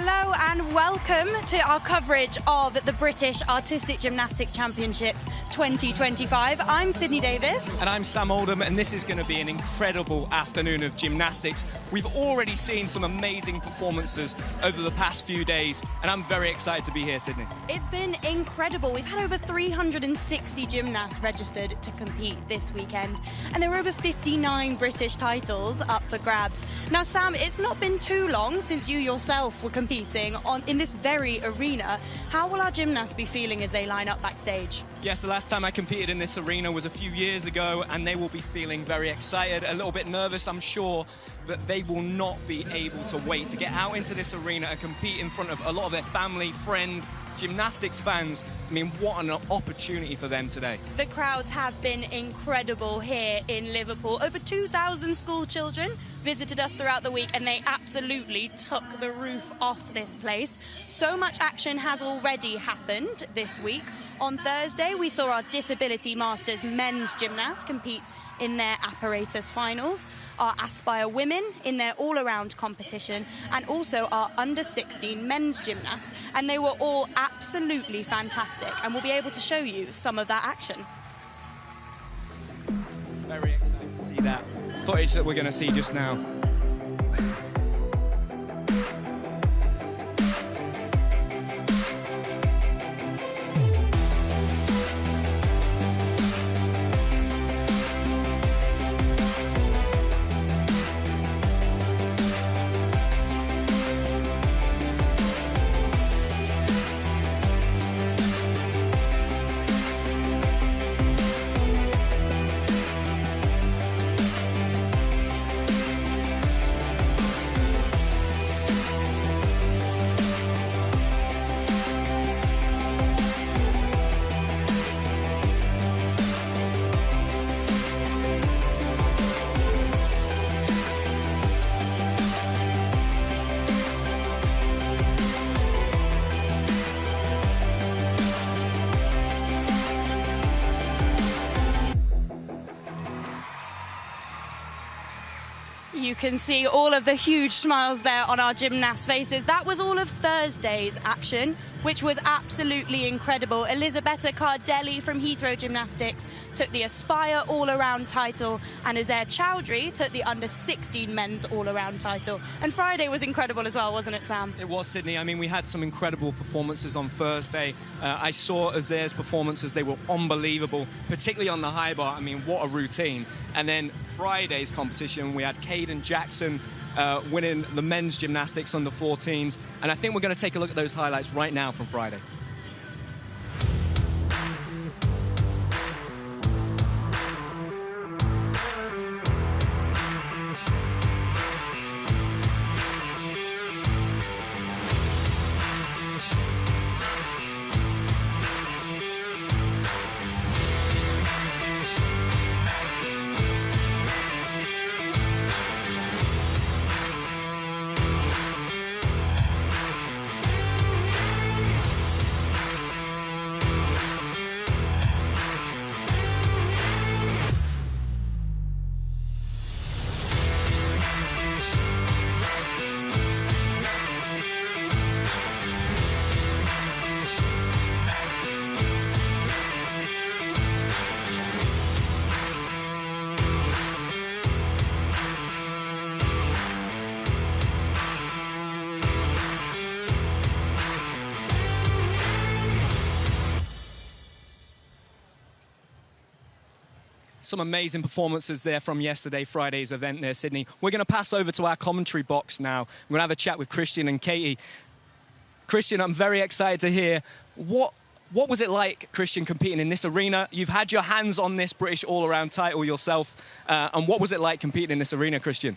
Hello and welcome to our coverage of the British Artistic Gymnastics Championships 2025. I'm Sydney Davis. And I'm Sam Oldham, and this is going to be an incredible afternoon of gymnastics. We've already seen some amazing performances over the past few days, and I'm very excited to be here, Sydney. It's been incredible. We've had over 360 gymnasts registered to compete this weekend, and there were over 59 British titles up for grabs. Now, Sam, it's not been too long since you yourself were competing in this very arena. How will our gymnasts be feeling as they line up backstage? Yes, the last time I competed in this arena was a few years ago, and they will be feeling very excited, a little bit nervous, I'm sure, but they will not be able to wait to get out into this arena and compete in front of a lot of their family, friends, gymnastics fans. I mean, what an opportunity for them today. The crowds have been incredible here in Liverpool. Over 2,000 school children visited us throughout the week, and they absolutely took the roof off this place. So much action has already happened this week. On Thursday, we saw our Disability Masters men's gymnasts compete in their apparatus finals, our Aspire women in their all-around competition, and also our under-16 men's gymnasts. And they were all absolutely fantastic, and we'll be able to show you some of that action. Very excited to see that footage that we're going to see just now. You can see all of the huge smiles there on our gymnasts' faces. That was all of Thursday's action, which was absolutely incredible. Elisabetta Cardelli from Heathrow Gymnastics took the Aspire all-around title, and Uzair Chowdhury took the under-16 men's all-around title. And Friday was incredible as well, wasn't it, Sam? It was, Sydney. I mean, we had some incredible performances on Thursday. I saw Uzair's performances. They were unbelievable, particularly on the high bar. I mean, what a routine. And then Friday's competition, we had Caden Jackson winning the men's gymnastics under 14s. And I think we're going to take a look at those highlights right now from Friday. Some amazing performances there from yesterday, Friday's event there, Sydney. We're going to pass over to our commentary box now. We're going to have a chat with Christian and Katie. Christian, I'm very excited to hear what was it like, Christian, competing in this arena? You've had your hands on this British all-around title yourself, and what was it like competing in this arena, Christian?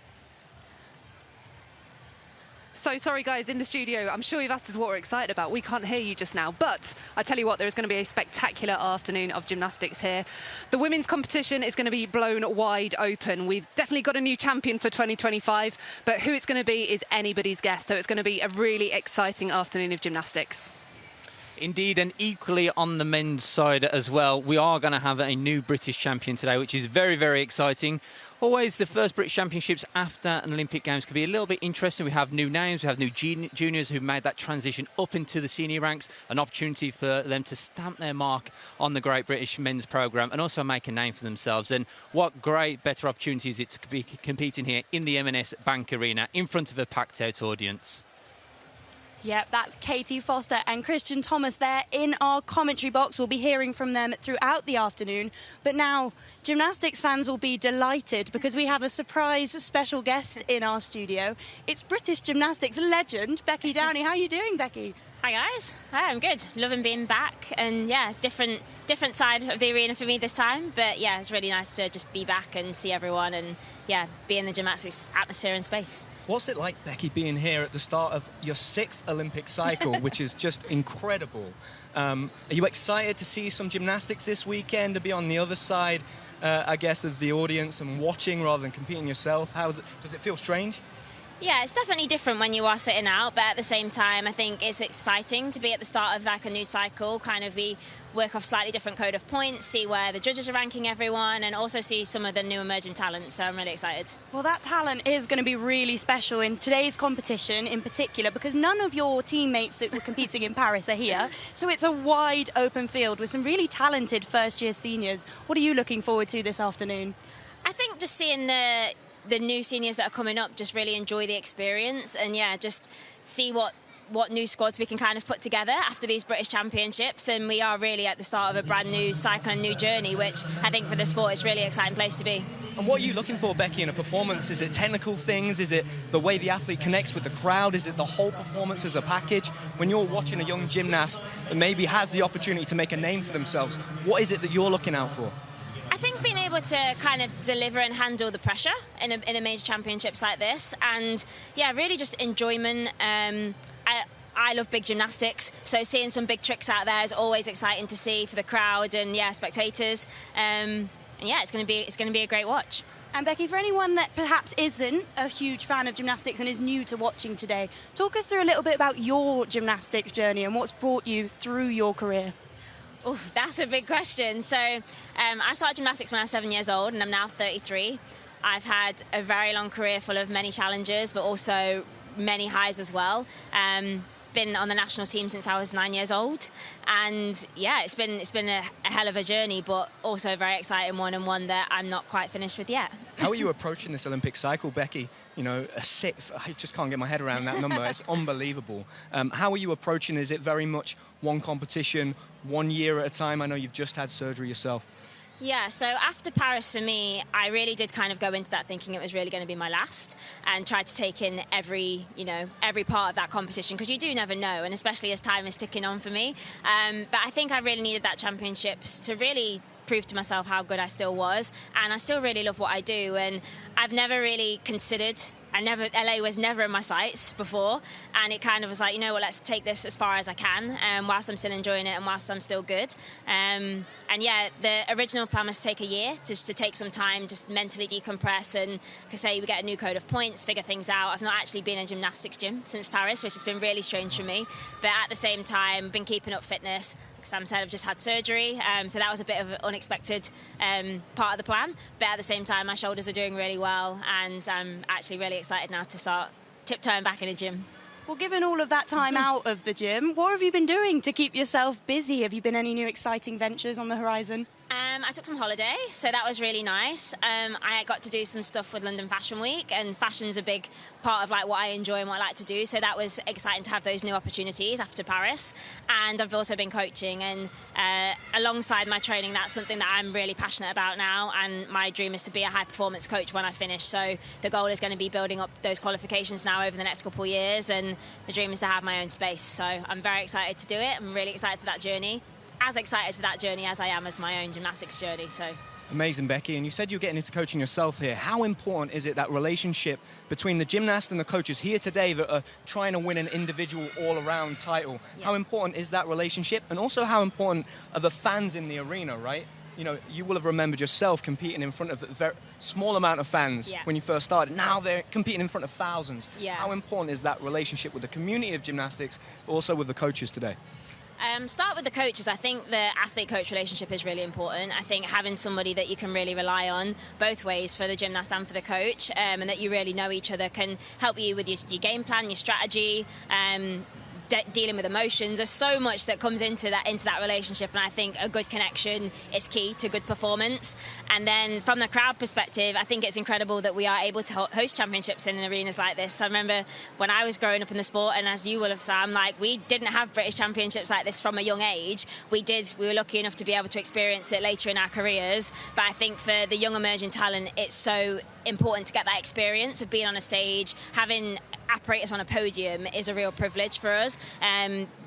So sorry, guys, in the studio, I'm sure you've asked us what we're excited about. We can't hear you just now, but I tell you what, there is going to be a spectacular afternoon of gymnastics here. The women's competition is going to be blown wide open. We've definitely got a new champion for 2025, but who it's going to be is anybody's guess. So it's going to be a really exciting afternoon of gymnastics. Indeed, and equally on the men's side as well, we are going to have a new British champion today, which is very, very exciting. Always the first British Championships after an Olympic Games can be a little bit interesting. We have new names, we have new juniors who've made that transition up into the senior ranks, an opportunity for them to stamp their mark on the Great British Men's Programme and also make a name for themselves. And what great better opportunity is it to be competing here in the M&S Bank Arena in front of a packed out audience. Yep, that's Katie Foster and Christian Thomas there in our commentary box. We'll be hearing from them throughout the afternoon. But now, gymnastics fans will be delighted because we have a surprise special guest in our studio. It's British gymnastics legend, Becky Downey. How are you doing, Becky? Hi guys, hi, I'm good. Loving being back, and yeah, different side of the arena for me this time. But yeah, it's really nice to just be back and see everyone, and yeah, be in the gymnastics atmosphere and space. What's it like, Becky, being here at the start of your 6th Olympic cycle, which is just incredible? Are you excited to see some gymnastics this weekend, to be on the other side, I guess, of the audience and watching rather than competing yourself? Does it feel strange? Yeah, it's definitely different when you are sitting out, but at the same time, I think it's exciting to be at the start of like a new cycle, kind of work off slightly different code of points, see where the judges are ranking everyone, and also see some of the new emerging talent, so I'm really excited. Well, that talent is going to be really special in today's competition in particular, because none of your teammates that were competing in Paris are here, so it's a wide open field with some really talented first-year seniors. What are you looking forward to this afternoon? I think just seeing the new seniors that are coming up, just really enjoy the experience, and yeah, just see what new squads we can kind of put together after these British Championships. And we are really at the start of a brand new cycle and new journey, which I think for the sport is a really exciting place to be. And what are you looking for, Becky, in a performance? Is it technical things? Is it the way the athlete connects with the crowd? Is it the whole performance as a package? When you're watching a young gymnast that maybe has the opportunity to make a name for themselves, what is it that you're looking out for? I think being able to kind of deliver and handle the pressure in a major championships like this, and yeah, really just enjoyment. I love big gymnastics, so seeing some big tricks out there is always exciting to see for the crowd and yeah, spectators. And yeah, it's going to be a great watch. And Becky, for anyone that perhaps isn't a huge fan of gymnastics and is new to watching today, talk us through a little bit about your gymnastics journey and what's brought you through your career. Oh, that's a big question. So I started gymnastics when I was 7 years old, and I'm now 33. I've had a very long career full of many challenges, but also many highs as well. Been on the national team since I was 9 years old, and yeah, it's been a hell of a journey, but also a very exciting one, and one that I'm not quite finished with yet. How are you approaching this Olympic cycle, Becky? You know, a 6th, I just can't get my head around that number. It's unbelievable. How are you approaching? Is it very much one competition, 1 year at a time? I know you've just had surgery yourself. Yeah, so after Paris for me, I really did kind of go into that thinking it was really going to be my last, and tried to take in every part of that competition, because you do never know, and especially as time is ticking on for me. But I think I really needed that championships to really prove to myself how good I still was, and I still really love what I do, and I've never really considered, LA was never in my sights before, and it kind of was like, you know what, let's take this as far as I can, whilst I'm still enjoying it and whilst I'm still good. And yeah, the original plan was to take a year, just to take some time, just mentally decompress, and say we get a new code of points, figure things out. I've not actually been in a gymnastics gym since Paris, which has been really strange for me, but at the same time, been keeping up fitness. Like Sam said, I've just had surgery, so that was a bit of an unexpected part of the plan, but at the same time, my shoulders are doing really well, and I'm actually really excited now to start tiptoeing back in a gym. Well, given all of that time out of the gym, what have you been doing to keep yourself busy? Have you been any new exciting ventures on the horizon? I took some holiday, so that was really nice. I got to do some stuff with London Fashion Week, and fashion's a big part of like what I enjoy and what I like to do, so that was exciting to have those new opportunities after Paris. And I've also been coaching, and alongside my training, that's something that I'm really passionate about now, and my dream is to be a high performance coach when I finish, so the goal is going to be building up those qualifications now over the next couple of years, and the dream is to have my own space, so I'm very excited to do it. I'm really excited for that journey. As excited for that journey as I am as my own gymnastics journey. So amazing, Becky. And you said you're getting into coaching yourself here. How important is it, that relationship between the gymnast and the coaches here today that are trying to win an individual all-around title? Yeah. How important is that relationship? And also how important are the fans in the arena, right? You know, you will have remembered yourself competing in front of a very small amount of fans when you first started. Now they're competing in front of thousands. Yeah. How important is that relationship with the community of gymnastics, but also with the coaches today? Start with the coaches. I think the athlete-coach relationship is really important. I think having somebody that you can really rely on both ways, for the gymnast and for the coach, and that you really know each other, can help you with your game plan, your strategy, dealing with emotions. There's so much that comes into that relationship, and I think a good connection is key to good performance. And then from the crowd perspective, I think it's incredible that we are able to host championships in arenas like this. I remember when I was growing up in the sport, and as you will have, Sam, like, we didn't have British championships like this from a young age. We were lucky enough to be able to experience it later in our careers, but I think for the young emerging talent, it's so important to get that experience of being on a stage. Having apparatus on a podium is a real privilege for us,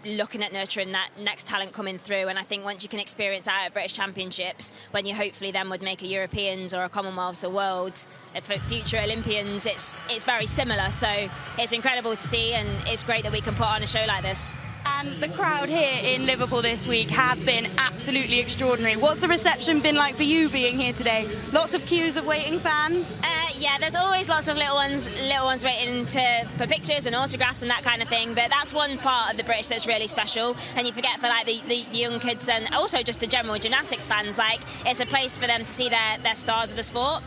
looking at nurturing that next talent coming through. And I think once you can experience that at British Championships, when you hopefully then would make a Europeans or a Commonwealths or Worlds, for future Olympians, it's very similar. So it's incredible to see, and it's great that we can put on a show like this. And the crowd here in Liverpool this week have been absolutely extraordinary. What's the reception been like for you being here today? Lots of queues of waiting fans? Yeah, there's always lots of little ones waiting for pictures and autographs and that kind of thing. But that's one part of the British that's really special. And you forget, for like the young kids and also just the general gymnastics fans, like, it's a place for them to see their stars of the sport.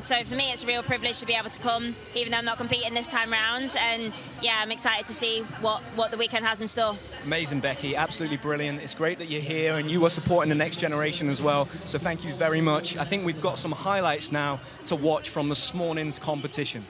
So for me, it's a real privilege to be able to come, even though I'm not competing this time round. And yeah, I'm excited to see what the weekend has in store. Amazing, Becky. Absolutely brilliant. It's great that you're here and you are supporting the next generation as well. So thank you very much. I think we've got some highlights now to watch from this morning's competition.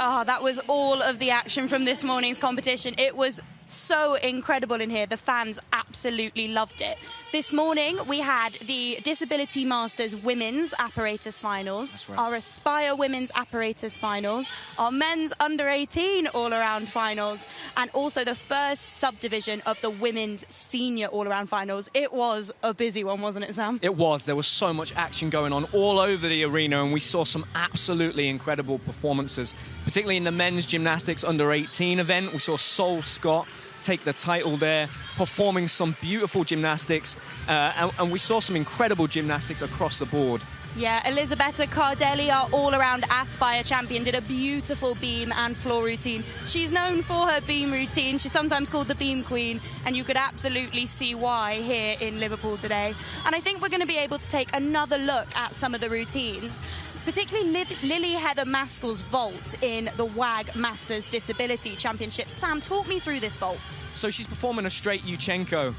Oh, that was all of the action from this morning's competition. It was so incredible in here. The fans absolutely loved it. This morning we had the Disability Masters Women's Apparatus Finals, That's right. our Aspire Women's Apparatus Finals, our Men's Under-18 All-Around Finals, and also the first subdivision of the Women's Senior All-Around Finals. It was a busy one, wasn't it, Sam? It was. There was so much action going on all over the arena, and we saw some absolutely incredible performances, particularly in the men's gymnastics under-18 event. We saw Sol Scott take the title there, performing some beautiful gymnastics, and we saw some incredible gymnastics across the board. Yeah, Elisabetta Cardelli, our all-around Aspire champion, did a beautiful beam and floor routine. She's known for her beam routine. She's sometimes called the Beam Queen, and you could absolutely see why here in Liverpool today. And I think we're going to be able to take another look at some of the routines, particularly Lily Heather Maskell's vault in the WAG Masters Disability Championship. Sam, talk me through this vault. So she's performing a straight Yurchenko,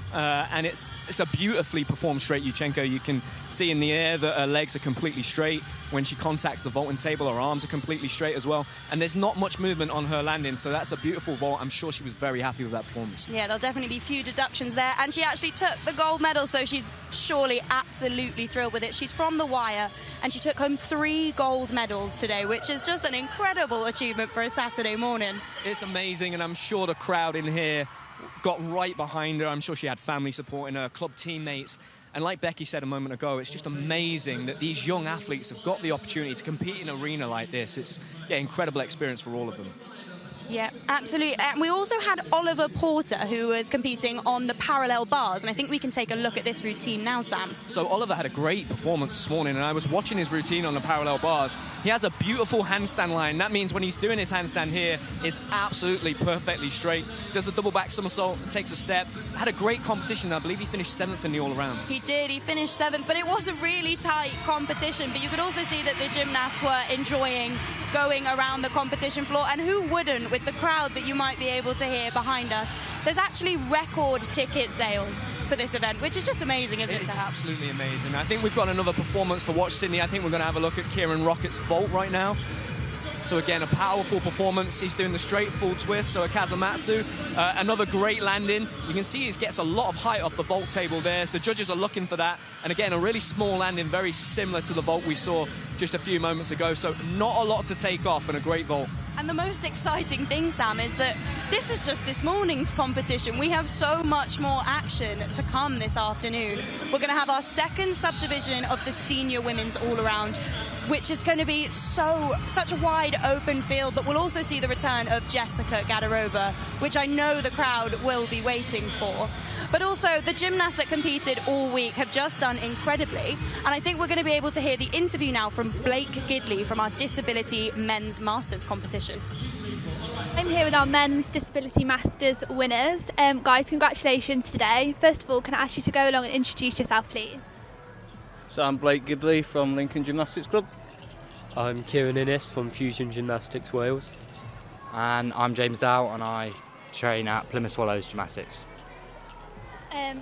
and it's a beautifully performed straight Yurchenko. You can see in the air that her legs are completely straight. When she contacts the vaulting table, her arms are completely straight as well. And there's not much movement on her landing, so that's a beautiful vault. I'm sure she was very happy with that performance. Yeah, there'll definitely be a few deductions there. And she actually took the gold medal, so she's surely absolutely thrilled with it. She's from The Wire, and she took home 3 gold medals today, which is just an incredible achievement for a Saturday morning. It's amazing, and I'm sure the crowd in here got right behind her. I'm sure she had family supporting her, club teammates. And like Becky said a moment ago, it's just amazing that these young athletes have got the opportunity to compete in an arena like this. It's an incredible experience for all of them. Yeah, absolutely. And we also had Oliver Porter, who was competing on the parallel bars, and I think we can take a look at this routine now, Sam. So Oliver had a great performance this morning, and I was watching his routine on the parallel bars. He has a beautiful handstand line. That means when he's doing his handstand here, it's absolutely perfectly straight. Does a double back somersault, takes a step. Had a great competition. I believe he finished 7th in the all-around. He did. He finished 7th, but it was a really tight competition. But you could also see that the gymnasts were enjoying going around the competition floor, and who wouldn't with the crowd that you might be able to hear behind us. There's actually record ticket sales for this event, which is just amazing, isn't it? It's absolutely amazing. I think we've got another performance to watch, Sydney. I think we're going to have a look at Kieran Rocket's vault right now. So again, a powerful performance. He's doing the straight full twist, so a Kazumatsu. Another great landing. You can see he gets a lot of height off the vault table there, so the judges are looking for that. And again, a really small landing, very similar to the vault we saw just a few moments ago. So not a lot to take off and a great vault. And the most exciting thing, Sam, is that this is just this morning's competition. We have so much more action to come this afternoon. We're going to have our second subdivision of the senior women's all-around, which is going to be such a wide open field, but we'll also see the return of Jessica Gadarova, which I know the crowd will be waiting for. But also, the gymnasts that competed all week have just done incredibly, and I think we're going to be able to hear the interview now from Blake Gidley from our Disability Men's Masters competition. I'm here with our Men's Disability Masters winners. Guys, congratulations today. First of all, can I ask you to go along and introduce yourself, please? So I'm Blake Gidley from Lincoln Gymnastics Club. I'm Kieran Innes from Fusion Gymnastics Wales. And I'm James Dow, and I train at Plymouth Swallows Gymnastics.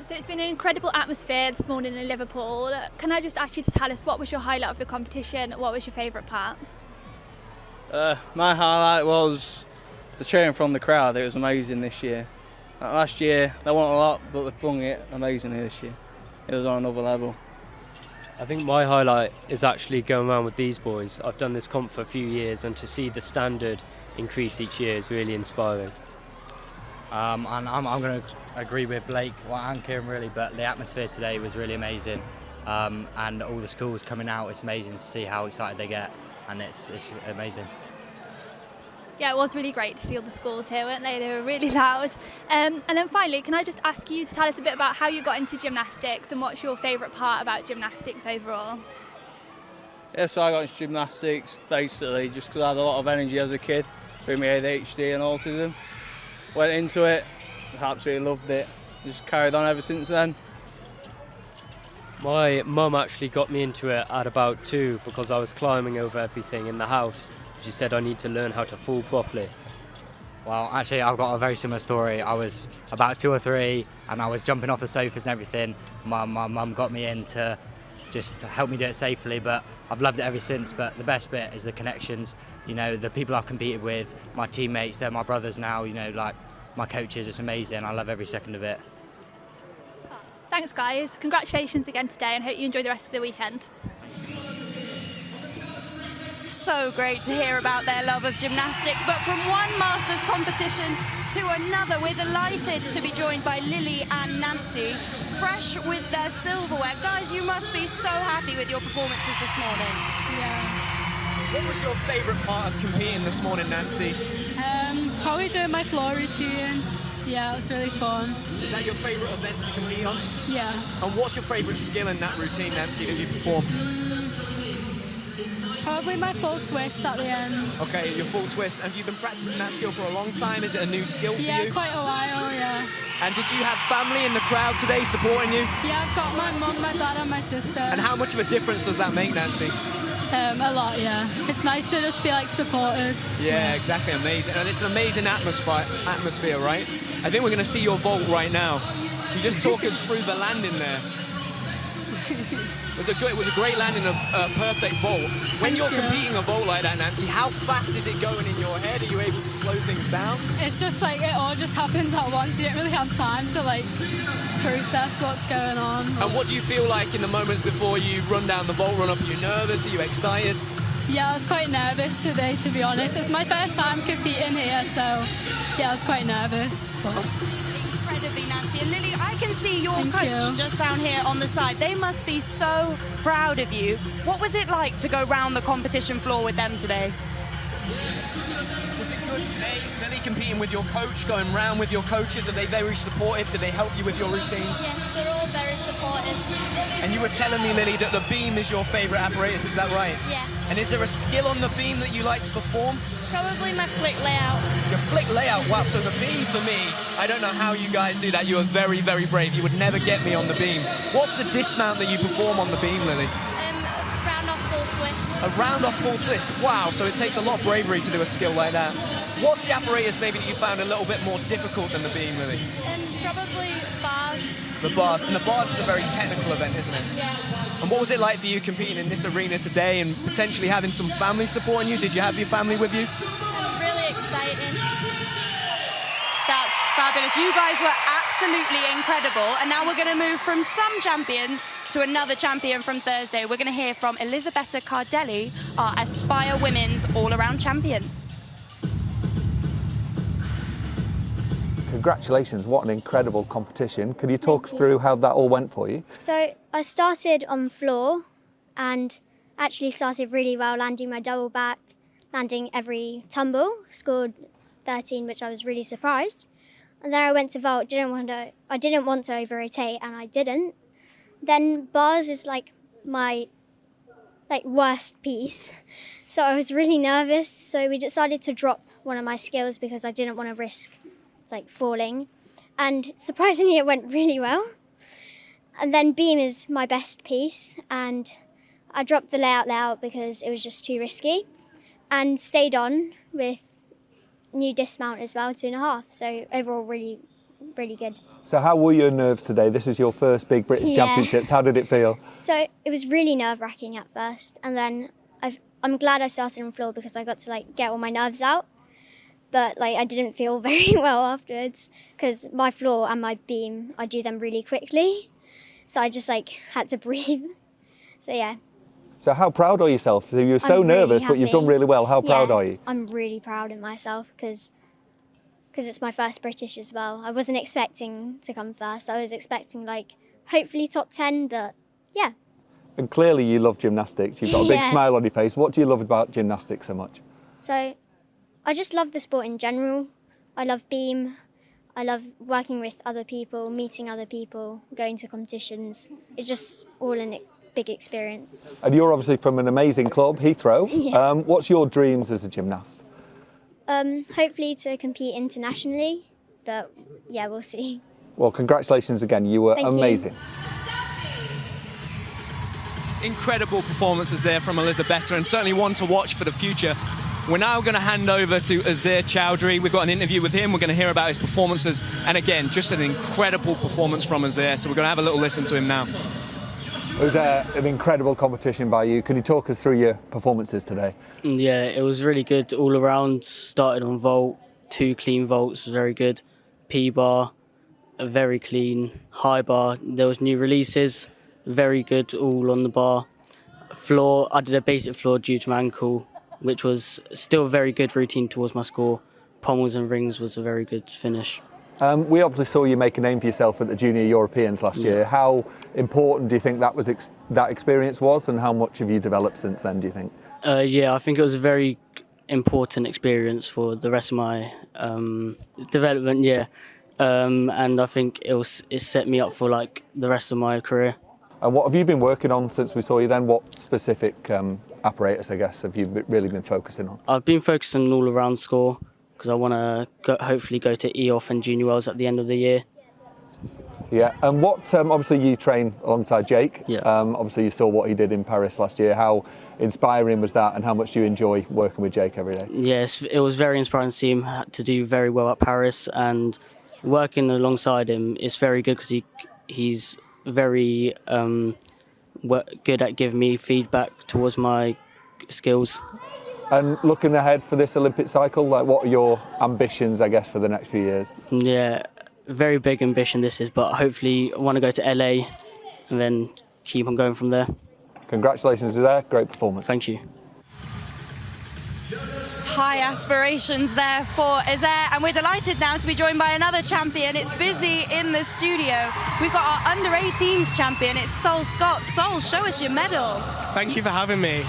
So it's been an incredible atmosphere this morning in Liverpool. Can I just ask you to tell us what was your highlight of the competition? What was your favourite part? My highlight was the cheering from the crowd. It was amazing this year. Last year they won a lot, but they've flung it amazingly this year. It was on another level. I think my highlight is actually going around with these boys. I've done this comp for a few years, and to see the standard increase each year is really inspiring. And I'm going to agree with Blake and Kieran really, but the atmosphere today was really amazing, and all the schools coming out, it's amazing to see how excited they get, and it's amazing. Yeah, it was really great to see all the schools here, weren't they? They were really loud. And then finally, can I just ask you to tell us a bit about how you got into gymnastics and what's your favourite part about gymnastics overall? Yeah, so I got into gymnastics basically just because I had a lot of energy as a kid with my ADHD and autism. Went into it, absolutely loved it. Just carried on ever since then. My mum actually got me into it at about 2 because I was climbing over everything in the house. She said I need to learn how to fall properly. Well, actually, I've got a very similar story. I was about 2 or 3, and I was jumping off the sofas and everything. My mum got me in to just help me do it safely, but I've loved it ever since. But the best bit is the connections. You know, the people I've competed with, my teammates, they're my brothers now, you know, like my coaches. It's amazing. I love every second of it. Thanks, guys. Congratulations again today, and hope you enjoy the rest of the weekend. So great to hear about their love of gymnastics, but from one Masters competition to another, we're delighted to be joined by Lily and Nancy, fresh with their silverware. Guys, you must be so happy with your performances this morning. Yeah. What was your favourite part of competing this morning, Nancy? Probably doing my floor routine. Yeah, it was really fun. Is that your favourite event to compete on? Yeah. And what's your favourite skill in that routine, Nancy, that you perform? Probably my full twist at the end. Okay, your full twist. Have you been practicing that skill for a long time? Is it a new skill for you? Yeah, quite a while, yeah. And did you have family in the crowd today supporting you? Yeah, I've got my mum, my dad and my sister. And how much of a difference does that make, Nancy? A lot, yeah. It's nice to just be like supported. Yeah, exactly, amazing. And it's an amazing atmosphere, right? I think we're going to see your vault right now. You just talk us through the landing there. It was a great landing, a perfect vault. When you're competing a vault like that, Nancy, how fast is it going in your head? Are you able to slow things down? It's just like it all just happens at once. You don't really have time to like process what's going on. And what do you feel like in the moments before you run down the vault run up? Are you nervous? Are you excited? Yeah, I was quite nervous today, to be honest. It's my first time competing here, so yeah, I was quite nervous. Incredibly, Nancy. And Lily, I can see your coach just down here on the side. They must be so proud of you. What was it like to go round the competition floor with them today? Was it good today, Lily, competing with your coach, going round with your coaches? Are they very supportive? Do they help you with your routines? Yes, they're all very supportive. And you were telling me, Lily, that the beam is your favourite apparatus, is that right? Yeah. And is there a skill on the beam that you like to perform? Probably my flick layout. Your flick layout, wow, so the beam for me, I don't know how you guys do that. You are very, very brave. You would never get me on the beam. What's the dismount that you perform on the beam, Lily? Round off full twist. A round off full twist, wow, so it takes a lot of bravery to do a skill like that. What's the apparatus maybe that you found a little bit more difficult than the beam, Lily? Probably bars. The bars, and the bars is a very technical event, isn't it? Yeah. And what was it like for you competing in this arena today and potentially having some family supporting you? Did you have your family with you? Really exciting. That's fabulous. You guys were absolutely incredible. And now we're going to move from some champions to another champion from Thursday. We're going to hear from Elisabetta Cardelli, our Aspire Women's all-around champion. Congratulations, what an incredible competition. Could you talk us through how that all went for you? So I started on floor and actually started really well, landing my double back, landing every tumble, scored 13, which I was really surprised. And then I went to vault, I didn't want to over-rotate, and I didn't. Then bars is like my worst piece. So I was really nervous, so we decided to drop one of my skills because I didn't want to risk falling, and surprisingly it went really well. And then beam is my best piece, and I dropped the layout because it was just too risky, and stayed on with new dismount as well, 2.5. So overall really, really good. So how were your nerves today? This is your first big British Championships. How did it feel? So it was really nerve-wracking at first, and then I'm glad I started on floor because I got to get all my nerves out. But I didn't feel very well afterwards because my floor and my beam, I do them really quickly. So I just had to breathe. So yeah. So how proud are yourself? So you're so nervous, but you've done really well. How proud are you? I'm really proud of myself because it's my first British as well. I wasn't expecting to come first. I was expecting hopefully top 10, but yeah. And clearly you love gymnastics. You've got a big smile on your face. What do you love about gymnastics so much? So I just love the sport in general. I love beam. I love working with other people, meeting other people, going to competitions. It's just all a big experience. And you're obviously from an amazing club, Heathrow. Yeah. What's your dreams as a gymnast? Hopefully to compete internationally, but yeah, we'll see. Well, congratulations again. You were amazing. Incredible performances there from Elisabetta, and certainly one to watch for the future. We're now going to hand over to Azir Chowdhury. We've got an interview with him. We're going to hear about his performances. And again, just an incredible performance from Azir. So we're going to have a little listen to him now. It was an incredible competition by you. Can you talk us through your performances today? Yeah, it was really good all around. Started on vault, 2 clean vaults, very good. P-bar, a very clean. High bar, there was new releases, very good all on the bar. Floor, I did a basic floor due to my ankle, which was still a very good routine towards my score. Pommels and rings was a very good finish. We obviously saw you make a name for yourself at the Junior Europeans last year. How important do you think that was that experience was, and how much have you developed since then, do you think? Yeah, I think it was a very important experience for the rest of my development, yeah. and I think it set me up for like the rest of my career. And what have you been working on since we saw you then? What specific apparatus, I guess, have you really been focusing on? I've been focusing on all-around score because I want to hopefully go to EOF and Junior Worlds at the end of the year. Yeah, and what, obviously you train alongside Jake. Yeah. Obviously you saw what he did in Paris last year. How inspiring was that, and how much do you enjoy working with Jake every day? Yes, it was very inspiring to see him to do very well at Paris, and working alongside him is very good because he's very good at giving me feedback towards my skills. And looking ahead for this Olympic cycle, like what are your ambitions, I guess, for the next few years? Yeah, very big ambition this is, but hopefully I want to go to LA and then keep on going from there. Congratulations, Azair. Great performance. Thank you. High aspirations there for Azair, and we're delighted now to be joined by another champion. It's busy in the studio. We've got our under-18s champion. It's Sol Scott. Sol, show us your medal. Thank you for having me.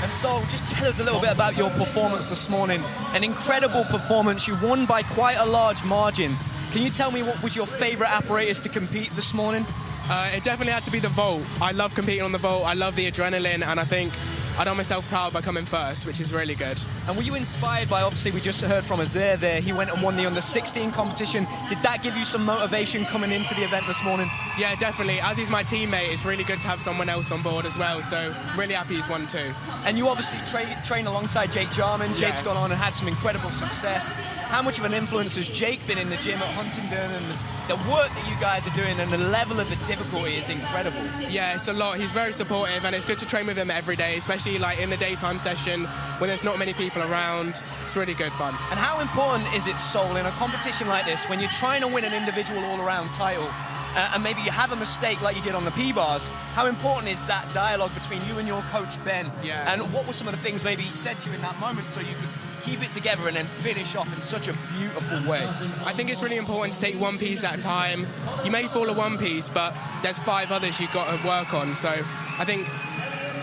And Sol, just tell us a little bit about your performance this morning. An incredible performance. You won by quite a large margin. Can you tell me what was your favourite apparatus to compete this morning? It definitely had to be the vault. I love competing on the vault. I love the adrenaline, and I think I done myself proud by coming first, which is really good. And were you inspired by, obviously we just heard from Azair there, he went and won the under-16 competition. Did that give you some motivation coming into the event this morning? Yeah, definitely. As he's my teammate, it's really good to have someone else on board as well, so really happy he's won too. And you obviously train alongside Jake Jarman. Yeah. Jake's gone on and had some incredible success. How much of an influence has Jake been in the gym at Huntingdon, and the work that you guys are doing and the level of the difficulty is incredible? Yeah, it's a lot. He's very supportive, and it's good to train with him every day, especially like in the daytime session when there's not many people around. It's really good fun. And how important is it, Sol, in a competition like this, when you're trying to win an individual all-around title, and maybe you have a mistake like you did on the P-bars, how important is that dialogue between you and your coach, Ben? Yeah. And what were some of the things maybe he said to you in that moment so you could keep it together and then finish off in such a beautiful way? I think it's really important to take one piece at a time. You may fall at one piece, but there's 5 others you've got to work on. So I think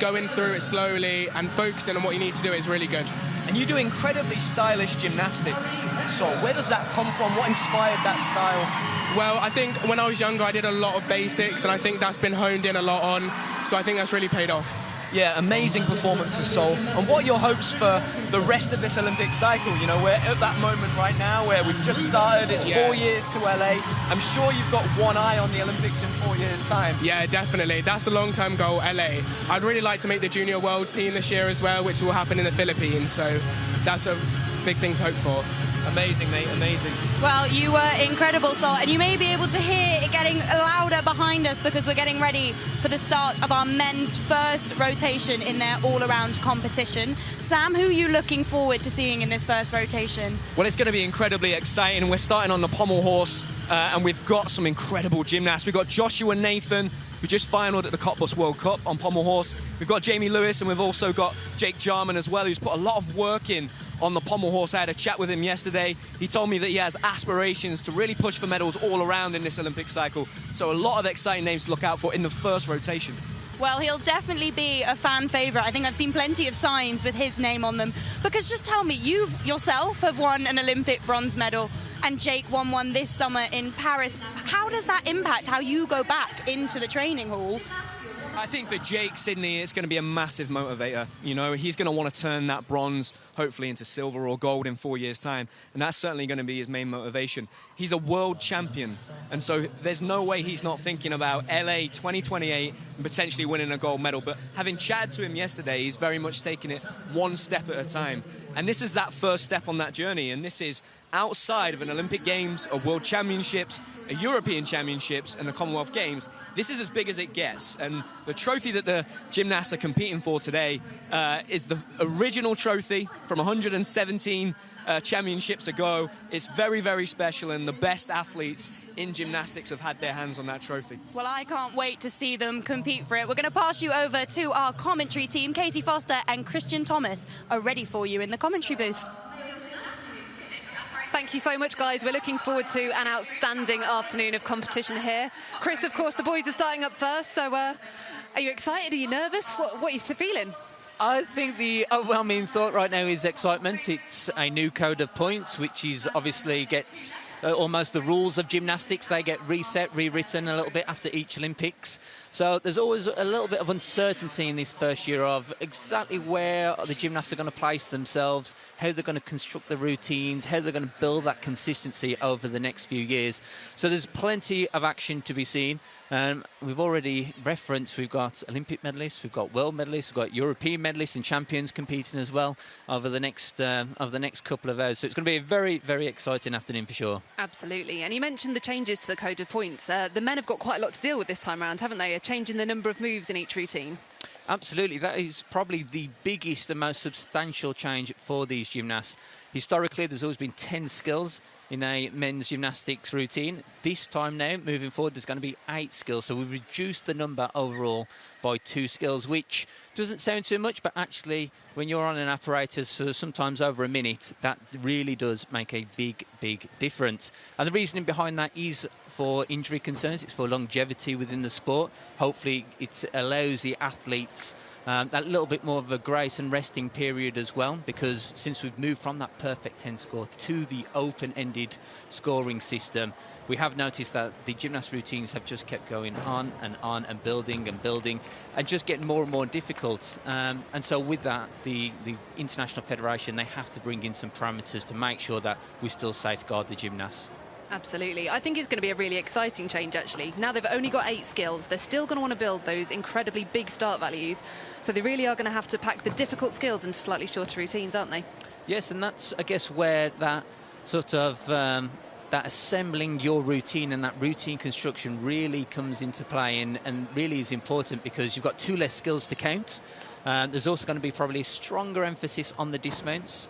going through it slowly and focusing on what you need to do is really good. And you do incredibly stylish gymnastics. So where does that come from? What inspired that style? Well, I think when I was younger, I did a lot of basics, and I think that's been honed in a lot on. So I think that's really paid off. Yeah, amazing performances, Sol. And what are your hopes for the rest of this Olympic cycle? You know, we're at that moment right now where we've just started. It's 4 years to LA. I'm sure you've got one eye on the Olympics in 4 years' time. Yeah, definitely. That's the long-term goal, LA. I'd really like to make the Junior Worlds team this year as well, which will happen in the Philippines. So that's a big thing to hope for. Amazing, mate, amazing. Well, you were incredible, Sol, and you may be able to hear it getting louder behind us because we're getting ready for the start of our men's first rotation in their all-around competition. Sam, who are you looking forward to seeing in this first rotation? Well, it's going to be incredibly exciting. We're starting on the pommel horse, and we've got some incredible gymnasts. We've got Joshua Nathan, who just finaled at the Cottbus World Cup on pommel horse. We've got Jamie Lewis, and we've also got Jake Jarman as well, who's put a lot of work in on the pommel horse. I had a chat with him yesterday. He told me that he has aspirations to really push for medals all around in this Olympic cycle. So a lot of exciting names to look out for in the first rotation. Well, he'll definitely be a fan favourite. I think I've seen plenty of signs with his name on them. Because just tell me, you yourself have won an Olympic bronze medal, and Jake won one this summer in Paris. How does that impact how you go back into the training hall? I think for Jake, Sydney, it's going to be a massive motivator. You know, he's going to want to turn that bronze, hopefully, into silver or gold in 4 years' time. And that's certainly going to be his main motivation. He's a world champion. And so there's no way he's not thinking about LA 2028 and potentially winning a gold medal. But having chatted to him yesterday, he's very much taking it one step at a time. And this is that first step on that journey. And this is outside of an Olympic Games, a World Championships, a European Championships, and the Commonwealth Games. This is as big as it gets. And the trophy that the gymnasts are competing for today is the original trophy from 117 championships ago. It's very, very special, and the best athletes in gymnastics have had their hands on that trophy. Well, I can't wait to see them compete for it. We're going to pass you over to our commentary team. Katie Foster and Christian Thomas are ready for you in the commentary booth. Thank you so much, guys. We're looking forward to an outstanding afternoon of competition here. Chris, of course, the boys are starting up first, so are you excited? Are you nervous? What are you feeling? I think the overwhelming thought right now is excitement. It's a new code of points, which is obviously gets almost the rules of gymnastics. They get reset, rewritten a little bit after each Olympics. So there's always a little bit of uncertainty in this first year of exactly where the gymnasts are going to place themselves, how they're going to construct the routines, how they're going to build that consistency over the next few years. So there's plenty of action to be seen. We've already referenced, we've got Olympic medalists, we've got world medalists, we've got European medalists and champions competing as well over the next couple of hours. So it's going to be a very, very exciting afternoon for sure. Absolutely. And you mentioned the changes to the code of points. The men have got quite a lot to deal with this time around, haven't they? A change in the number of moves in each routine. Absolutely. That is probably the biggest and most substantial change for these gymnasts. Historically, there's always been 10 skills in a men's gymnastics routine. This time now, moving forward, there's going to be 8 skills. So we've reduced the number overall by 2 skills, which doesn't sound too much, but actually, when you're on an apparatus for sometimes over a minute, that really does make a big, big difference. And the reasoning behind that is for injury concerns. It's for longevity within the sport. Hopefully, it allows the athletes that little bit more of a grace and resting period as well, because since we've moved from that perfect 10 score to the open-ended scoring system, we have noticed that the gymnast routines have just kept going on and building and just getting more and more difficult. And so with that, the International Federation, they have to bring in some parameters to make sure that we still safeguard the gymnasts. Absolutely. I think it's going to be a really exciting change, actually. Now they've only got 8 skills. They're still going to want to build those incredibly big start values. So they really are going to have to pack the difficult skills into slightly shorter routines, aren't they? Yes, and that's, I guess, where that sort of that assembling your routine and that routine construction really comes into play and really is important, because you've got 2 less skills to count. There's also going to be probably a stronger emphasis on the dismounts.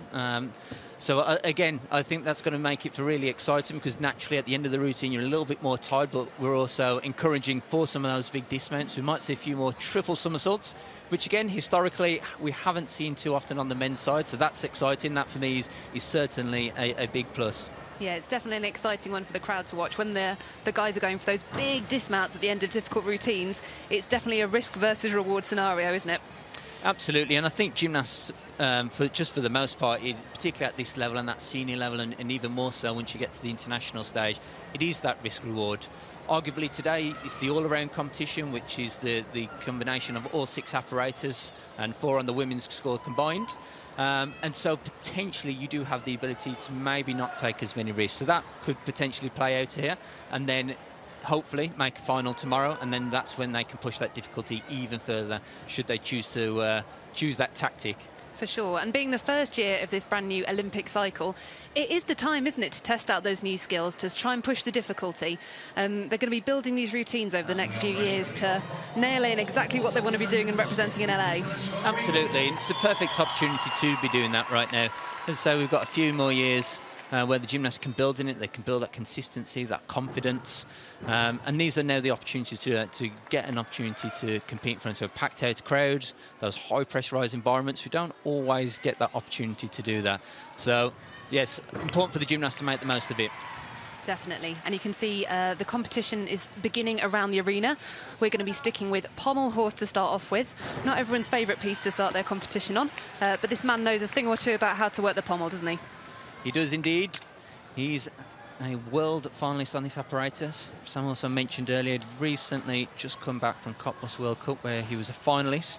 So again, I think that's going to make it really exciting, because naturally at the end of the routine you're a little bit more tired, but we're also encouraging for some of those big dismounts. We might see a few more triple somersaults, which again, historically, we haven't seen too often on the men's side. So that's exciting. That for me is certainly a big plus. Yeah, it's definitely an exciting one for the crowd to watch. When the guys are going for those big dismounts at the end of difficult routines, it's definitely a risk versus reward scenario, isn't it? Absolutely, and I think gymnasts, for the most part, particularly at this level and that senior level, and even more so once you get to the international stage, it is that risk-reward. Arguably today, it's the all-around competition, which is the combination of all 6 apparatus and 4 on the women's score combined. And so potentially you do have the ability to maybe not take as many risks. So that could potentially play out here, and then hopefully make a final tomorrow, and then that's when they can push that difficulty even further, should they choose to choose that tactic. For sure. And being the first year of this brand new Olympic cycle, it is the time, isn't it, to test out those new skills, to try and push the difficulty. They're going to be building these routines over the next few years to nail in exactly what they want to be doing and representing in LA. Absolutely. It's a perfect opportunity to be doing that right now. And so we've got a few more years where the gymnasts can build in it, they can build that consistency, that confidence. And these are now the opportunities to get an opportunity to compete in front of a packed out crowd, those high pressurised environments. We don't always get that opportunity to do that. So, yes, important for the gymnasts to make the most of it. Definitely. And you can see the competition is beginning around the arena. We're going to be sticking with pommel horse to start off with. Not everyone's favourite piece to start their competition on, but this man knows a thing or two about how to work the pommel, doesn't he? He does indeed. He's a world finalist on this apparatus. Sam also mentioned earlier, recently just come back from Cottbus World Cup, where he was a finalist.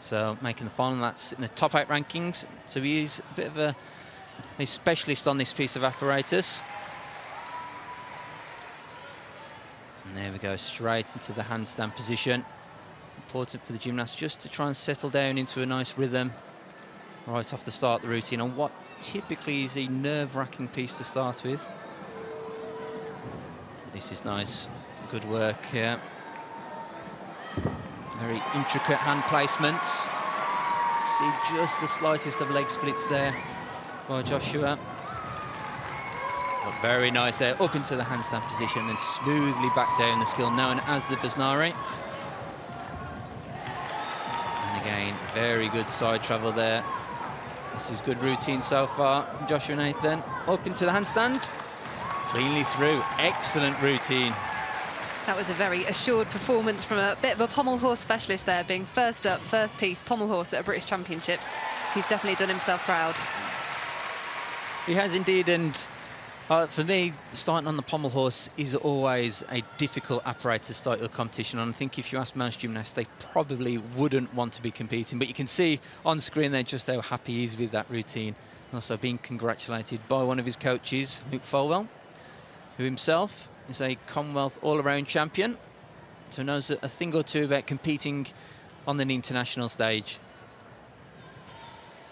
So making the final, that's in the top 8 rankings. So he is a bit of a specialist on this piece of apparatus. And there we go, straight into the handstand position. Important for the gymnast just to try and settle down into a nice rhythm right off the start of the routine on what typically is a nerve-wracking piece to start with. This is nice, good work here. Very intricate hand placements. See just the slightest of leg splits there by Joshua. But very nice there, up into the handstand position and smoothly back down, the skill known as the Besnari. And again, very good side travel there. This is good routine so far from Joshua Nathan. Up into the handstand, cleanly through. Excellent routine. That was a very assured performance from a bit of a pommel horse specialist there, being first up, first piece, pommel horse at a British Championships. He's definitely done himself proud. He has indeed, and For me, starting on the pommel horse is always a difficult apparatus to start your competition on. I think if you ask most gymnasts, they probably wouldn't want to be competing. But you can see on screen there just how happy he is with that routine. And also being congratulated by one of his coaches, Luke Folwell, who himself is a Commonwealth all-around champion, so knows a thing or two about competing on the international stage.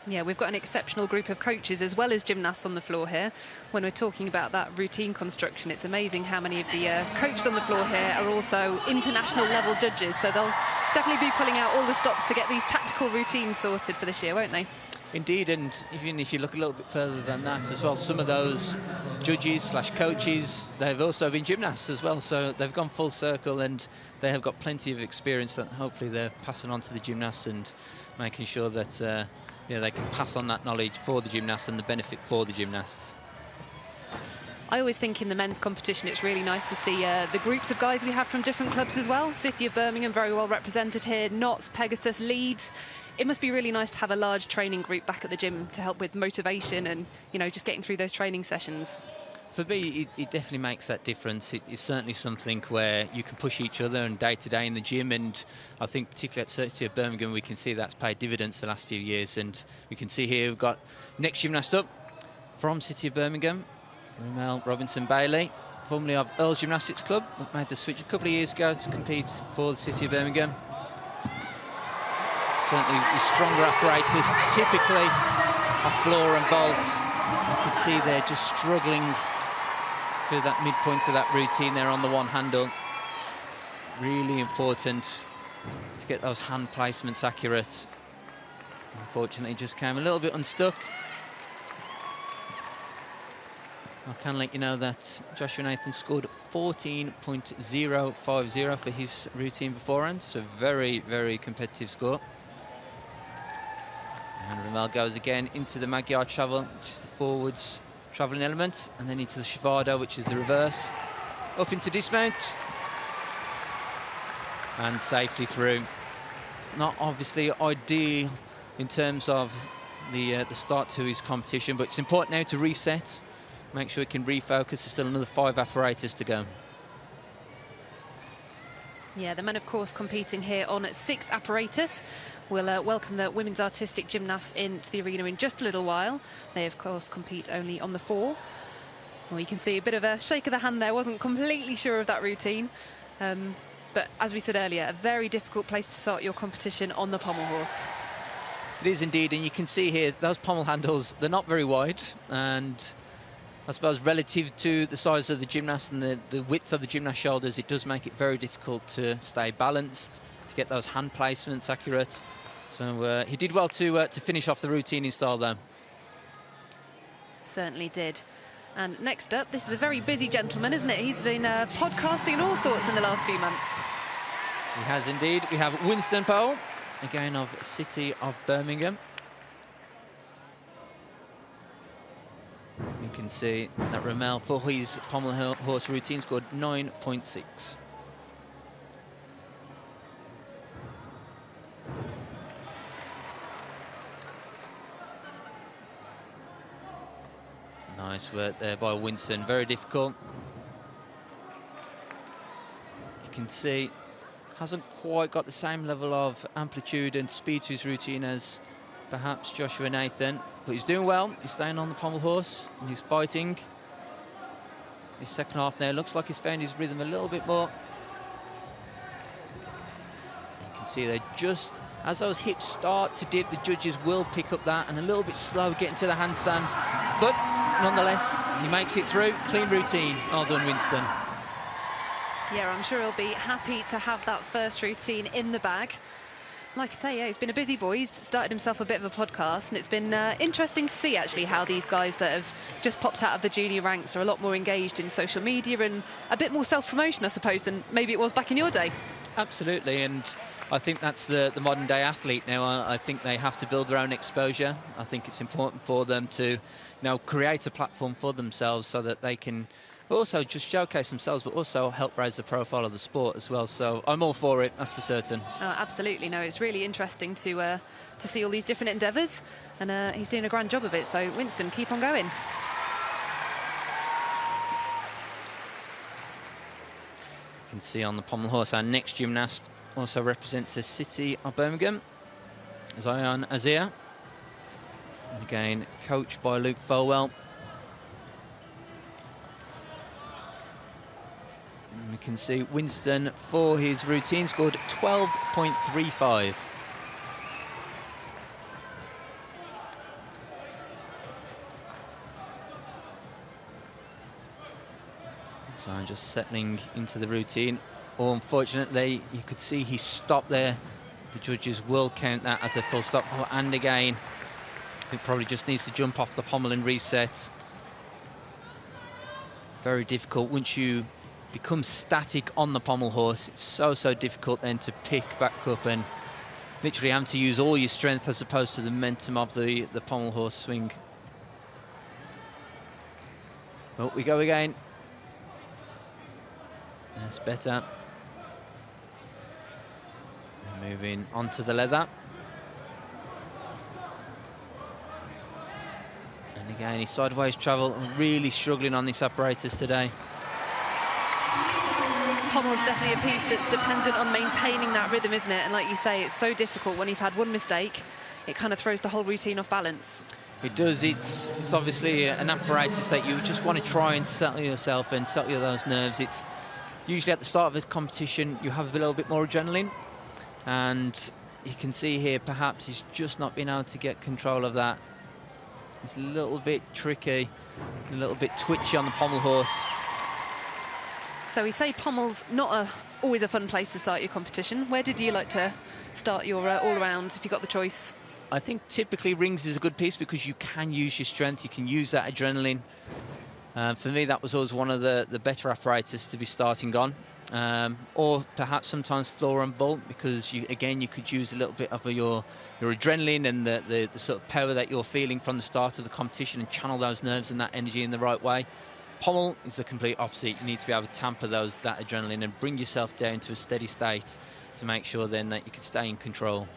Yeah, we've got an exceptional group of coaches as well as gymnasts on the floor here. When we're talking about that routine construction, it's amazing how many of the coaches on the floor here are also international level judges. So they'll definitely be pulling out all the stops to get these tactical routines sorted for this year, won't they? Indeed, and even if you look a little bit further than that as well, some of those judges / coaches, they've also been gymnasts as well, so they've gone full circle and they have got plenty of experience that hopefully they're passing on to the gymnasts and making sure that they can pass on that knowledge for the gymnasts and the benefit for the gymnasts. I always think in the men's competition it's really nice to see the groups of guys we have from different clubs as well. City of Birmingham very well represented here, Notts, Pegasus, Leeds. It must be really nice to have a large training group back at the gym to help with motivation and, just getting through those training sessions. For me, it definitely makes that difference. It's certainly something where you can push each other and day to day in the gym, and I think particularly at City of Birmingham we can see that's paid dividends the last few years. And we can see here we've got next gymnast up from City of Birmingham, Rumel Robinson-Bailey, formerly of Earls Gymnastics Club, made the switch a couple of years ago to compete for the City of Birmingham. Certainly the stronger apparatus, typically off floor and vault. You can see they're just struggling through that midpoint of that routine there on the one handle. Really important to get those hand placements accurate. Unfortunately, just came a little bit unstuck. I can let you know that Joshua Nathan scored 14.050 for his routine beforehand, so very, very competitive score. And Rumel goes again into the Magyar travel, which is the forwards travelling element, and then into the Shivado, which is the reverse. Up into dismount. And safely through. Not obviously ideal in terms of the start to his competition, but it's important now to reset. Make sure he can refocus. There's still another 5 apparatus to go. Yeah, the men, of course, competing here on 6 apparatus. We'll welcome the women's artistic gymnasts into the arena in just a little while. They, of course, compete only on the 4. Well, you can see a bit of a shake of the hand there. Wasn't completely sure of that routine. But as we said earlier, a very difficult place to start your competition on the pommel horse. It is indeed, and you can see here, those pommel handles, they're not very wide. And I suppose relative to the size of the gymnast and the width of the gymnast's shoulders, it does make it very difficult to stay balanced, to get those hand placements accurate. So he did well to finish off the routine in style though. Certainly did. And next up, this is a very busy gentleman, isn't it? He's been podcasting and all sorts in the last few months. He has indeed. We have Winston Powell, again of City of Birmingham. You can see that Rumel for his pommel horse routine scored 9.6. Nice work there by Winston, very difficult. You can see hasn't quite got the same level of amplitude and speed to his routine as perhaps Joshua Nathan, but he's doing well. He's staying on the pommel horse and he's fighting. His second half now looks like he's found his rhythm a little bit more. You can see there, just as those hips start to dip, the judges will pick up that, and a little bit slow getting to the handstand, but nonetheless he makes it through. Clean routine. Well done, Winston. Yeah, I'm sure he'll be happy to have that first routine in the bag. Like I say, yeah, he's been a busy boy. He's started himself a bit of a podcast, and it's been interesting to see actually how these guys that have just popped out of the junior ranks are a lot more engaged in social media and a bit more self-promotion, I suppose, than maybe it was back in your day. Absolutely, and I think that's the modern day athlete now. I think they have to build their own exposure. I think it's important for them to create a platform for themselves so that they can also just showcase themselves, but also help raise the profile of the sport as well. So I'm all for it, that's for certain. Oh, absolutely. No, it's really interesting to see all these different endeavours, and he's doing a grand job of it. So Winston, keep on going. You can see on the pommel horse our next gymnast also represents the city of Birmingham, Zion Azir. And again, coached by Luke Folwell. And we can see Winston, for his routine, scored 12.35. So I'm just settling into the routine. Oh, unfortunately, you could see he stopped there. The judges will count that as a full stop. Oh, and again, I think probably just needs to jump off the pommel and reset. Very difficult. Once you become static on the pommel horse, it's so difficult then to pick back up and literally have to use all your strength as opposed to the momentum of the pommel horse swing. Well, we go again. That's better. And moving onto the leather. And again, his sideways travel, really struggling on this apparatus today. Pommel's definitely a piece that's dependent on maintaining that rhythm, isn't it? And like you say, it's so difficult when you've had one mistake, it kind of throws the whole routine off balance. It does. It's obviously an apparatus that you just want to try and settle yourself and settle those nerves. It's usually at the start of a competition, you have a little bit more adrenaline. And you can see here, perhaps he's just not been able to get control of that. It's a little bit tricky, a little bit twitchy on the pommel horse. So we say pommel's not always a fun place to start your competition. Where did you like to start your all-around if you got the choice? I think typically rings is a good piece because you can use your strength, you can use that adrenaline. For me, that was always one of the better apparatus to be starting on. Or perhaps sometimes floor and vault, because you could use a little bit of your adrenaline and the sort of power that you're feeling from the start of the competition and channel those nerves and that energy in the right way. Pommel is the complete opposite. You need to be able to tamper that adrenaline and bring yourself down to a steady state to make sure then that you can stay in control.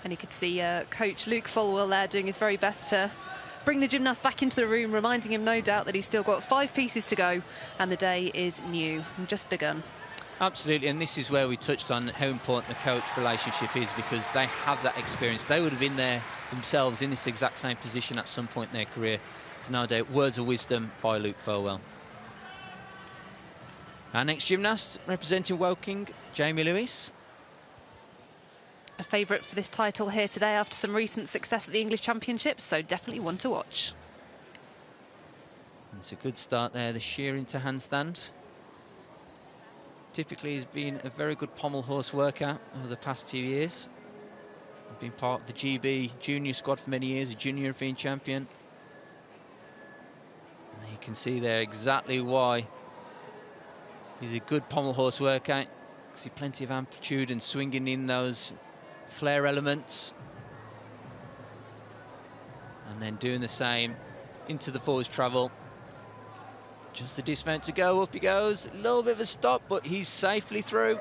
And you could see Coach Luke Folwell there doing his very best to bring the gymnast back into the room, reminding him no doubt that he's still got 5 pieces to go and the day is new and just begun. Absolutely, and this is where we touched on how important the coach relationship is, because they have that experience. They would have been there themselves in this exact same position at some point in their career. So no doubt, words of wisdom by Luke Folwell. Our next gymnast representing Woking, Jamie Lewis. A favourite for this title here today after some recent success at the English Championships, so definitely one to watch. It's a good start there, the sheer into handstand. Typically he's been a very good pommel horse worker over the past few years. He's been part of the GB junior squad for many years, a junior European champion. And you can see there exactly why he's a good pommel horse worker. You see plenty of amplitude and swinging in those flare elements. And then doing the same into the forwards travel. Just the dismount to go, up he goes. A little bit of a stop, but he's safely through.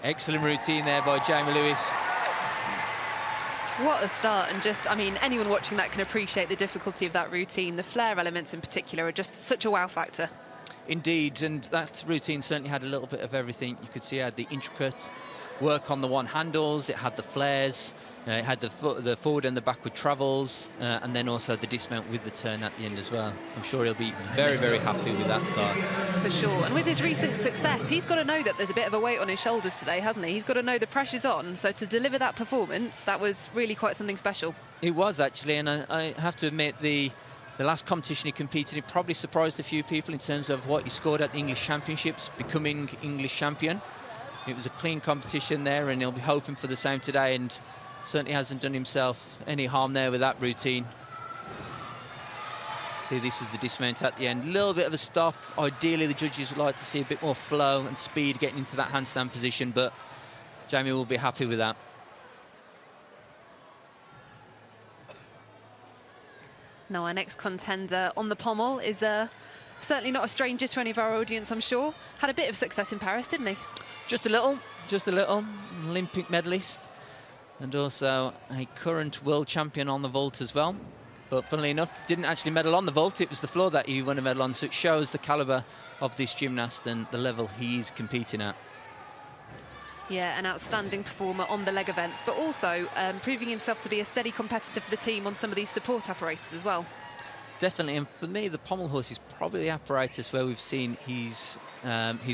Excellent routine there by Jamie Lewis. What a start, and just, I mean, anyone watching that can appreciate the difficulty of that routine. The flare elements in particular are just such a wow factor. Indeed, and that routine certainly had a little bit of everything. You could see it had the intricate work on the one handles, it had the flares, it had the forward and the backward travels, and then also the dismount with the turn at the end as well. I'm sure he'll be very, very happy with that start. For sure, and with his recent success, he's got to know that there's a bit of a weight on his shoulders today, hasn't he? He's got to know the pressure's on, so to deliver that performance, that was really quite something special. It was actually, and I have to admit, the last competition he competed in probably surprised a few people in terms of what he scored at the English Championships, becoming English champion. It was a clean competition there, and he'll be hoping for the same today, and certainly hasn't done himself any harm there with that routine. See, this was the dismount at the end. A little bit of a stop. Ideally, the judges would like to see a bit more flow and speed getting into that handstand position, but Jamie will be happy with that. Now, our next contender on the pommel is certainly not a stranger to any of our audience, I'm sure. Had a bit of success in Paris, didn't he? Just a little. Olympic medalist, and also a current world champion on the vault as well. But funnily enough, didn't actually medal on the vault. It was the floor that he won a medal on. So it shows the calibre of this gymnast and the level he's competing at. Yeah, an outstanding performer on the leg events, but also proving himself to be a steady competitor for the team on some of these support apparatus as well. Definitely, and for me, the pommel horse is probably the apparatus where we've seen his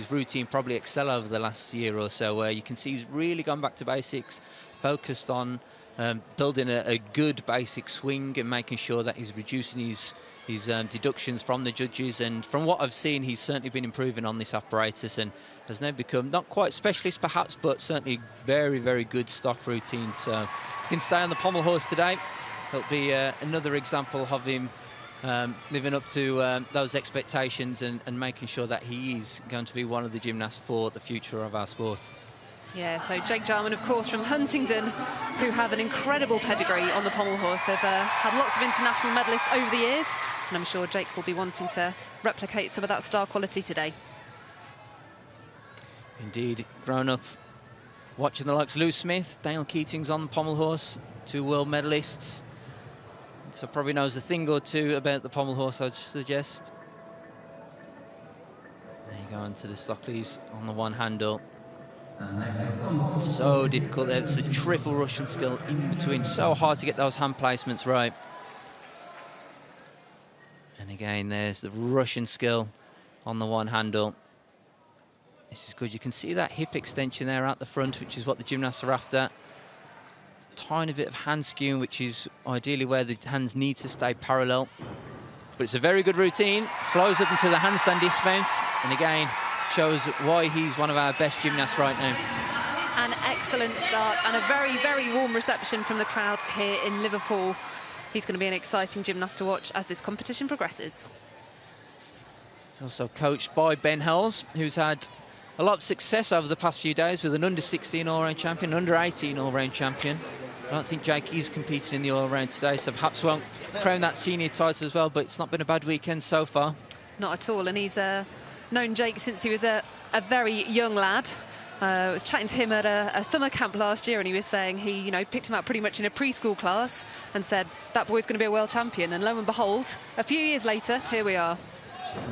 routine probably excel over the last year or so, where you can see he's really gone back to basics, focused on building a good basic swing and making sure that he's reducing his deductions from the judges. And from what I've seen, he's certainly been improving on this apparatus and has now become not quite specialist perhaps, but certainly very, very good stock routine. So he can stay on the pommel horse today. It'll be another example of him living up to those expectations and making sure that he is going to be one of the gymnasts for the future of our sport. Yeah, so Jake Jarman, of course, from Huntingdon, who have an incredible pedigree on the pommel horse. They've had lots of international medalists over the years, and I'm sure Jake will be wanting to replicate some of that star quality today. Indeed, grown up watching the likes of Lou Smith, Dale Keating's on the pommel horse, 2 world medalists. So probably knows a thing or two about the pommel horse, I'd suggest. There you go, onto the Stockleys on the one handle. So difficult there. It's a triple Russian skill in between. So hard to get those hand placements right. And again, there's the Russian skill on the one handle. This is good. You can see that hip extension there at the front, which is what the gymnasts are after. Tiny bit of hand skewing, which is ideally where the hands need to stay parallel. But it's a very good routine. Flows up into the handstand dismount. And again, shows why he's one of our best gymnasts right now. An excellent start and a very, very warm reception from the crowd here in Liverpool. He's going to be an exciting gymnast to watch as this competition progresses. He's also coached by Ben Hells, who's had a lot of success over the past few days with an under-16 all-round champion, under-18 all-round champion. I don't think Jake is competing in the all-round today, so perhaps won't crown that senior title as well, but it's not been a bad weekend so far. Not at all, and he's known Jake since he was a very young lad. I was chatting to him at a summer camp last year, and he was saying he, picked him up pretty much in a preschool class and said, that boy's going to be a world champion. And lo and behold, a few years later, here we are.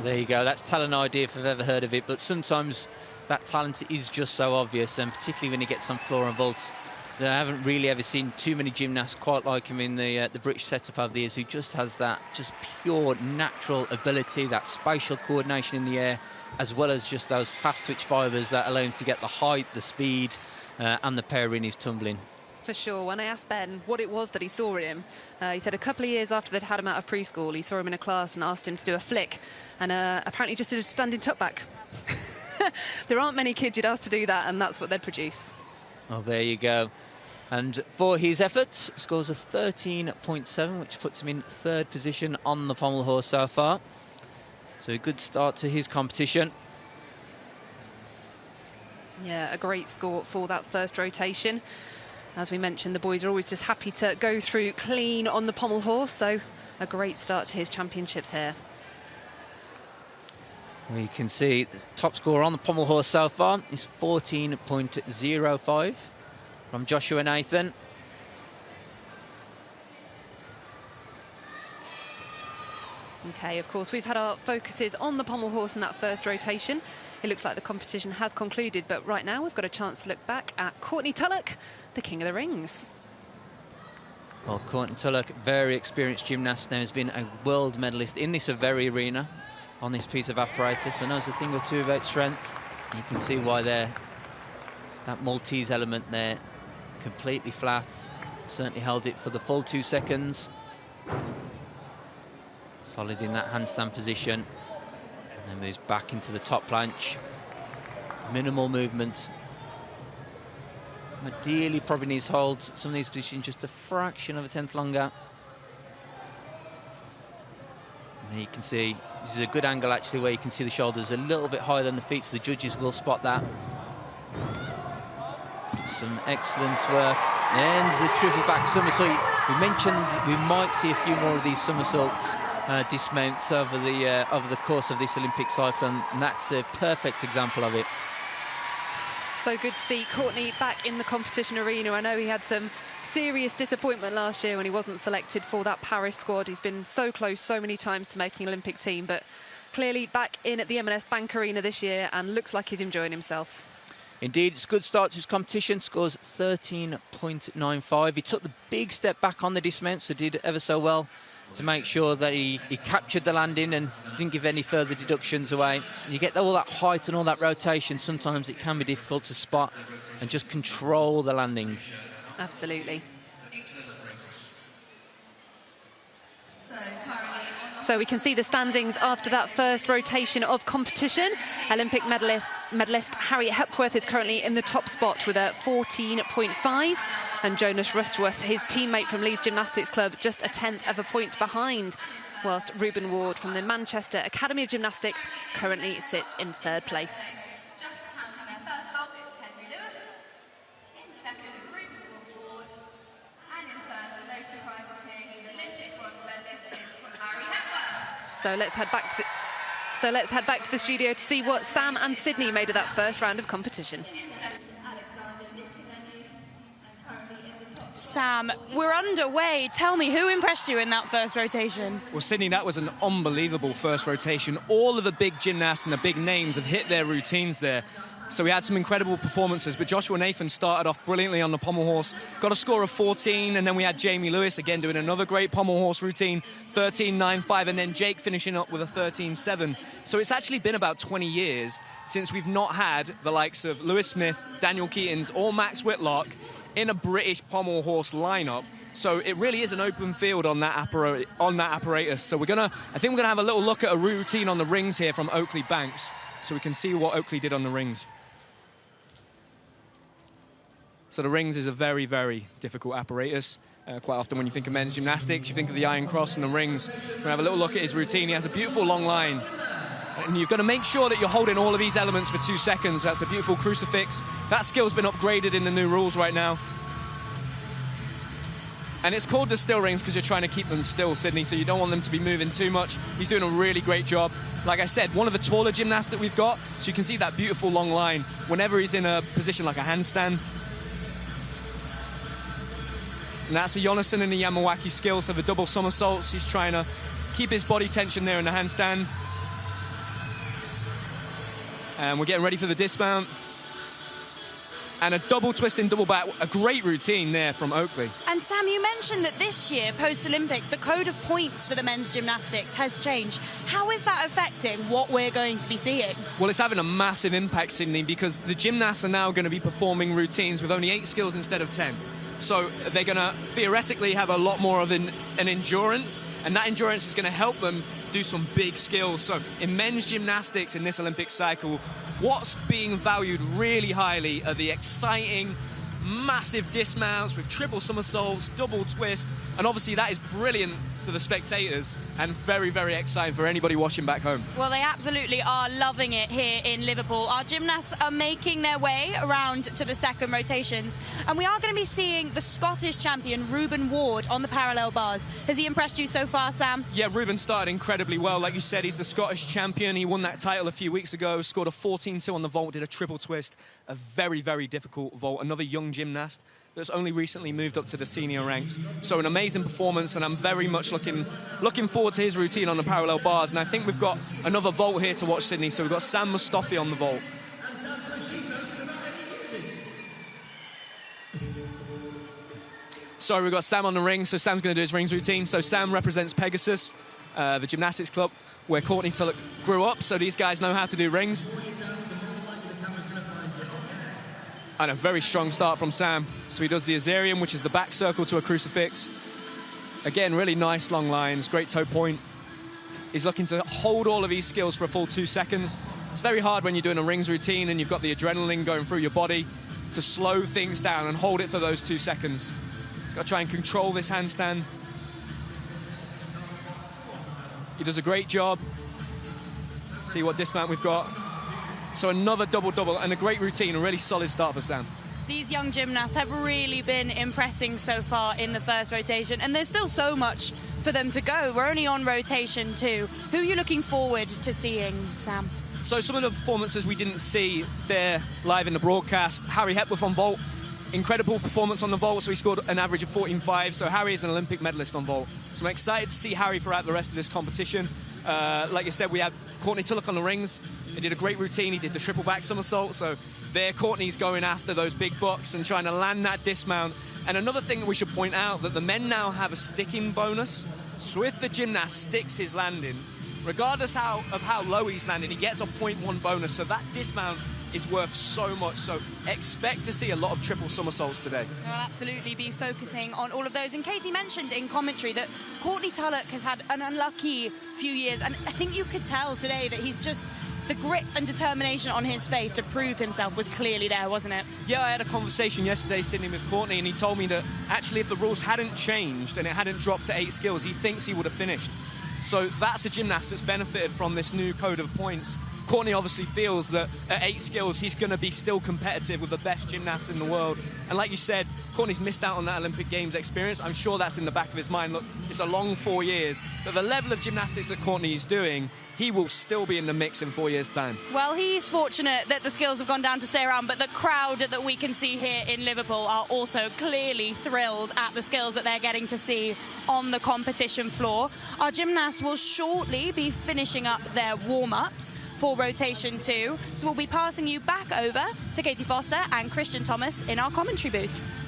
There you go. That's talent idea if I've ever heard of it, but sometimes that talent is just so obvious, and particularly when he gets on floor and vault. I haven't really ever seen too many gymnasts quite like him in the British setup over the years, who just has that just pure natural ability, that spatial coordination in the air, as well as just those fast twitch fibres that allow him to get the height, the speed, and the power in his tumbling. For sure. When I asked Ben what it was that he saw in him, he said a couple of years after they'd had him out of preschool, he saw him in a class and asked him to do a flick, and apparently just did a standing tuck back. There aren't many kids you'd ask to do that, and that's what they'd produce. Oh, there you go. And for his efforts, scores a 13.7, which puts him in 3rd position on the pommel horse so far. So a good start to his competition. Yeah, a great score for that first rotation. As we mentioned, the boys are always just happy to go through clean on the pommel horse, so a great start to his championships here. We can see the top score on the pommel horse so far is 14.05 from Joshua Nathan. Okay, of course, we've had our focuses on the pommel horse in that first rotation. It looks like the competition has concluded, but right now we've got a chance to look back at Courtney Tulloch, the King of the Rings. Well, Courtney Tulloch, very experienced gymnast now, has been a world medalist in this very arena on this piece of apparatus, and knows a thing or two about strength. You can see why there, that Maltese element there, completely flat, certainly held it for the full 2 seconds. Solid in that handstand position, and then moves back into the top planche. Minimal movement. Ideally probably needs to hold some of these positions just a fraction of a tenth longer. And you can see, this is a good angle actually, where you can see the shoulders a little bit higher than the feet, so the judges will spot that. Some excellent work. And the triple back somersault. We mentioned we might see a few more of these somersaults dismounts over the course of this Olympic cycle, and that's a perfect example of it. So good to see Courtney back in the competition arena. I know he had some serious disappointment last year when he wasn't selected for that Paris squad. He's been so close so many times to making Olympic team, but clearly back in at the M&S Bank Arena this year and looks like he's enjoying himself. Indeed, it's a good start to his competition, scores 13.95. He took the big step back on the dismount, so did ever so well to make sure that he captured the landing and didn't give any further deductions away. You get all that height and all that rotation, sometimes it can be difficult to spot and just control the landing. Absolutely. So we can see the standings after that first rotation of competition. Olympic medalist Harriet Hepworth is currently in the top spot with a 14.5, and Jonas Rustworth, his teammate from Leeds Gymnastics Club, just a tenth of a point behind, whilst Ruben Ward from the Manchester Academy of Gymnastics currently sits in third place. So let's head back to the studio to see what Sam and Sydney made of that first round of competition. Sam, we're underway. Tell me, who impressed you in that first rotation? Well, Sydney, that was an unbelievable first rotation. All of the big gymnasts and the big names have hit their routines there. So we had some incredible performances, but Joshua Nathan started off brilliantly on the pommel horse, got a score of 14, and then we had Jamie Lewis again doing another great pommel horse routine, 13.95, and then Jake finishing up with a 13.7. So it's actually been about 20 years since we've not had the likes of Lewis Smith, Daniel Keatons, or Max Whitlock in a British pommel horse lineup. So it really is an open field on that apparatus. So I think we're gonna have a little look at a routine on the rings here from Oakley Banks, so we can see what Oakley did on the rings. So the rings is a very, very difficult apparatus. Quite often when you think of men's gymnastics, you think of the iron cross and the rings. We're going to have a little look at his routine. He has a beautiful long line. And you've got to make sure that you're holding all of these elements for 2 seconds. That's a beautiful crucifix. That skill's been upgraded in the new rules right now. And it's called the still rings because you're trying to keep them still, Sydney, so you don't want them to be moving too much. He's doing a really great job. Like I said, one of the taller gymnasts that we've got, so you can see that beautiful long line whenever he's in a position like a handstand. And that's a Jonasson and a Yamawaki skill, so the double somersaults. He's trying to keep his body tension there in the handstand. And we're getting ready for the dismount. And a double twist in double back, a great routine there from Oakley. And Sam, you mentioned that this year, post-Olympics, the code of points for the men's gymnastics has changed. How is that affecting what we're going to be seeing? Well, it's having a massive impact, Sydney, because the gymnasts are now going to be performing routines with only 8 skills instead of 10. So they're going to theoretically have a lot more of an endurance, and that endurance is going to help them do some big skills. So in men's gymnastics in this Olympic cycle, what's being valued really highly are the exciting, massive dismounts with triple somersaults, double twists, and obviously that is brilliant for the spectators and very, very exciting for anybody watching back home. Well, they absolutely are loving it here in Liverpool. Our gymnasts are making their way around to the second rotations, and we are going to be seeing the Scottish champion Ruben Ward on the parallel bars. Has he impressed you so far, Sam? Yeah, Ruben started incredibly well. Like you said, he's the Scottish champion. He won that title a few weeks ago, scored a 14.2 on the vault, did a triple twist, a very, very difficult vault. Another young gymnast that's only recently moved up to the senior ranks. So an amazing performance, and I'm very much looking forward to his routine on the parallel bars. And I think we've got another vault here to watch, Sydney. So we've got Sam Mustafi on the vault. Sorry, we've got Sam on the ring, so Sam's going to do his rings routine. So Sam represents Pegasus, the gymnastics club where Courtney Tulloch grew up, so these guys know how to do rings. And a very strong start from Sam. So he does the Azarian, which is the back circle to a crucifix. Again, really nice long lines, great toe point. He's looking to hold all of these skills for a full 2 seconds. It's very hard when you're doing a rings routine and you've got the adrenaline going through your body to slow things down and hold it for those 2 seconds. He's got to try and control this handstand. He does a great job. See what dismount we've got. So another double-double and a great routine, a really solid start for Sam. These young gymnasts have really been impressing so far in the first rotation, and there's still so much for them to go. We're only on rotation 2. Who are you looking forward to seeing, Sam? So some of the performances we didn't see there live in the broadcast. Harry Hepworth on vault, incredible performance on the vault, so he scored an average of 14.5. So Harry is an Olympic medalist on vault. So I'm excited to see Harry throughout the rest of this competition. Like you said, we had Courtney Tulloch on the rings. He did a great routine. He did the triple back somersault. So there, Courtney's going after those big bucks and trying to land that dismount. And another thing that we should point out, that the men now have a sticking bonus. So if the gymnast sticks his landing, regardless of how low he's landing, he gets a 0.1 bonus. So that dismount is worth so much. So expect to see a lot of triple somersaults today. We'll absolutely be focusing on all of those. And Katie mentioned in commentary that Courtney Tulloch has had an unlucky few years. And I think you could tell today that he's just... the grit and determination on his face to prove himself was clearly there, wasn't it? Yeah, I had a conversation yesterday, Sydney, with Courtney, and he told me that actually if the rules hadn't changed and it hadn't dropped to 8 skills, he thinks he would have finished. So that's a gymnast that's benefited from this new code of points. Courtney obviously feels that at 8 skills, he's going to be still competitive with the best gymnasts in the world. And like you said, Courtney's missed out on that Olympic Games experience. I'm sure that's in the back of his mind. Look, it's a long 4 years, but the level of gymnastics that Courtney is doing, he will still be in the mix in 4 years' time. Well, he's fortunate that the skills have gone down to stay around, but the crowd that we can see here in Liverpool are also clearly thrilled at the skills that they're getting to see on the competition floor. Our gymnasts will shortly be finishing up their warm-ups for rotation 2, so we'll be passing you back over to Katie Foster and Christian Thomas in our commentary booth.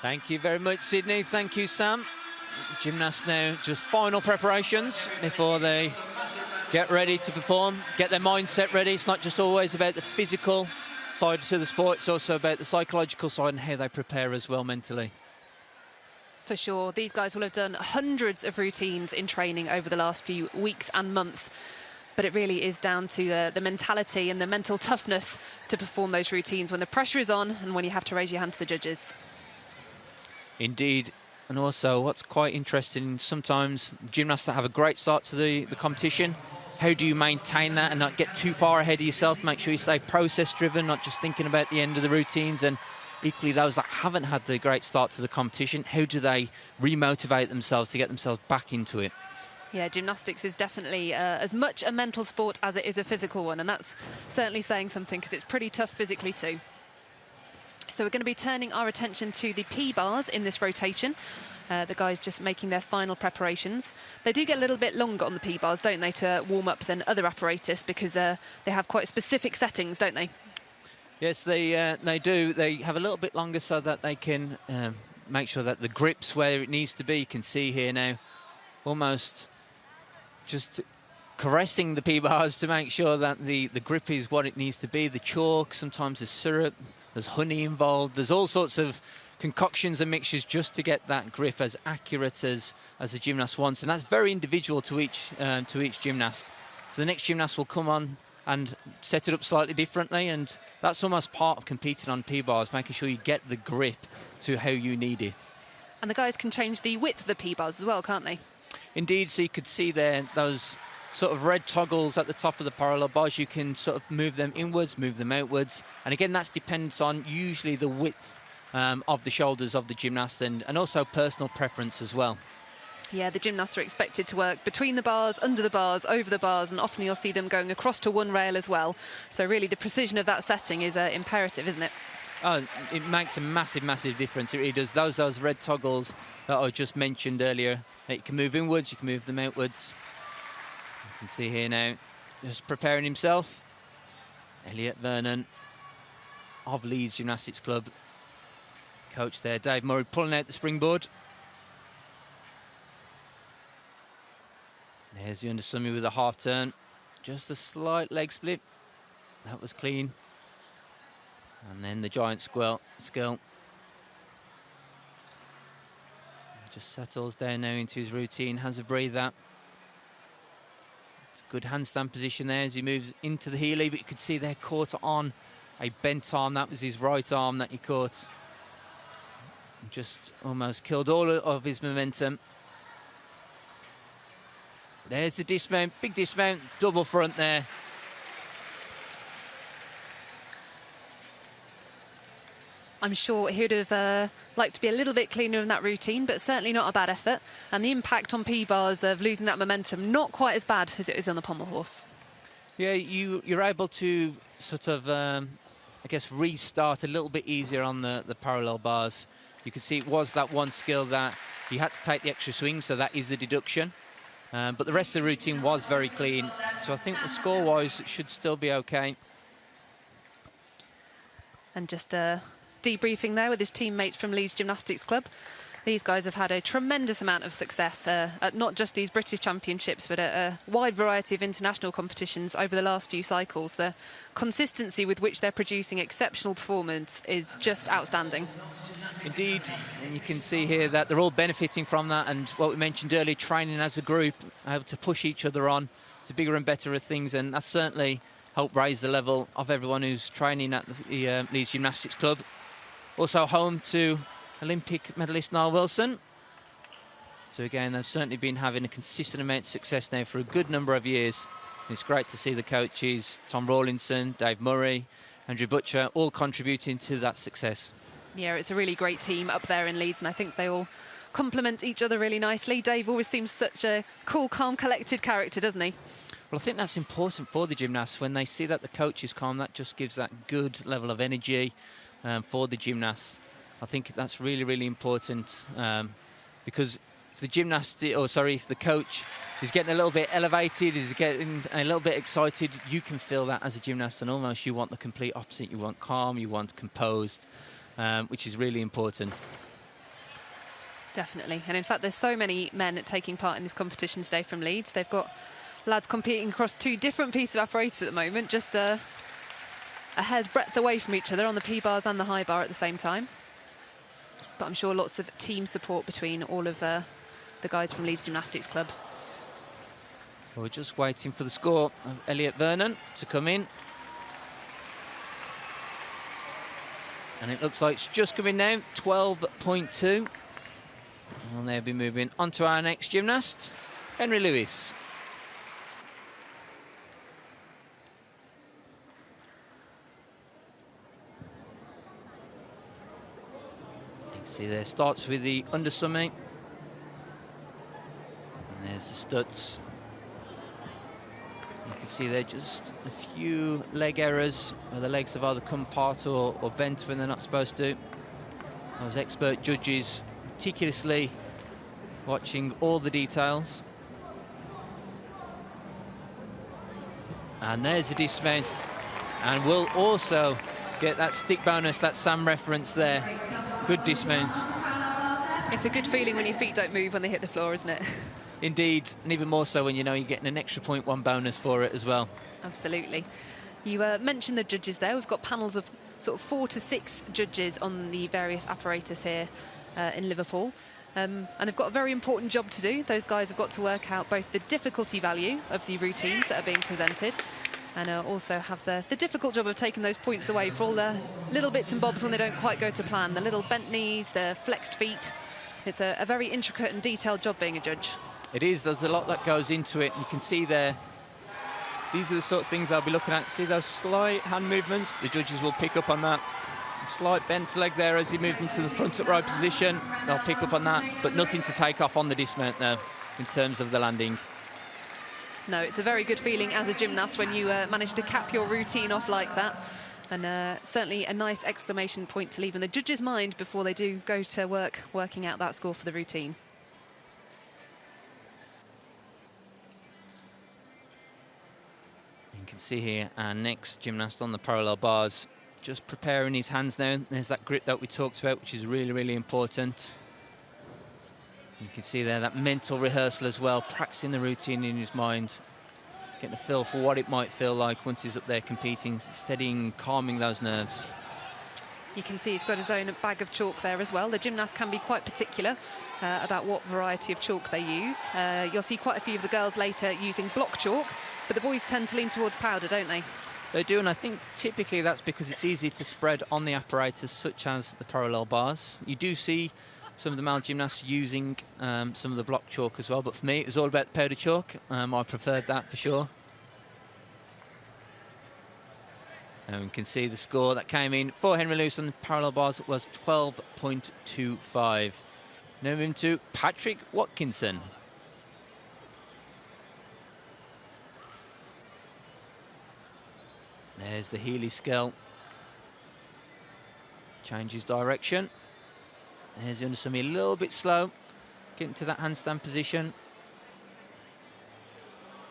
Thank you very much, Sydney. Thank you, Sam. Gymnasts now just final preparations before they get ready to perform, get their mindset ready. It's not just always about the physical side to the sport, it's also about the psychological side and how they prepare as well mentally. For sure. These guys will have done hundreds of routines in training over the last few weeks and months. But it really is down to the mentality and the mental toughness to perform those routines when the pressure is on and when you have to raise your hand to the judges. Indeed. And also what's quite interesting, sometimes gymnasts that have a great start to the competition, how do you maintain that and not get too far ahead of yourself? Make sure you stay process driven, not just thinking about the end of the routines. And equally those that haven't had the great start to the competition, how do they remotivate themselves to get themselves back into it? Yeah, gymnastics is definitely as much a mental sport as it is a physical one, and that's certainly saying something because it's pretty tough physically too. So we're going to be turning our attention to the P-bars in this rotation. The guys just making their final preparations. They do get a little bit longer on the P-bars, don't they, to warm up than other apparatus because they have quite specific settings, don't they? Yes, they do. They have a little bit longer so that they can make sure that the grip's where it needs to be. You can see here now, almost just caressing the P-bars to make sure that the grip is what it needs to be. The chalk, sometimes there's syrup, there's honey involved. There's all sorts of concoctions and mixtures just to get that grip as accurate as the gymnast wants. And that's very individual to each gymnast. So the next gymnast will come on and set it up slightly differently, and that's almost part of competing on P-bars, making sure you get the grip to how you need it. And the guys can change the width of the P-bars as well, can't they? Indeed, so you could see there those sort of red toggles at the top of the parallel bars. You can sort of move them inwards, move them outwards, and again that depends on usually the width of the shoulders of the gymnast and also personal preference as well. Yeah, the gymnasts are expected to work between the bars, under the bars, over the bars, and often you'll see them going across to one rail as well. So really the precision of that setting is imperative, isn't it? Oh, it makes a massive, massive difference. It really does. Those red toggles that I just mentioned earlier, you can move inwards, you can move them outwards. You can see here now, just preparing himself. Elliot Vernon of Leeds Gymnastics Club. Coach there, Dave Murray, pulling out the springboard. There's the undersummy with a half turn. Just a slight leg split. That was clean. And then the giant skill. Just settles down now into his routine, has a breather. It's a good handstand position there as he moves into the Healy, but you could see there caught on a bent arm. That was his right arm that he caught. Just almost killed all of his momentum. There's the dismount, big dismount, double front there. I'm sure he would have liked to be a little bit cleaner in that routine, but certainly not a bad effort. And the impact on P-bars of losing that momentum, not quite as bad as it is on the pommel horse. Yeah, you're able to sort of, I guess, restart a little bit easier on the parallel bars. You can see it was that one skill that he had to take the extra swing, so that is the deduction. But the rest of the routine was very clean. So I think the score-wise, it should still be okay. And just debriefing there with his teammates from Leeds Gymnastics Club. These guys have had a tremendous amount of success at not just these British Championships, but at a wide variety of international competitions over the last few cycles. The consistency with which they're producing exceptional performance is just outstanding. Indeed, and you can see here that they're all benefiting from that, and what we mentioned earlier, training as a group, able to push each other on to bigger and better things, and that's certainly helped raise the level of everyone who's training at the Leeds Gymnastics Club. Also home to Olympic medalist Niall Wilson. So again, they've certainly been having a consistent amount of success now for a good number of years. And it's great to see the coaches, Tom Rawlinson, Dave Murray, Andrew Butcher, all contributing to that success. Yeah, it's a really great team up there in Leeds, and I think they all complement each other really nicely. Dave always seems such a cool, calm, collected character, doesn't he? Well, I think that's important for the gymnasts. When they see that the coach is calm, that just gives that good level of energy for the gymnasts. I think that's really, really important because if if the coach is getting a little bit elevated, is getting a little bit excited, you can feel that as a gymnast, and almost you want the complete opposite. You want calm, you want composed, which is really important. Definitely. And in fact, there's so many men taking part in this competition today from Leeds. They've got lads competing across two different pieces of apparatus at the moment, just a hair's breadth away from each other on the P-bars and the high bar at the same time. But I'm sure lots of team support between all of the guys from Leeds Gymnastics Club. Well, we're just waiting for the score of Elliot Vernon to come in. And it looks like it's just coming now, 12.2. And they'll be moving on to our next gymnast, Henry Lewis. See there, starts with the undersummit. And there's the studs. You can see there just a few leg errors where the legs have either come apart or bent when they're not supposed to. Those expert judges meticulously watching all the details. And there's the dismount. And we'll also get that stick bonus that Sam referenced there. Good dismount. It's a good feeling when your feet don't move when they hit the floor, isn't it? Indeed, and even more so when you know you're getting an extra 0.1 bonus for it as well. Absolutely. You mentioned the judges there. We've got panels of sort of 4 to 6 judges on the various apparatus here in Liverpool. And they've got a very important job to do. Those guys have got to work out both the difficulty value of the routines that are being presented and also have the difficult job of taking those points away for all the little bits and bobs when they don't quite go to plan. The little bent knees, the flexed feet. It's a very intricate and detailed job being a judge. It is. There's a lot that goes into it. You can see there, these are the sort of things I'll be looking at. See those slight hand movements? The judges will pick up on that. Slight bent leg there as he moves into the front upright position. They'll pick up on that, but nothing to take off on the dismount now in terms of the landing. No, it's a very good feeling as a gymnast when you manage to cap your routine off like that. And certainly a nice exclamation point to leave in the judge's mind before they do go to work working out that score for the routine. You can see here our next gymnast on the parallel bars, just preparing his hands now. There's that grip that we talked about, which is really, really important. You can see there that mental rehearsal as well, practicing the routine in his mind, getting a feel for what it might feel like once he's up there competing, steadying, calming those nerves. You can see he's got his own bag of chalk there as well. The gymnasts can be quite particular about what variety of chalk they use. You'll see quite a few of the girls later using block chalk, but the boys tend to lean towards powder, don't they? They do, and I think typically that's because it's easy to spread on the apparatus, such as the parallel bars. You do see some of the male gymnasts using some of the block chalk as well, but for me it was all about powder chalk. I preferred that for sure. And we can see the score that came in for Henry Lewis on the parallel bars was 12.25. Now moving to Patrick Watkinson. There's the Healy scale. Changes direction. There's Unasumi a little bit slow, getting to that handstand position.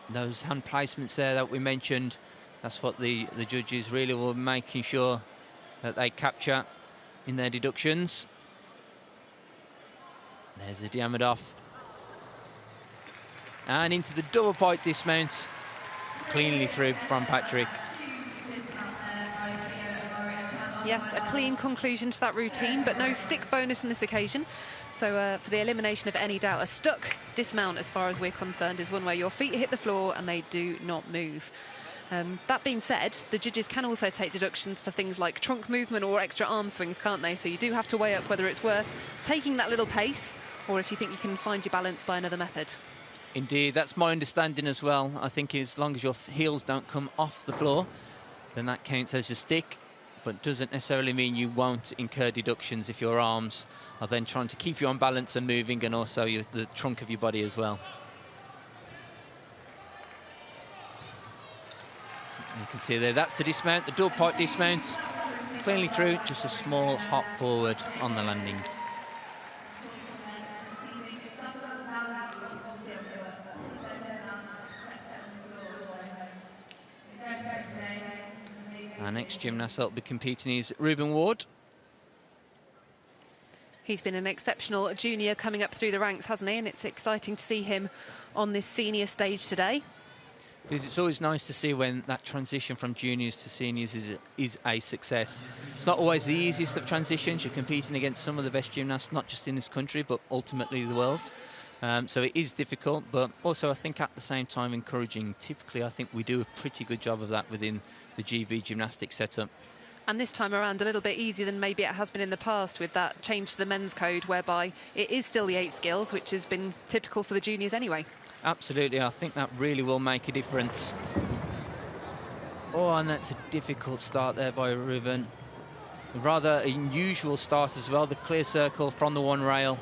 Those hand placements there that we mentioned, that's what the judges really were making sure that they capture in their deductions. There's the Diamondov. And into the double pike dismount, cleanly through from Patrick. Yes, a clean conclusion to that routine, but no stick bonus on this occasion. So for the elimination of any doubt, a stuck dismount, as far as we're concerned, is one where your feet hit the floor and they do not move. That being said, the judges can also take deductions for things like trunk movement or extra arm swings, can't they? So you do have to weigh up whether it's worth taking that little pace or if you think you can find your balance by another method. Indeed, that's my understanding as well. I think as long as your heels don't come off the floor, then that counts as your stick, but doesn't necessarily mean you won't incur deductions if your arms are then trying to keep you on balance and moving, and also the trunk of your body as well. You can see there, that's the dismount, the double pike dismount. Cleanly through, just a small hop forward on the landing. Our next gymnast that will be competing is Ruben Ward. He's been an exceptional junior coming up through the ranks, hasn't he? And it's exciting to see him on this senior stage today. Because it's always nice to see when that transition from juniors to seniors is a success. It's not always the easiest of transitions. You're competing against some of the best gymnasts, not just in this country, but ultimately the world. So it is difficult, but also I think at the same time encouraging. Typically, I think we do a pretty good job of that within the GB gymnastics setup. And this time around a little bit easier than maybe it has been in the past with that change to the men's code, whereby it is still the 8 skills, which has been typical for the juniors anyway. Absolutely, I think that really will make a difference. Oh, and that's a difficult start there by Ruben. A rather unusual start as well, the clear circle from the one rail.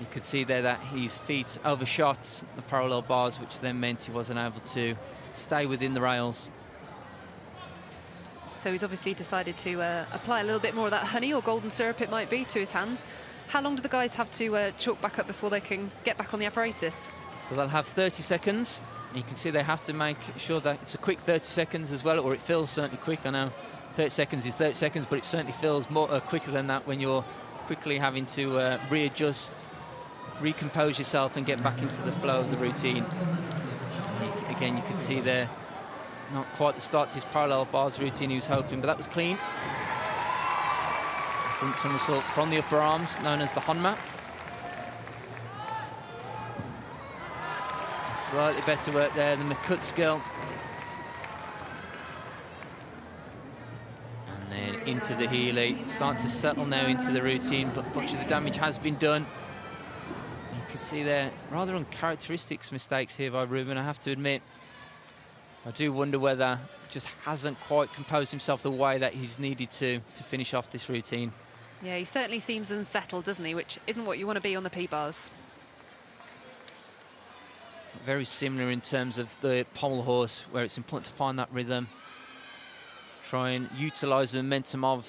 You could see there that his feet overshot the parallel bars, which then meant he wasn't able to stay within the rails. So he's obviously decided to apply a little bit more of that honey or golden syrup, it might be, to his hands. How long do the guys have to chalk back up before they can get back on the apparatus? So they'll have 30 seconds. You can see they have to make sure that it's a quick 30 seconds as well, or it feels certainly quick. I know 30 seconds is 30 seconds, but it certainly feels more quicker than that when you're quickly having to readjust, recompose yourself and get back into the flow of the routine. Again, you can see there, not quite the start to his parallel bars routine he was hoping, but that was clean. Front somersault from the upper arms, known as the Honma. Slightly better work there than the Kutskill. And then into the Healy. Start to settle now into the routine, but much of the damage has been done. You can see there rather uncharacteristic mistakes here by Ruben, I have to admit. I do wonder whether he just hasn't quite composed himself the way that he's needed to finish off this routine. Yeah, he certainly seems unsettled, doesn't he? Which isn't what you want to be on the P-bars. Very similar in terms of the pommel horse, where it's important to find that rhythm. Try and utilise the momentum of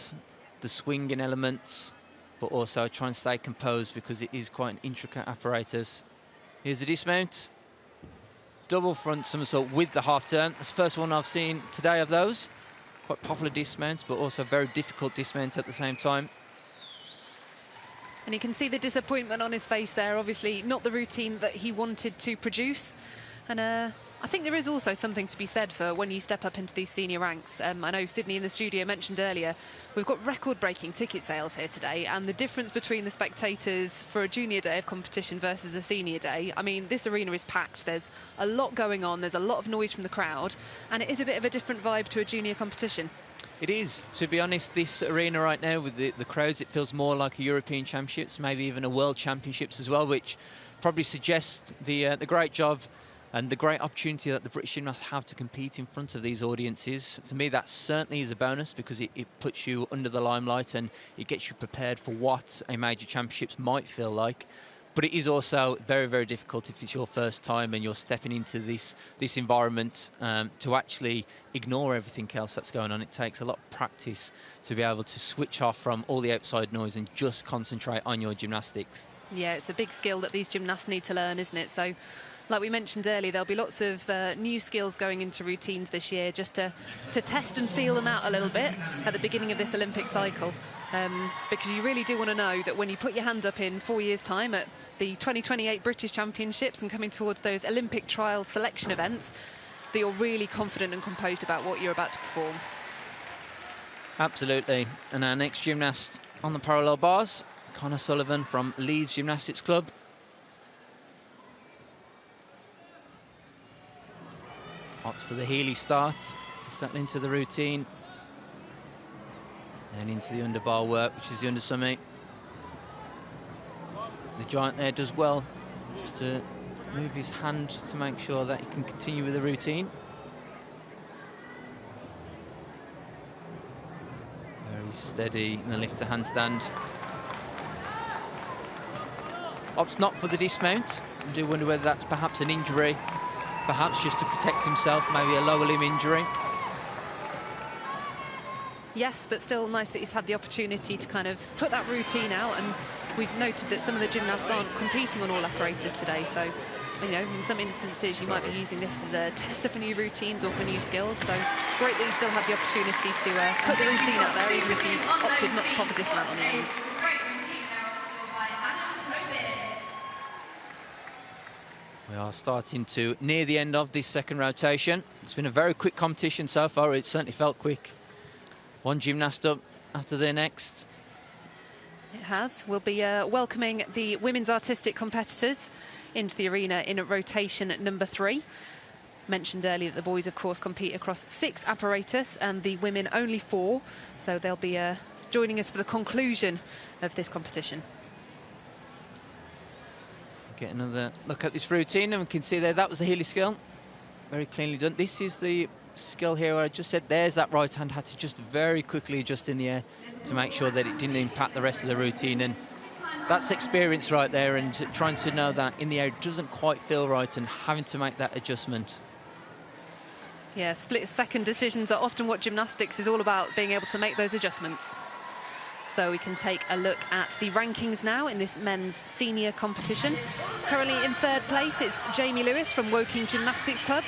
the swinging elements, but also try and stay composed because it is quite an intricate apparatus. Here's the dismount. Double front somersault with the half turn. That's the first one I've seen today of those. Quite popular dismount, but also very difficult dismount at the same time. And you can see the disappointment on his face there. Obviously not the routine that he wanted to produce. And I think there is also something to be said for when you step up into these senior ranks. I know Sydney in the studio mentioned earlier, we've got record-breaking ticket sales here today, and the difference between the spectators for a junior day of competition versus a senior day. I mean, this arena is packed. There's a lot going on. There's a lot of noise from the crowd, and it is a bit of a different vibe to a junior competition. It is, to be honest, this arena right now with the crowds, it feels more like a European Championships, maybe even a World Championships as well, which probably suggests the great job And the great opportunity that the British gymnasts have to compete in front of these audiences, for me, that certainly is a bonus, because it puts you under the limelight and it gets you prepared for what a major championships might feel like. But it is also very, very difficult if it's your first time and you're stepping into this environment to actually ignore everything else that's going on. It takes a lot of practice to be able to switch off from all the outside noise and just concentrate on your gymnastics. Yeah, it's a big skill that these gymnasts need to learn, isn't it? So, like we mentioned earlier, there'll be lots of new skills going into routines this year, just to test and feel them out a little bit at the beginning of this Olympic cycle. Because you really do want to know that when you put your hand up in 4 years' time at the 2028 British Championships and coming towards those Olympic trial selection events, that you're really confident and composed about what you're about to perform. Absolutely. And our next gymnast on the parallel bars, Connor Sullivan from Leeds Gymnastics Club. Opts for the Healy start to settle into the routine. And into the underbar work, which is the undersummit. The giant there does well just to move his hand to make sure that he can continue with the routine. Very steady in the lifter handstand. Opts not for the dismount. I do wonder whether that's perhaps an injury, perhaps just to protect himself, maybe a lower limb injury. Yes, but still nice that he's had the opportunity to kind of put that routine out, and we've noted that some of the gymnasts aren't competing on all apparatus today, so you know, in some instances you might be using this as a tester for new routines or for new skills, so great that you still had the opportunity to put the routine out there, even if you opted not to pop a dismount on the end. We are starting to near the end of this second rotation. It's been a very quick competition so far. It certainly felt quick. One gymnast up after their next. It has. We'll be welcoming the women's artistic competitors into the arena in rotation number 3. Mentioned earlier that the boys, of course, compete across 6 apparatus and the women only 4. So they'll be joining us for the conclusion of this competition. Get another look at this routine, and we can see there that was the Healy skill. Very cleanly done. This is the skill here where I just said there's that right hand, had to just very quickly adjust in the air to make sure that it didn't impact the rest of the routine, and that's experience right there, and trying to know that in the air it doesn't quite feel right and having to make that adjustment. Yeah, split-second decisions are often what gymnastics is all about, being able to make those adjustments. So we can take a look at the rankings now in this men's senior competition. Currently in 3rd place, it's Jamie Lewis from Woking Gymnastics Club.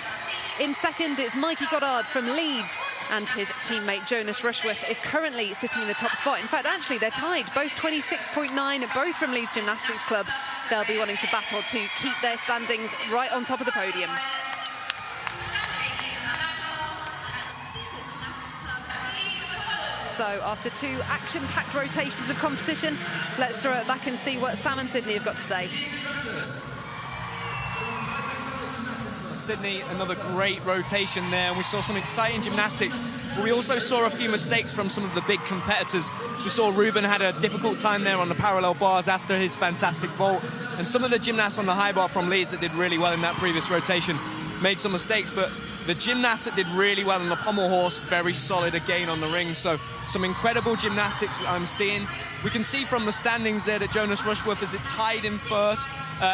In 2nd, it's Mikey Goddard from Leeds, and his teammate Jonas Rushworth is currently sitting in the top spot. In fact, actually, they're tied, both 26.9, both from Leeds Gymnastics Club. They'll be wanting to battle to keep their standings right on top of the podium. So after 2 action-packed rotations of competition, let's throw it back and see what Sam and Sydney have got to say. Sydney, another great rotation there, and we saw some exciting gymnastics, but we also saw a few mistakes from some of the big competitors. We saw Ruben had a difficult time there on the parallel bars after his fantastic vault, and some of the gymnasts on the high bar from Leeds that did really well in that previous rotation made some mistakes, but the gymnasts that did really well on the pommel horse, very solid again on the ring. So some incredible gymnastics that I'm seeing. We can see from the standings there that Jonas Rushworth is tied in 1st,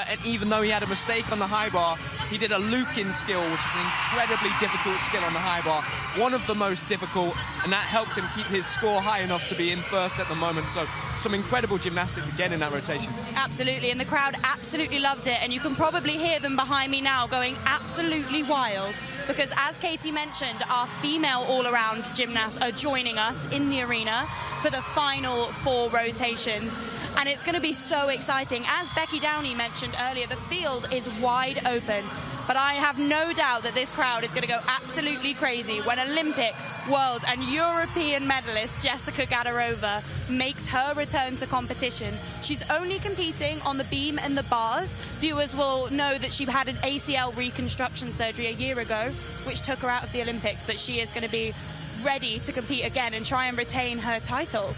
and even though he had a mistake on the high bar, he did a loop-in skill, which is an incredibly difficult skill on the high bar, one of the most difficult, and that helped him keep his score high enough to be in 1st at the moment. So some incredible gymnastics again in that rotation. Absolutely, and the crowd absolutely loved it, and you can probably hear them behind me now going absolutely wild, because as Katie mentioned, our female all-around gymnasts are joining us in the arena for the final 4 rotations, and it's going to be so exciting. As Becky Downey mentioned earlier, the field is wide open, but I have no doubt that this crowd is going to go absolutely crazy when Olympic, world and European medalist Jessica Gadarova makes her return to competition. She's only competing on the beam and the bars. Viewers will know that she had an ACL reconstruction surgery a year ago, which took her out of the Olympics, but she is going to be ready to compete again and try and retain her title.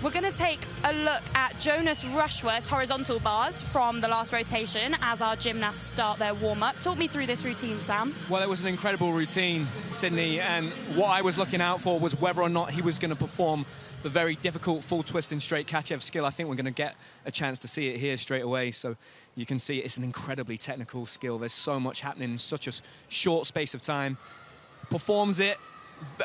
We're going to take a look at Jonas Rushworth's horizontal bars from the last rotation as our gymnasts start their warm-up. Talk me through this routine, Sam. Well, it was an incredible routine, Sydney, and what I was looking out for was whether or not he was going to perform the very difficult full twist and straight Kachev skill. I think we're going to get a chance to see it here straight away. So you can see it's an incredibly technical skill. There's so much happening in such a short space of time. Performs it,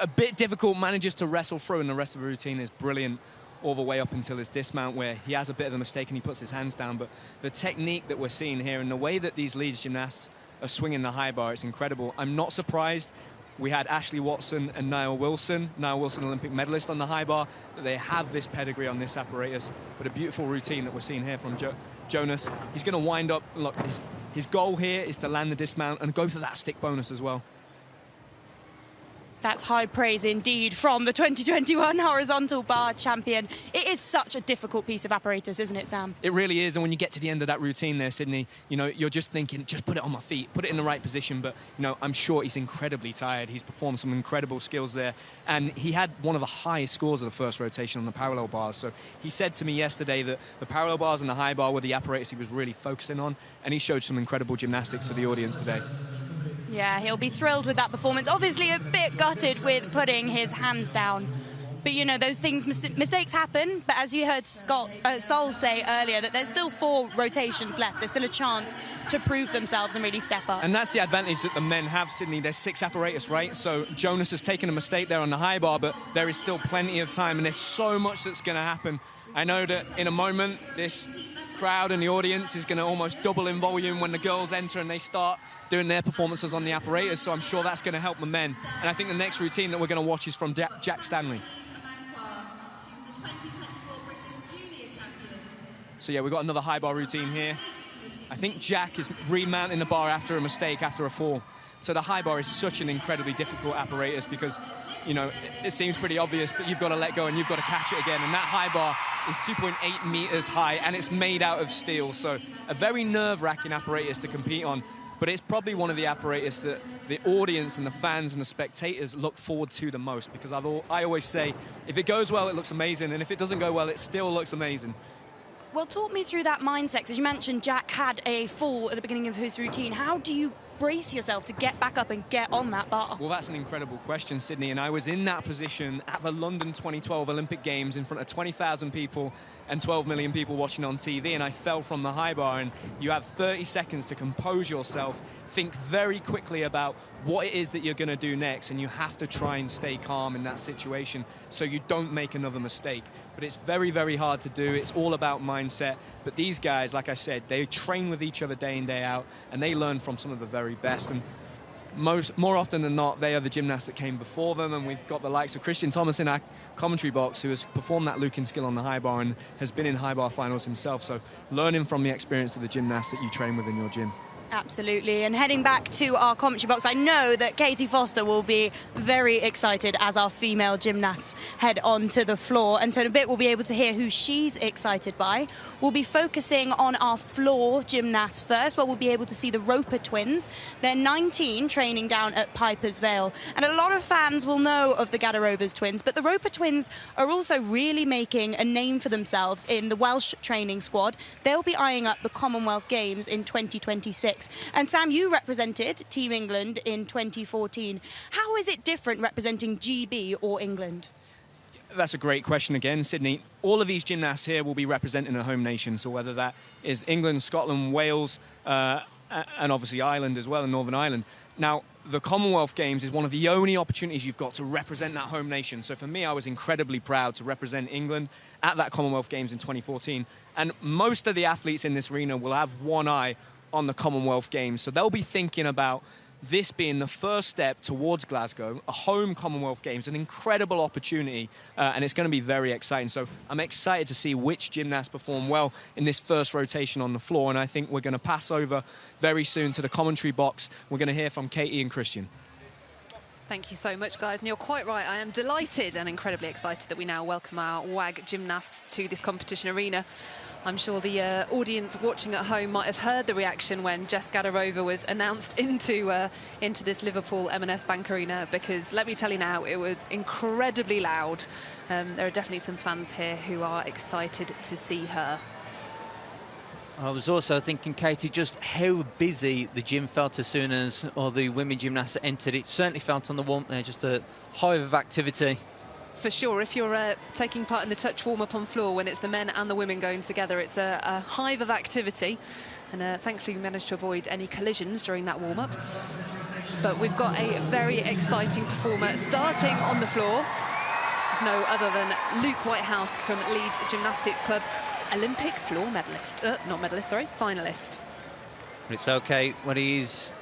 a bit difficult, manages to wrestle through, and the rest of the routine is brilliant all the way up until his dismount, where he has a bit of a mistake and he puts his hands down. But the technique that we're seeing here and the way that these Leeds gymnasts are swinging the high bar, it's incredible. I'm not surprised. We had Ashley Watson and Niall Wilson, Olympic medalist on the high bar, that they have this pedigree on this apparatus. But a beautiful routine that we're seeing here from Jonas. He's going to wind up. Look, his goal here is to land the dismount and go for that stick bonus as well. That's high praise indeed from the 2021 horizontal bar champion. It is such a difficult piece of apparatus, isn't it, Sam? It really is, and when you get to the end of that routine there, Sydney, you know, you're just thinking, just put it on my feet, put it in the right position. But, you know, I'm sure he's incredibly tired. He's performed some incredible skills there, and he had one of the highest scores of the first rotation on the parallel bars. So he said to me yesterday that the parallel bars and the high bar were the apparatus he was really focusing on, and he showed some incredible gymnastics to the audience today. Yeah, he'll be thrilled with that performance. Obviously a bit gutted with putting his hands down. But, you know, those things, mistakes happen. But as you heard Sol say earlier, that there's still 4 rotations left. There's still a chance to prove themselves and really step up. And that's the advantage that the men have, Sydney. There's 6 apparatus, right? So Jonas has taken a mistake there on the high bar, but there is still plenty of time, and there's so much that's going to happen. I know that in a moment, this crowd and the audience is going to almost double in volume when the girls enter and they start doing their performances on the apparatus, so I'm sure that's going to help the men. And I think the next routine that we're going to watch is from Jack Stanley. So yeah, we've got another high bar routine here. I think Jack is remounting the bar after a mistake, after a fall. So the high bar is such an incredibly difficult apparatus because, you know, it seems pretty obvious, but you've got to let go and you've got to catch it again. And that high bar is 2.8 meters high and it's made out of steel. So a very nerve-wracking apparatus to compete on. But it's probably one of the apparatus that the audience and the fans and the spectators look forward to the most, because I always say, if it goes well, it looks amazing, and if it doesn't go well, it still looks amazing. Well, talk me through that mindset. As you mentioned, Jack had a fall at the beginning of his routine. How do you brace yourself to get back up and get on that bar? Well, that's an incredible question, Sydney, and I was in that position at the London 2012 Olympic Games in front of 20,000 people and 12 million people watching on TV, and I fell from the high bar, and you have 30 seconds to compose yourself, think very quickly about what it is that you're going to do next, and you have to try and stay calm in that situation so you don't make another mistake. But it's very, very hard to do. It's all about mindset. But these guys, like I said, they train with each other day in, day out, and they learn from some of the very best. And more often than not, they are the gymnasts that came before them, and we've got the likes of Christian Thomas in our commentary box, who has performed that Lukin skill on the high bar and has been in high bar finals himself. So learning from the experience of the gymnasts that you train with in your gym. Absolutely. And heading back to our commentary box, I know that Katie Foster will be very excited as our female gymnasts head onto the floor. And so in a bit, we'll be able to hear who she's excited by. We'll be focusing on our floor gymnasts first, where we'll be able to see the Roper twins. They're 19, training down at Piper's Vale. And a lot of fans will know of the Gadarovas twins, but the Roper twins are also really making a name for themselves in the Welsh training squad. They'll be eyeing up the Commonwealth Games in 2026. And Sam, you represented Team England in 2014. How is it different representing GB or England? That's a great question again, Sydney. All of these gymnasts here will be representing a home nation, so whether that is England, Scotland, Wales, and obviously Ireland as well, and Northern Ireland. Now, the Commonwealth Games is one of the only opportunities you've got to represent that home nation. So for me, I was incredibly proud to represent England at that Commonwealth Games in 2014. And most of the athletes in this arena will have one eye on the Commonwealth Games. So they'll be thinking about this being the first step towards Glasgow, a home Commonwealth Games, an incredible opportunity, and it's going to be very exciting. So I'm excited to see which gymnasts perform well in this first rotation on the floor, and I think we're going to pass over very soon to the commentary box. We're going to hear from Katie and Christian. Thank you so much, guys. And you're quite right. I am delighted and incredibly excited that we now welcome our WAG gymnasts to this competition arena. I'm sure the audience watching at home might have heard the reaction when Jess Gadarova was announced into this Liverpool M&S Bank Arena, because let me tell you now, it was incredibly loud. There are definitely some fans here who are excited to see her. I was also thinking, Katie, just how busy the gym felt as soon as all the women gymnasts entered. It certainly felt on the warmth there, just a hive of activity. For sure, if you're taking part in the touch warm-up on floor when it's the men and the women going together, it's a hive of activity. And thankfully we managed to avoid any collisions during that warm-up. But we've got a very exciting performer starting on the floor. It's no other than Luke Whitehouse from Leeds Gymnastics Club. Olympic floor medalist, not medalist, sorry, finalist. It's okay when he's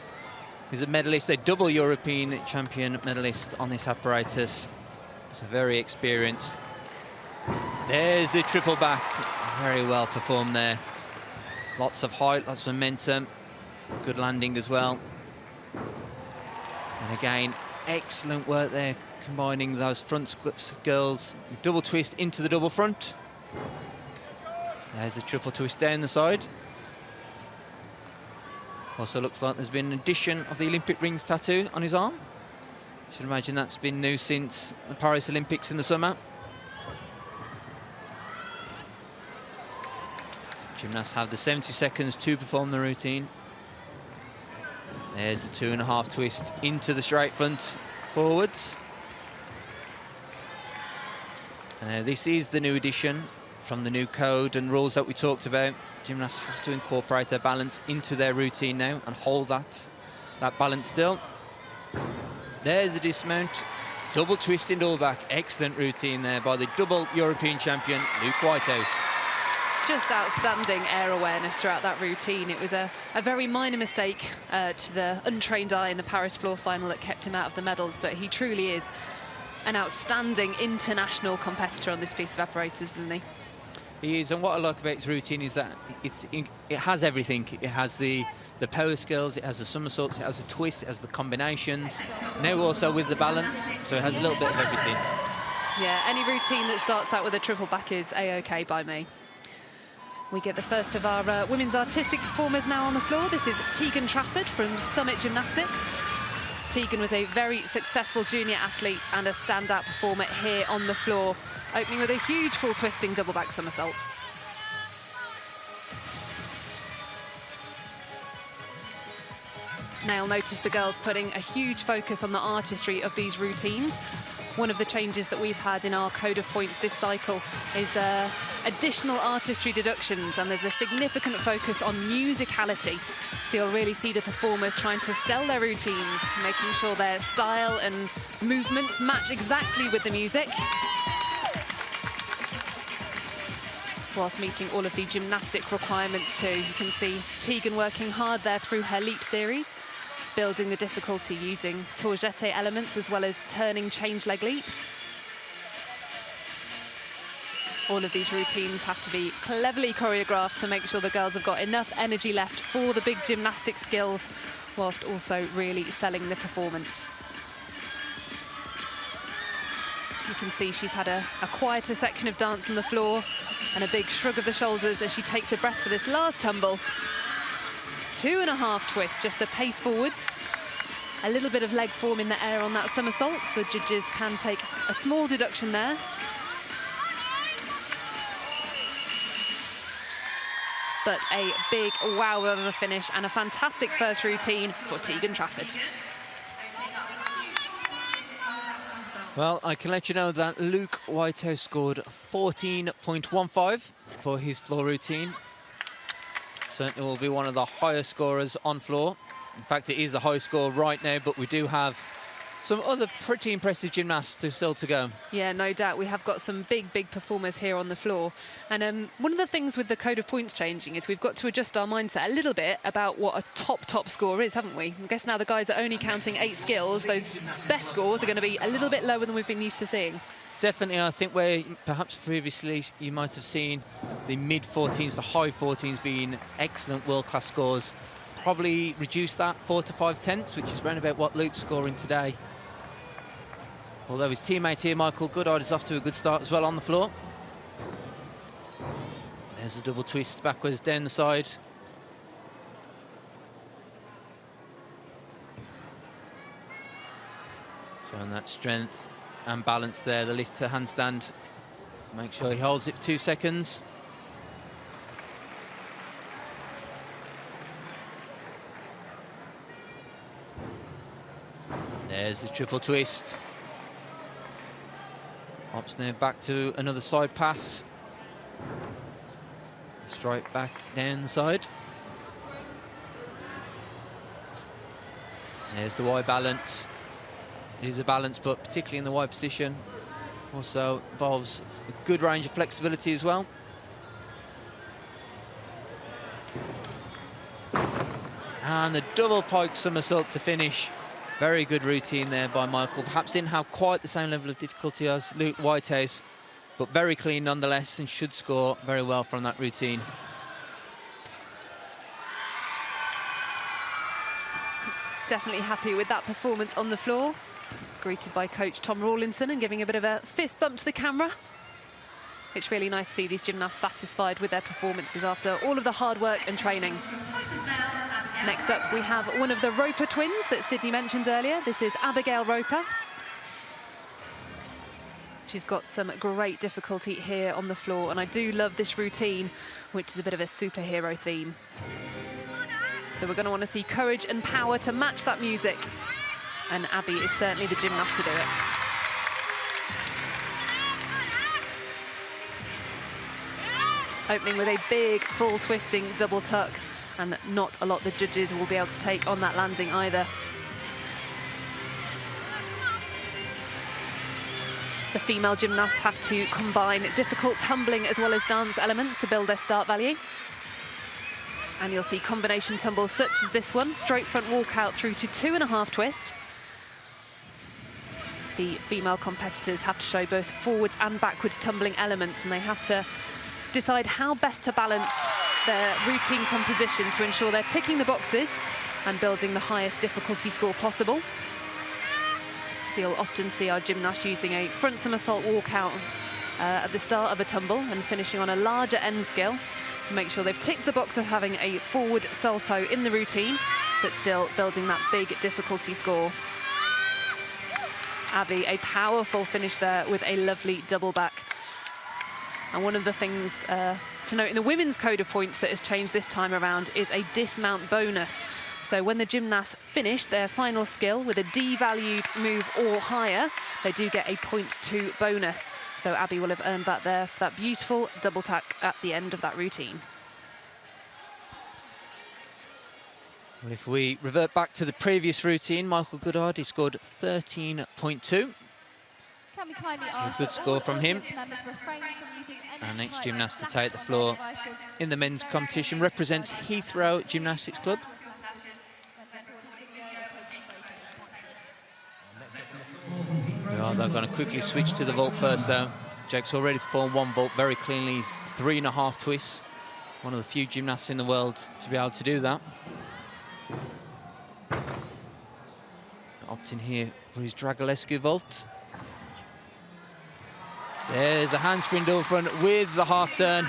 a medalist, a double European champion medalist on this apparatus. It's very experienced. There's the triple back, very well performed there. Lots of height, lots of momentum, good landing as well. And again, excellent work there, combining those front squats, girls, the double twist into the double front. There's the triple twist down the side. Also looks like there's been an addition of the Olympic rings tattoo on his arm. Should imagine that's been new since the Paris Olympics in the summer. Gymnasts have the 70 seconds to perform the routine. There's the 2.5 twist into the straight front forwards. And this is the new addition from the new code and rules that we talked about. Gymnasts have to incorporate their balance into their routine now and hold that balance still. There's a dismount, double twist in double back. Excellent routine there by the double European champion, Luke Whitehouse. Just outstanding air awareness throughout that routine. It was a very minor mistake to the untrained eye in the Paris floor final that kept him out of the medals, but he truly is an outstanding international competitor on this piece of apparatus, isn't he? He is, and what I like about his routine is that it has everything. It has the power skills, it has the somersaults, it has the twists, it has the combinations. Now also with the balance, so it has a little bit of everything. Yeah, any routine that starts out with a triple back is A-OK by me. We get the first of our women's artistic performers now on the floor. This is Tegan Trafford from Summit Gymnastics. Tegan was a very successful junior athlete and a standout performer here on the floor, opening with a huge full twisting double back somersaults. Now you'll notice the girls putting a huge focus on the artistry of these routines. One of the changes that we've had in our code of points this cycle is additional artistry deductions, and there's a significant focus on musicality. So you'll really see the performers trying to sell their routines, making sure their style and movements match exactly with the music, whilst meeting all of the gymnastic requirements too. You can see Tegan working hard there through her leap series, building the difficulty using tourgette elements as well as turning change leg leaps. All of these routines have to be cleverly choreographed to make sure the girls have got enough energy left for the big gymnastic skills, whilst also really selling the performance. You can see she's had a quieter section of dance on the floor and a big shrug of the shoulders as she takes a breath for this last tumble. 2.5 twist, just the pace forwards. A little bit of leg form in the air on that somersault, so the judges can take a small deduction there. But a big wow of a finish and a fantastic first routine for Tegan Trafford. Well, I can let you know that Luke Whitehouse scored 14.15 for his floor routine. Certainly will be one of the highest scorers on floor. In fact, it is the highest score right now, but we do have some other pretty impressive gymnasts still to go. Yeah, no doubt. We have got some big performers here on the floor. And one of the things with the code of points changing is we've got to adjust our mindset a little bit about what a top score is, haven't we? I guess now the guys are only counting 8 skills. Those best scores are going to be a little bit lower than we've been used to seeing. Definitely, I think where perhaps previously you might have seen the mid-14s, the high 14s being excellent world-class scores, probably reduce that 4 to 5 tenths, which is around about what Luke's scoring today. Although his teammate here, Michael Goodard, is off to a good start as well on the floor. There's a double twist backwards down the side. Showing that strength and balance there, the lift to handstand. Make sure he holds it for 2 seconds. There's the triple twist. Hops now back to another side pass. Strike back down the side. There's the Y balance. It is a balance, but particularly in the Y position, also involves a good range of flexibility as well. And the double pike somersault to finish. Very good routine there by Michael. Perhaps didn't have quite the same level of difficulty as Luke Whitehouse, but very clean nonetheless, and should score very well from that routine. Definitely happy with that performance on the floor. Greeted by coach Tom Rawlinson and giving a bit of a fist bump to the camera. It's really nice to see these gymnasts satisfied with their performances after all of the hard work and training. Next up, we have one of the Roper twins that Sydney mentioned earlier. This is Abigail Roper. She's got some great difficulty here on the floor, and I do love this routine, which is a bit of a superhero theme. So we're going to want to see courage and power to match that music, and Abby is certainly the gymnast to do it. Opening with a big full twisting double tuck, and not a lot the judges will be able to take on that landing either. The female gymnasts have to combine difficult tumbling as well as dance elements to build their start value. And you'll see combination tumbles such as this one, straight front walkout through to 2.5 twist. The female competitors have to show both forwards and backwards tumbling elements, and they have to decide how best to balance their routine composition to ensure they're ticking the boxes and building the highest difficulty score possible. So you'll often see our gymnasts using a front somersault walkout at the start of a tumble and finishing on a larger end skill to make sure they've ticked the box of having a forward salto in the routine, but still building that big difficulty score. Abby, a powerful finish there with a lovely double back. And one of the things to note in the women's code of points that has changed this time around is a dismount bonus. So when the gymnasts finish their final skill with a D-valued move or higher, they do get a 0.2 bonus. So Abby will have earned that there for that beautiful double tack at the end of that routine. Well, if we revert back to the previous routine, Michael Goodard, he scored 13.2. Can we kindly ask a good score from him. refrain from using any Our next kind of gymnast to take the floor in the men's competition represents Heathrow Gymnastics Club. They're going to quickly switch to the vault first, though. Jake's already performed one vault very cleanly. He's 3.5 twists. One of the few gymnasts in the world to be able to do that. Opting here for his Dragulescu vault. There's a handspring double front with the half turn.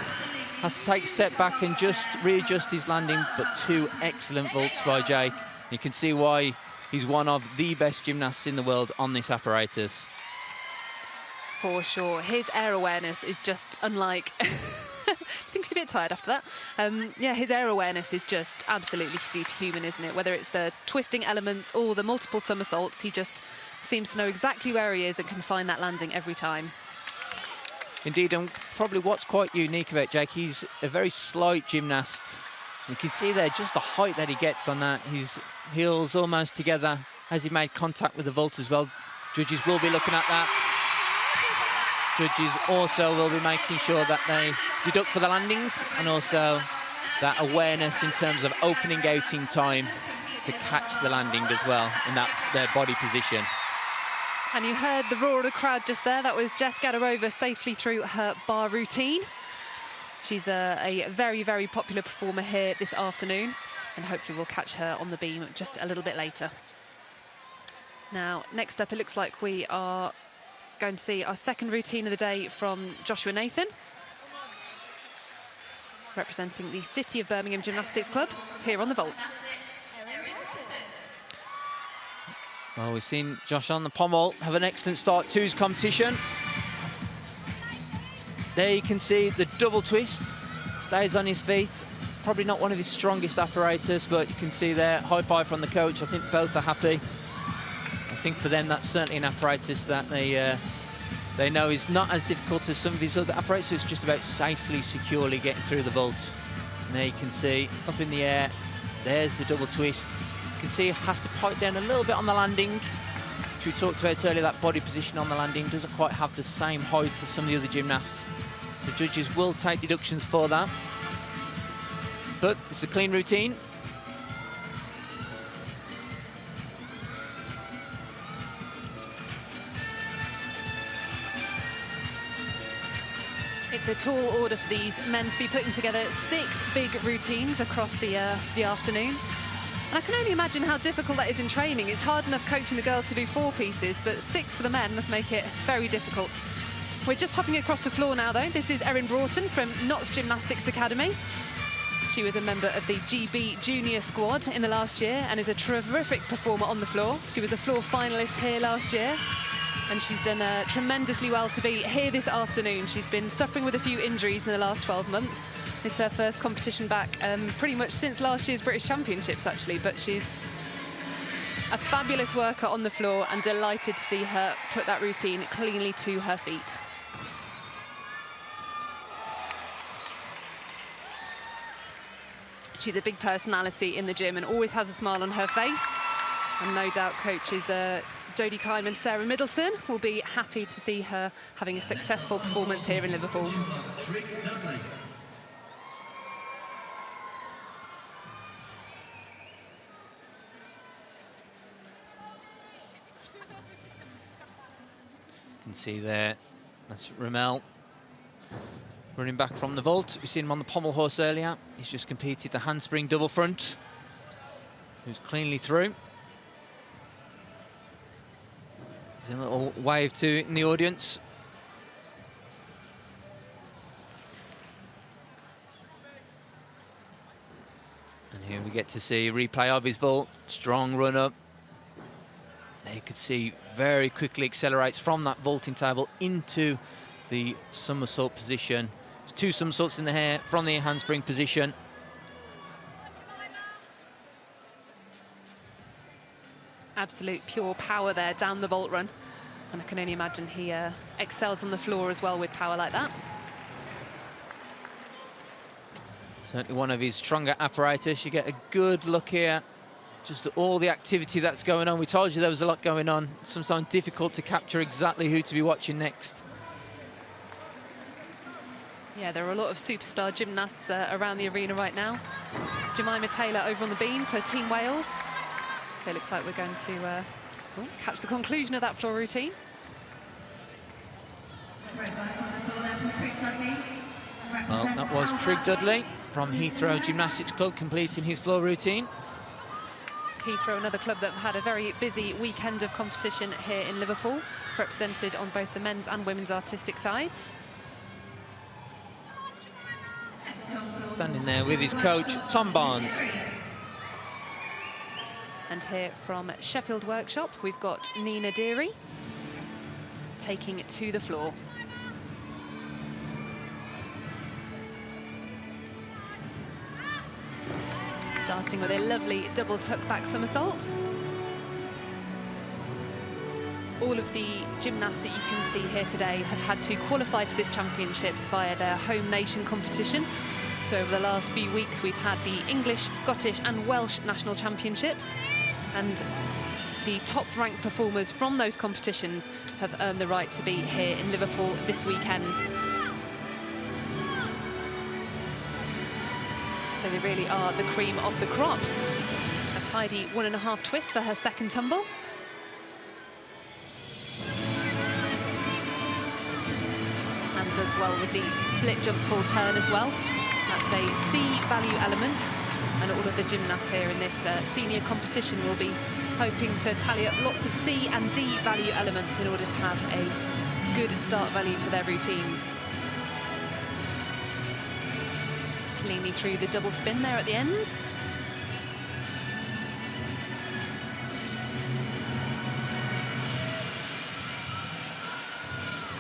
Has to take a step back and just readjust his landing, but 2 excellent vaults by Jake. You can see why he's one of the best gymnasts in the world on this apparatus. For sure. His air awareness is just unlike... I think he's a bit tired after that. Yeah, his air awareness is just absolutely superhuman, isn't it? Whether it's the twisting elements or the multiple somersaults, he just seems to know exactly where he is and can find that landing every time. Indeed, and probably what's quite unique about Jake, he's a very slight gymnast. You can see there just the height that he gets on that. His heels almost together as he made contact with the vault as well. Judges will be looking at that. Judges also will be making sure that they deduct for the landings, and also that awareness in terms of opening outing time to catch the landing as well in that their body position. And you heard the roar of the crowd just there. That was Jess Gadarova safely through her bar routine. She's a very, very popular performer here this afternoon, and hopefully we'll catch her on the beam just a little bit later. Now, next up, it looks like we are Going to see our second routine of the day from Joshua Nathan, representing the City of Birmingham Gymnastics Club here on the vault. Well, we've seen Josh on the pommel have an excellent start to his competition. There you can see the double twist, stays on his feet. Probably not one of his strongest apparatus, but you can see there, high five from the coach. I think both are happy. I think for them, that's certainly an apparatus that they know is not as difficult as some of his other apparatus. It's just about safely, securely getting through the vault. And there you can see, up in the air, there's the double twist. You can see he has to pipe down a little bit on the landing, which we talked about earlier. That body position on the landing doesn't quite have the same height as some of the other gymnasts. So judges will take deductions for that. But it's a clean routine. It's a tall order for these men to be putting together 6 big routines across the afternoon. And I can only imagine how difficult that is in training. It's hard enough coaching the girls to do 4 pieces, but 6 for the men must make it very difficult. We're just hopping across the floor now, though. This is Erin Broughton from Notts Gymnastics Academy. She was a member of the GB Junior squad in the last year and is a terrific performer on the floor. She was a floor finalist here last year, and she's done tremendously well to be here this afternoon. She's been suffering with a few injuries in the last 12 months. This is her first competition back pretty much since last year's British Championships, actually, but she's a fabulous worker on the floor and delighted to see her put that routine cleanly to her feet. She's a big personality in the gym and always has a smile on her face. And no doubt coaches Jodie Kyman and Sarah Middleton will be happy to see her having a successful performance here in Liverpool. You can see there, that's Ramel running back from the vault. We've seen him on the pommel horse earlier. He's just competed the handspring double front. He was cleanly through. There's a little wave to in the audience. And here we get to see a replay of his vault. Strong run up. There you could see very quickly accelerates from that vaulting table into the somersault position. 2 somersaults in the air from the handspring position. Absolute pure power there down the vault run. And I can only imagine he excels on the floor as well with power like that. Certainly one of his stronger apparatus. You get a good look here. Just all the activity that's going on. We told you there was a lot going on. Sometimes difficult to capture exactly who to be watching next. Yeah, there are a lot of superstar gymnasts around the arena right now. Jemima Taylor over on the beam for Team Wales. It looks like we're going to catch the conclusion of that floor routine. Well, that was Trig Dudley from Heathrow Gymnastics Club completing his floor routine. Heathrow, another club that had a very busy weekend of competition here in Liverpool, represented on both the men's and women's artistic sides. Standing there with his coach, Tom Barnes. And here from Sheffield Workshop, we've got Nina Deary taking it to the floor. Starting with a lovely double tuck back somersaults. All of the gymnasts that you can see here today have had to qualify to this championships via their home nation competition. So over the last few weeks, we've had the English, Scottish and Welsh national championships. And the top-ranked performers from those competitions have earned the right to be here in Liverpool this weekend. So they really are the cream of the crop. A tidy 1.5 twist for her second tumble. And does well with the split jump full turn as well. That's a C value element. And all of the gymnasts here in this senior competition will be hoping to tally up lots of C and D value elements in order to have a good start volley for their routines. Cleanly through the double spin there at the end.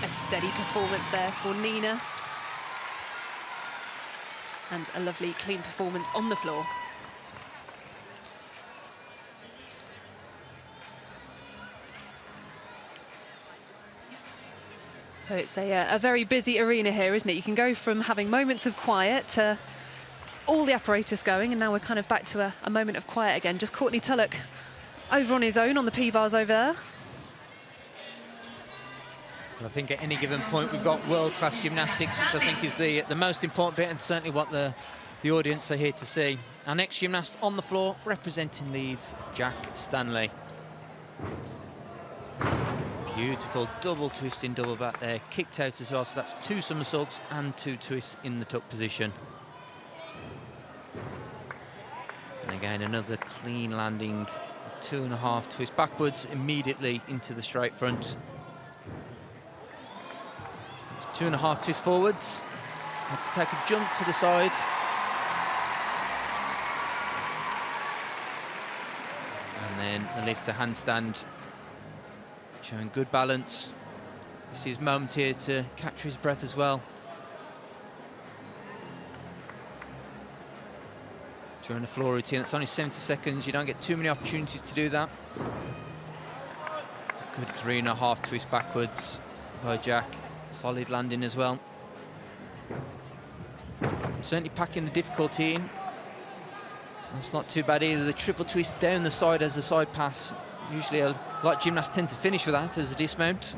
A steady performance there for Nina. And a lovely clean performance on the floor. So it's a very busy arena here, isn't it? You can go from having moments of quiet to all the apparatus going, and now we're kind of back to a moment of quiet again. Just Courtney Tulloch over on his own on the P-bars over there. Well, I think at any given point we've got world-class gymnastics, which I think is the most important bit, and certainly what the audience are here to see. Our next gymnast on the floor, representing Leeds, Jack Stanley. Beautiful double twisting double back there, kicked out as well, so that's 2 somersaults and 2 twists in the tuck position. And again, another clean landing, 2.5 twists backwards, immediately into the straight front. 2.5 twists forwards, had to take a jump to the side. And then the lift to handstand. Showing good balance. This is his moment here to capture his breath as well. During the floor routine, it's only 70 seconds. You don't get too many opportunities to do that. It's a good 3.5 twists backwards by Jack. Solid landing as well. Certainly packing the difficulty in. That's not too bad either. The triple twist down the side as a side pass. Usually a lot of gymnasts tend to finish with that as a dismount.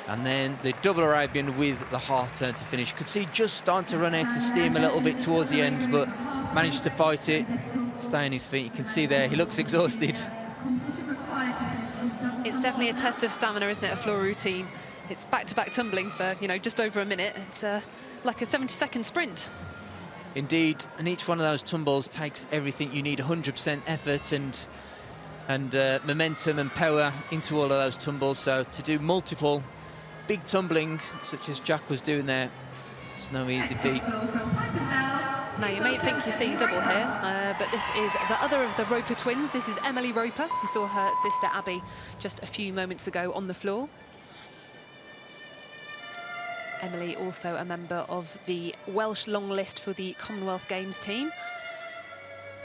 And then the double Arabian with the half turn to finish. Could see just starting to run out of steam a little bit towards the end, but managed to fight it, stay on his feet. You can see there, he looks exhausted. It's definitely a test of stamina, isn't it, a floor routine? It's back-to-back tumbling for, just over a minute. It's like a 70-second sprint. Indeed, and each one of those tumbles takes everything you need, 100% effort and momentum and power into all of those tumbles. So to do multiple big tumbling, such as Jack was doing there, it's no easy feat. Now, you may think you're seeing double here, but this is the other of the Roper twins. This is Emily Roper, who saw her sister Abby just a few moments ago on the floor. Emily also a member of the Welsh long list for the Commonwealth Games team.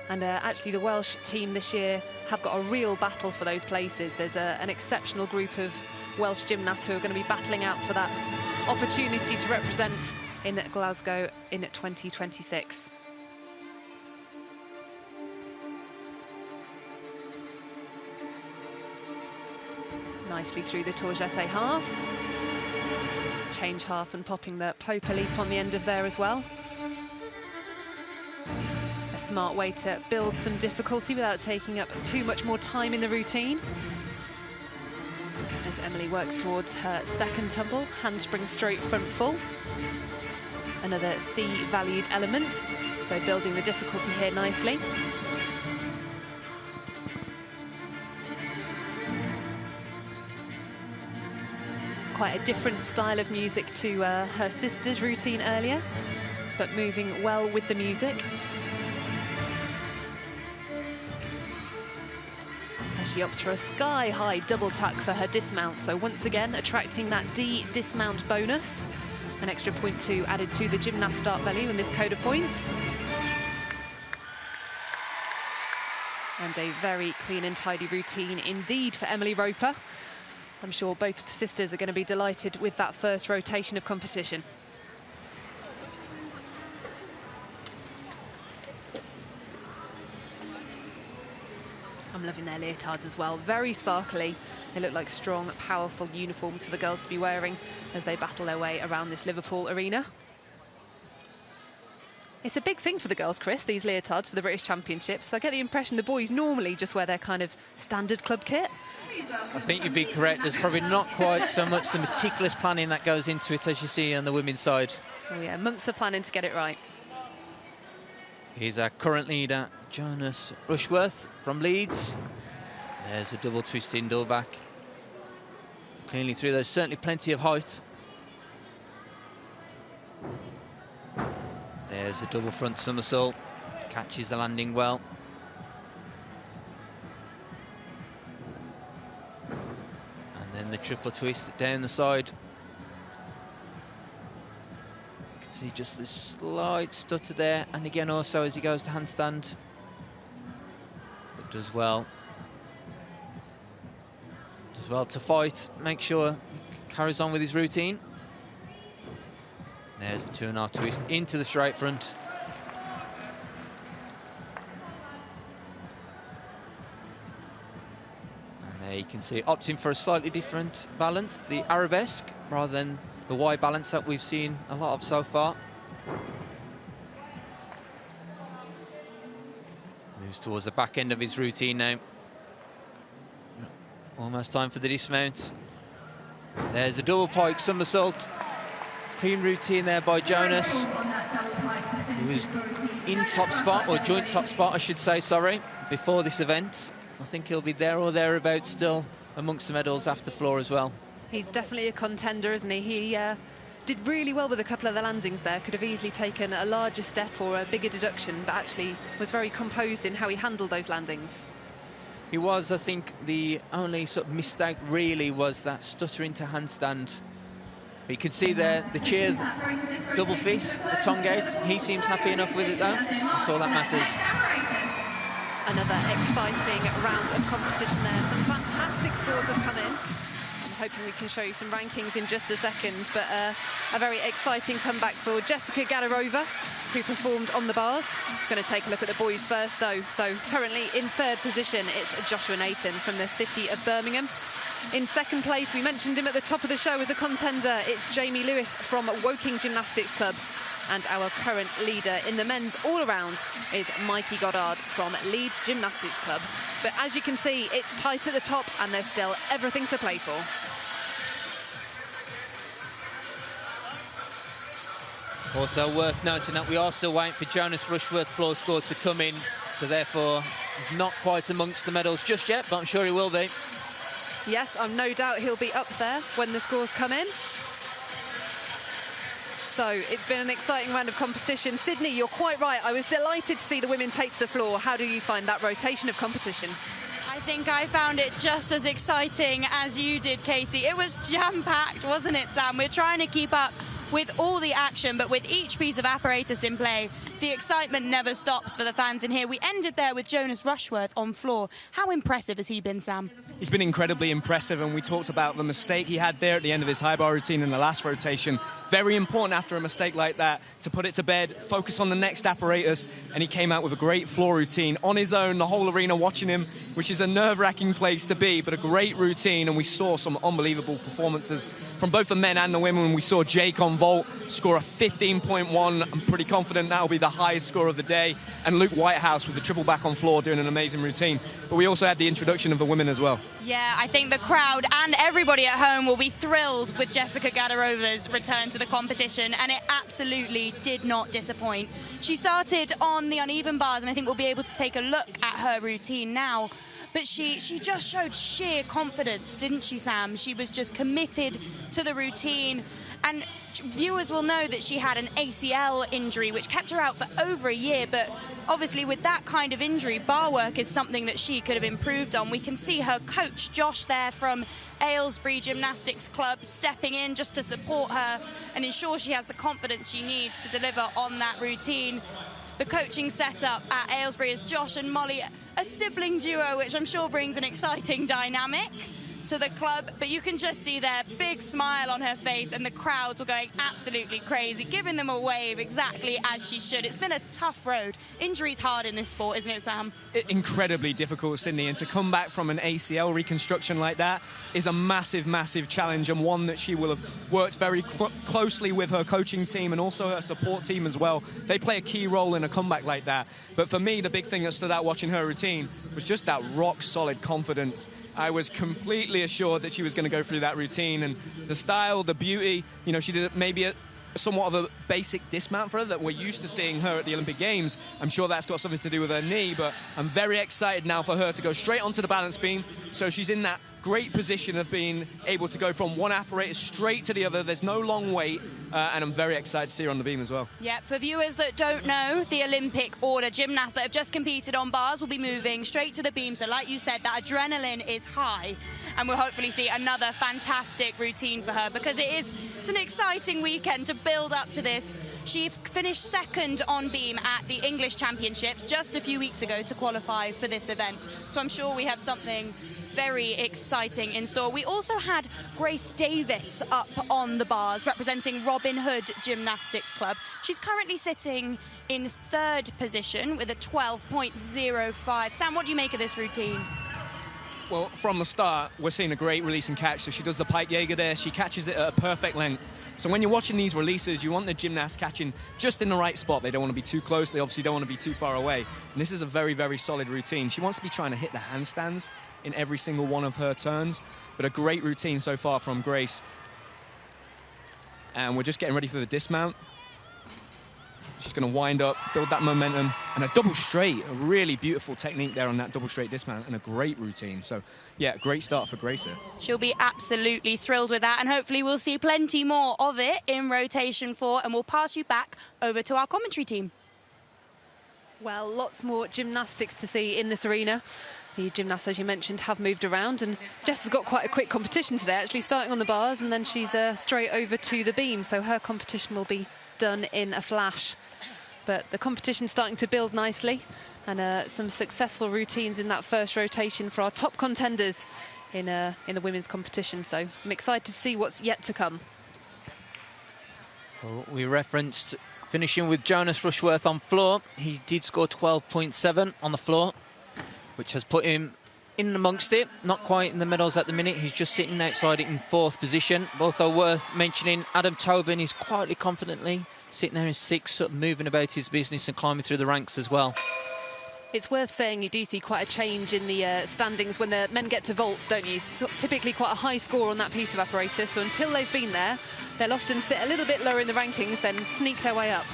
And actually the Welsh team this year have got a real battle for those places. There's an exceptional group of Welsh gymnasts who are going to be battling out for that opportunity to represent in Glasgow in 2026. Nicely through the Tourjete half. Change half and popping the Popa leap on the end of there as well. A smart way to build some difficulty without taking up too much more time in the routine. As Emily works towards her second tumble, handspring straight front full. Another C-valued element, so building the difficulty here nicely. Quite a different style of music to her sister's routine earlier, but moving well with the music. As she opts for a sky-high double tuck for her dismount, so once again attracting that D dismount bonus. An extra 0.2 added to the gymnast start value in this code of points. And a very clean and tidy routine indeed for Emily Roper. I'm sure both sisters are going to be delighted with that first rotation of competition. I'm loving their leotards as well, very sparkly. They look like strong, powerful uniforms for the girls to be wearing as they battle their way around this Liverpool arena. It's a big thing for the girls, Chris, these leotards for the British Championships. I get the impression the boys normally just wear their kind of standard club kit. I think you'd be correct. There's probably not quite so much the meticulous planning that goes into it as you see on the women's side. Oh yeah, months of planning to get it right. Here's our current leader, Jonas Rushworth from Leeds. There's a double twist in double back. cleanly through. There's certainly plenty of height. There's a double front somersault. Catches the landing well. And then the triple twist down the side. You can see just the slight stutter there. And again also as he goes to handstand. But does well. Does well to fight. Make sure he carries on with his routine. There's a 2.5 twist into the straight front. And there you can see opting for a slightly different balance, the arabesque, rather than the Y balance that we've seen a lot of so far. Moves towards the back end of his routine now. Almost time for the dismount. There's a double pike somersault. Clean routine there by Jonas, who was in top spot, or joint top spot I should say, sorry, before this event. I think he'll be there or thereabouts still amongst the medals after floor as well. He's definitely a contender, isn't he? He did really well with a couple of the landings there. Could have easily taken a larger step or a bigger deduction, but actually was very composed in how he handled those landings. He was, I think, the only sort of mistake really was that stutter into handstand. But you can see there the cheer, double fist, the tongue gate. He seems happy enough with it though. That's all that matters. Another exciting round of competition there. Some fantastic scores have come in. I'm hoping we can show you some rankings in just a second, but a very exciting comeback for Jessica Gadarova, who performed on the bars. Going to take a look at the boys first though. So currently in third position, it's Joshua Nathan from the city of Birmingham. In second place, we mentioned him at the top of the show as a contender, it's Jamie Lewis from Woking Gymnastics Club. And our current leader in the men's all-around is Mikey Goddard from Leeds Gymnastics Club. But as you can see, it's tight at the top and there's still everything to play for. Also worth noting that we are still waiting for Jonas Rushworth floor score to come in, so therefore not quite amongst the medals just yet, but I'm sure he will be. Yes, I'm no doubt he'll be up there when the scores come in. So it's been an exciting round of competition. Sydney, you're quite right. I was delighted to see the women take to the floor. How do you find that rotation of competition? I think I found it just as exciting as you did, Katie. It was jam-packed, wasn't it, Sam? We're trying to keep up with all the action, but with each piece of apparatus in play, the excitement never stops for the fans in here. We ended there with Jonas Rushworth on floor. How impressive has he been, Sam? He's been incredibly impressive, and we talked about the mistake he had there at the end of his high bar routine in the last rotation. Very important after a mistake like that to put it to bed, focus on the next apparatus, and he came out with a great floor routine on his own, the whole arena watching him, which is a nerve-wracking place to be, but a great routine, and we saw some unbelievable performances from both the men and the women. We saw Jake on vault score a 15.1. I'm pretty confident that'll be the highest score of the day, and Luke Whitehouse with the triple back on floor doing an amazing routine. But we also had the introduction of the women as well. Yeah, I think the crowd and everybody at home will be thrilled with Jessica Gadarova's return to the competition, and it absolutely did not disappoint. She started on the uneven bars, and I think we'll be able to take a look at her routine now. But she just showed sheer confidence, didn't she, Sam? She was just committed to the routine. And viewers will know that she had an ACL injury, which kept her out for over a year. But obviously with that kind of injury, bar work is something that she could have improved on. We can see her coach, Josh, there from Aylesbury Gymnastics Club, stepping in just to support her and ensure she has the confidence she needs to deliver on that routine. The coaching setup at Aylesbury is Josh and Molly, a sibling duo, which I'm sure brings an exciting dynamic to the club, but you can just see their big smile on her face, and the crowds were going absolutely crazy, giving them a wave exactly as she should. It's been a tough road. Injury's hard in this sport, isn't it, Sam? Incredibly difficult, Sydney, and to come back from an ACL reconstruction like that is a massive, massive challenge, and one that she will have worked very closely with her coaching team and also her support team as well. They play a key role in a comeback like that. But for me, the big thing that stood out watching her routine was just that rock-solid confidence. I was completely assured that she was going to go through that routine, and the style, the beauty, you know, she did maybe somewhat of a basic dismount for her that we're used to seeing her at the Olympic Games. I'm sure that's got something to do with her knee, but I'm very excited now for her to go straight onto the balance beam. So she's in that great position of being able to go from one apparatus straight to the other. There's no long wait, and I'm very excited to see her on the beam as well. Yeah, for viewers that don't know, the Olympic order gymnasts that have just competed on bars will be moving straight to the beam. So like you said, that adrenaline is high, and we'll hopefully see another fantastic routine for her, because it's an exciting weekend to build up to this. She finished second on beam at the English Championships just a few weeks ago to qualify for this event. So I'm sure we have something very exciting in store. We also had Grace Davis up on the bars representing Robin Hood Gymnastics Club. She's currently sitting in third position with a 12.05. Sam, what do you make of this routine? Well, from the start, we're seeing a great release and catch. So she does the pike Jaeger there. She catches it at a perfect length. So when you're watching these releases, you want the gymnast catching just in the right spot. They don't want to be too close. They obviously don't want to be too far away. And this is a very, very solid routine. She wants to be trying to hit the handstands in every single one of her turns. But a great routine so far from Grace. And we're just getting ready for the dismount. She's going to wind up, build that momentum, and a double straight. A really beautiful technique there on that double straight dismount, and a great routine. So, yeah, great start for Grace here. She'll be absolutely thrilled with that, and hopefully we'll see plenty more of it in rotation 4, and we'll pass you back over to our commentary team. Well, lots more gymnastics to see in this arena. The gymnasts, as you mentioned, have moved around, and Jess has got quite a quick competition today, actually starting on the bars, and then she's straight over to the beam, so her competition will be done in a flash. But the competition's starting to build nicely, and some successful routines in that first rotation for our top contenders in the women's competition. So I'm excited to see what's yet to come. Well, we referenced finishing with Jonas Rushworth on floor. He did score 12.7 on the floor, which has put him in amongst it, not quite in the medals at the minute. He's just sitting outside it in 4th position. Both are worth mentioning. Adam Tobin is quietly, confidently sitting there in 6th, sort of moving about his business and climbing through the ranks as well. It's worth saying you do see quite a change in the standings when the men get to vaults, don't you? So typically quite a high score on that piece of apparatus, so until they've been there, they'll often sit a little bit lower in the rankings, then sneak their way up.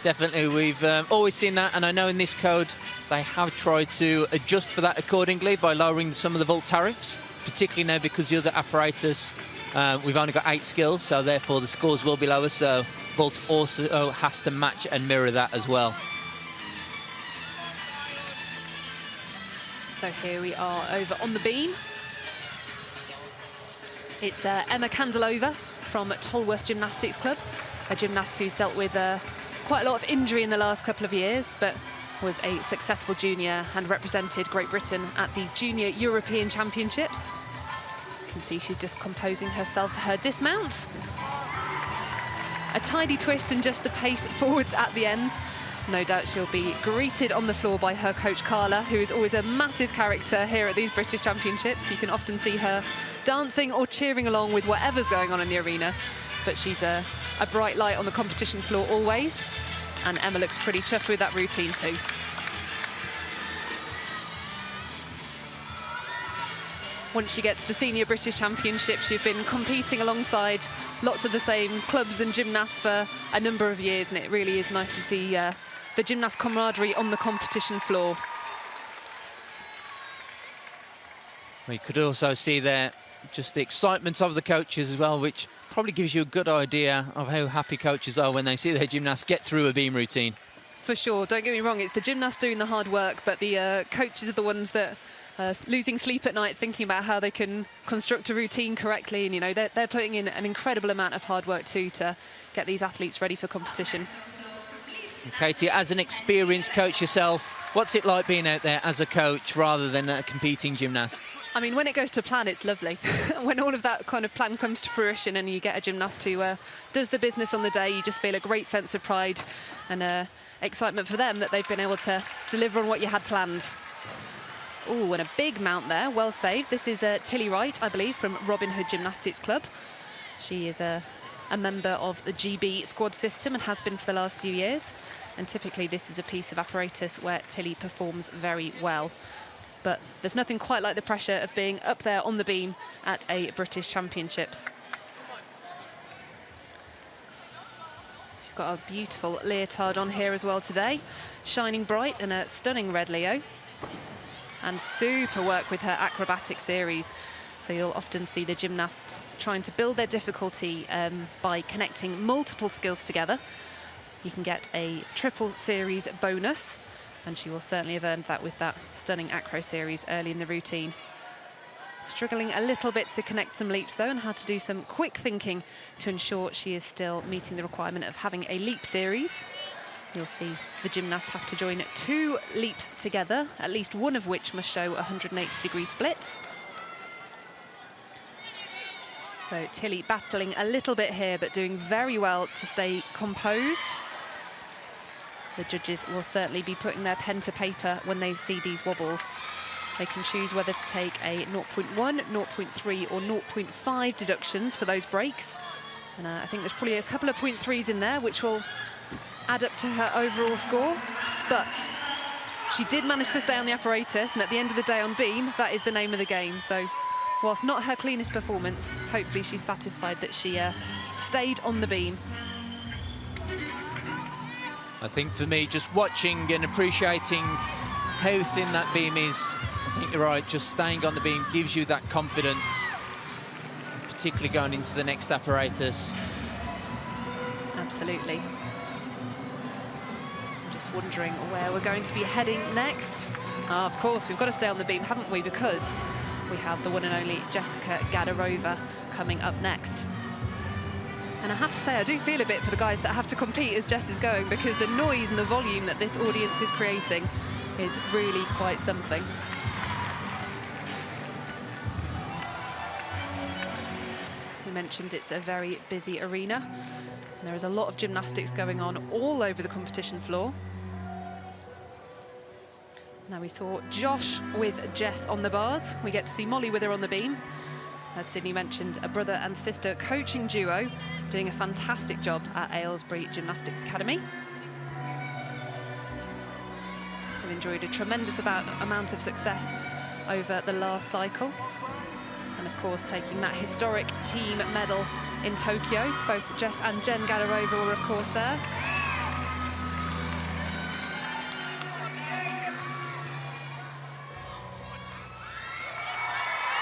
Definitely, we've always seen that, and I know in this code they have tried to adjust for that accordingly by lowering some of the vault tariffs, particularly now because the other apparatus, we've only got 8 skills, so therefore the scores will be lower, so vault also has to match and mirror that as well. So here we are over on the beam. It's Emma Candelova from Tolworth Gymnastics Club, a gymnast who's dealt with quite a lot of injury in the last couple of years, but was a successful junior and represented Great Britain at the Junior European Championships. You can see she's just composing herself for her dismount. A tidy twist and just the pace forwards at the end. No doubt she'll be greeted on the floor by her coach Carla, who is always a massive character here at these British Championships. You can often see her dancing or cheering along with whatever's going on in the arena, but she's a bright light on the competition floor always, and Emma looks pretty chuffed with that routine too. Once you get to the Senior British Championships, you've been competing alongside lots of the same clubs and gymnasts for a number of years, and it really is nice to see the gymnast camaraderie on the competition floor. We could also see there just the excitement of the coaches as well, which probably gives you a good idea of how happy coaches are when they see their gymnasts get through a beam routine. For sure, don't get me wrong, it's the gymnasts doing the hard work, but the coaches are the ones that losing sleep at night thinking about how they can construct a routine correctly, and you know they're putting in an incredible amount of hard work too to get these athletes ready for competition. And Katie, as an experienced coach yourself, what's it like being out there as a coach rather than a competing gymnast? I mean, when it goes to plan, it's lovely. When all of that kind of plan comes to fruition and you get a gymnast who does the business on the day, you just feel a great sense of pride and excitement for them that they've been able to deliver on what you had planned. Oh, and a big mount there, well saved. This is Tilly Wright, I believe, from Robin Hood Gymnastics Club. She is a member of the GB squad system and has been for the last few years. And typically this is a piece of apparatus where Tilly performs very well. But there's nothing quite like the pressure of being up there on the beam at a British Championships. She's got a beautiful leotard on here as well today, shining bright and a stunning red Leo. And super work with her acrobatic series. So So you'll often see the gymnasts trying to build their difficulty by connecting multiple skills together. You can get a triple series bonus, and she will certainly have earned that with that stunning acro series early in the routine. Struggling a little bit to connect some leaps though, and had to do some quick thinking to ensure she is still meeting the requirement of having a leap series. You'll see the gymnasts have to join 2 leaps together, at least one of which must show 180-degree splits. So Tilly battling a little bit here, but doing very well to stay composed. The judges will certainly be putting their pen to paper when they see these wobbles. They can choose whether to take a 0.1, 0.3 or 0.5 deductions for those breaks. And I think there's probably a couple of 0.3s in there, which will add up to her overall score. But she did manage to stay on the apparatus, and at the end of the day on beam, that is the name of the game. So whilst not her cleanest performance, hopefully she's satisfied that she stayed on the beam. I think for me, just watching and appreciating how thin that beam is, I think you're right, just staying on the beam gives you that confidence, particularly going into the next apparatus. Absolutely. Just wondering where we're going to be heading next. Of course, we've got to stay on the beam, haven't we? Because we have the one and only Jessica Gadarova coming up next. And I have to say, I do feel a bit for the guys that have to compete as Jess is going, because the noise and the volume that this audience is creating is really quite something. We mentioned it's a very busy arena. And there is a lot of gymnastics going on all over the competition floor. Now we saw Josh with Jess on the bars. We get to see Molly with her on the beam. As Sydney mentioned, a brother and sister coaching duo doing a fantastic job at Aylesbury Gymnastics Academy. They've enjoyed a tremendous amount of success over the last cycle. And of course, taking that historic team medal in Tokyo. Both Jess and Jen Gadarova were of course there.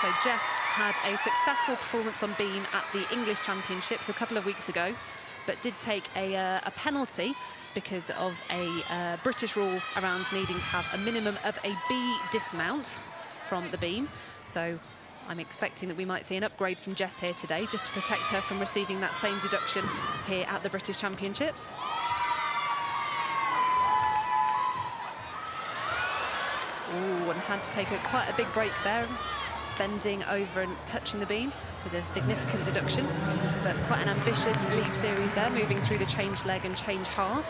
So Jess had a successful performance on beam at the English Championships a couple of weeks ago, but did take a penalty because of a British rule around needing to have a minimum of a B dismount from the beam. So I'm expecting that we might see an upgrade from Jess here today, just to protect her from receiving that same deduction here at the British Championships. Ooh, and had to take quite a big break there. Bending over and touching the beam is a significant deduction, but quite an ambitious leap series there, moving through the change leg and change half.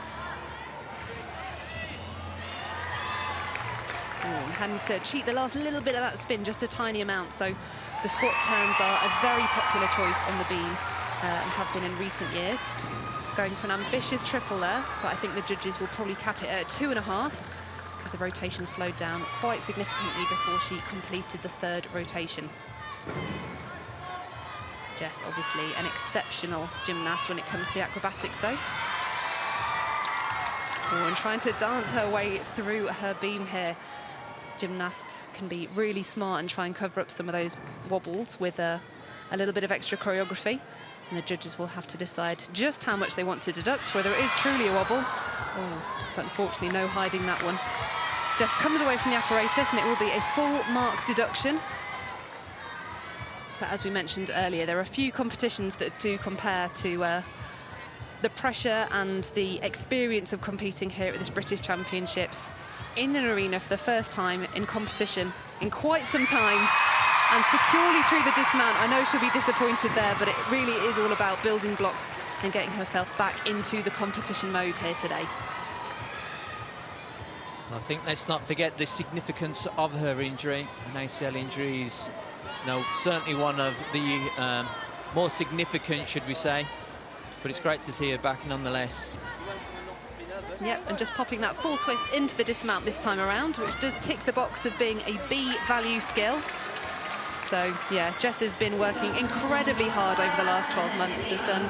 And having to cheat the last little bit of that spin, just a tiny amount. So the squat turns are a very popular choice on the beam and have been in recent years. Going for an ambitious triple there, but I think the judges will probably cap it at 2.5. because the rotation slowed down quite significantly before she completed the third rotation. Jess, obviously an exceptional gymnast when it comes to the acrobatics, though. Oh, and trying to dance her way through her beam here. Gymnasts can be really smart and try and cover up some of those wobbles with a little bit of extra choreography. And the judges will have to decide just how much they want to deduct, whether it is truly a wobble. Oh, but unfortunately, no hiding that one. Jess comes away from the apparatus, and it will be a full mark deduction. But as we mentioned earlier, there are a few competitions that do compare to the pressure and the experience of competing here at this British Championships in an arena for the first time in competition in quite some time, and securely through the dismount. I know she'll be disappointed there, but it really is all about building blocks and getting herself back into the competition mode here today. I think let's not forget the significance of her injury. An ACL injury is, certainly one of the more significant, should we say. But it's great to see her back nonetheless. Yep, and just popping that full twist into the dismount this time around, which does tick the box of being a B value skill. So, yeah, Jess has been working incredibly hard over the last 12 months, has done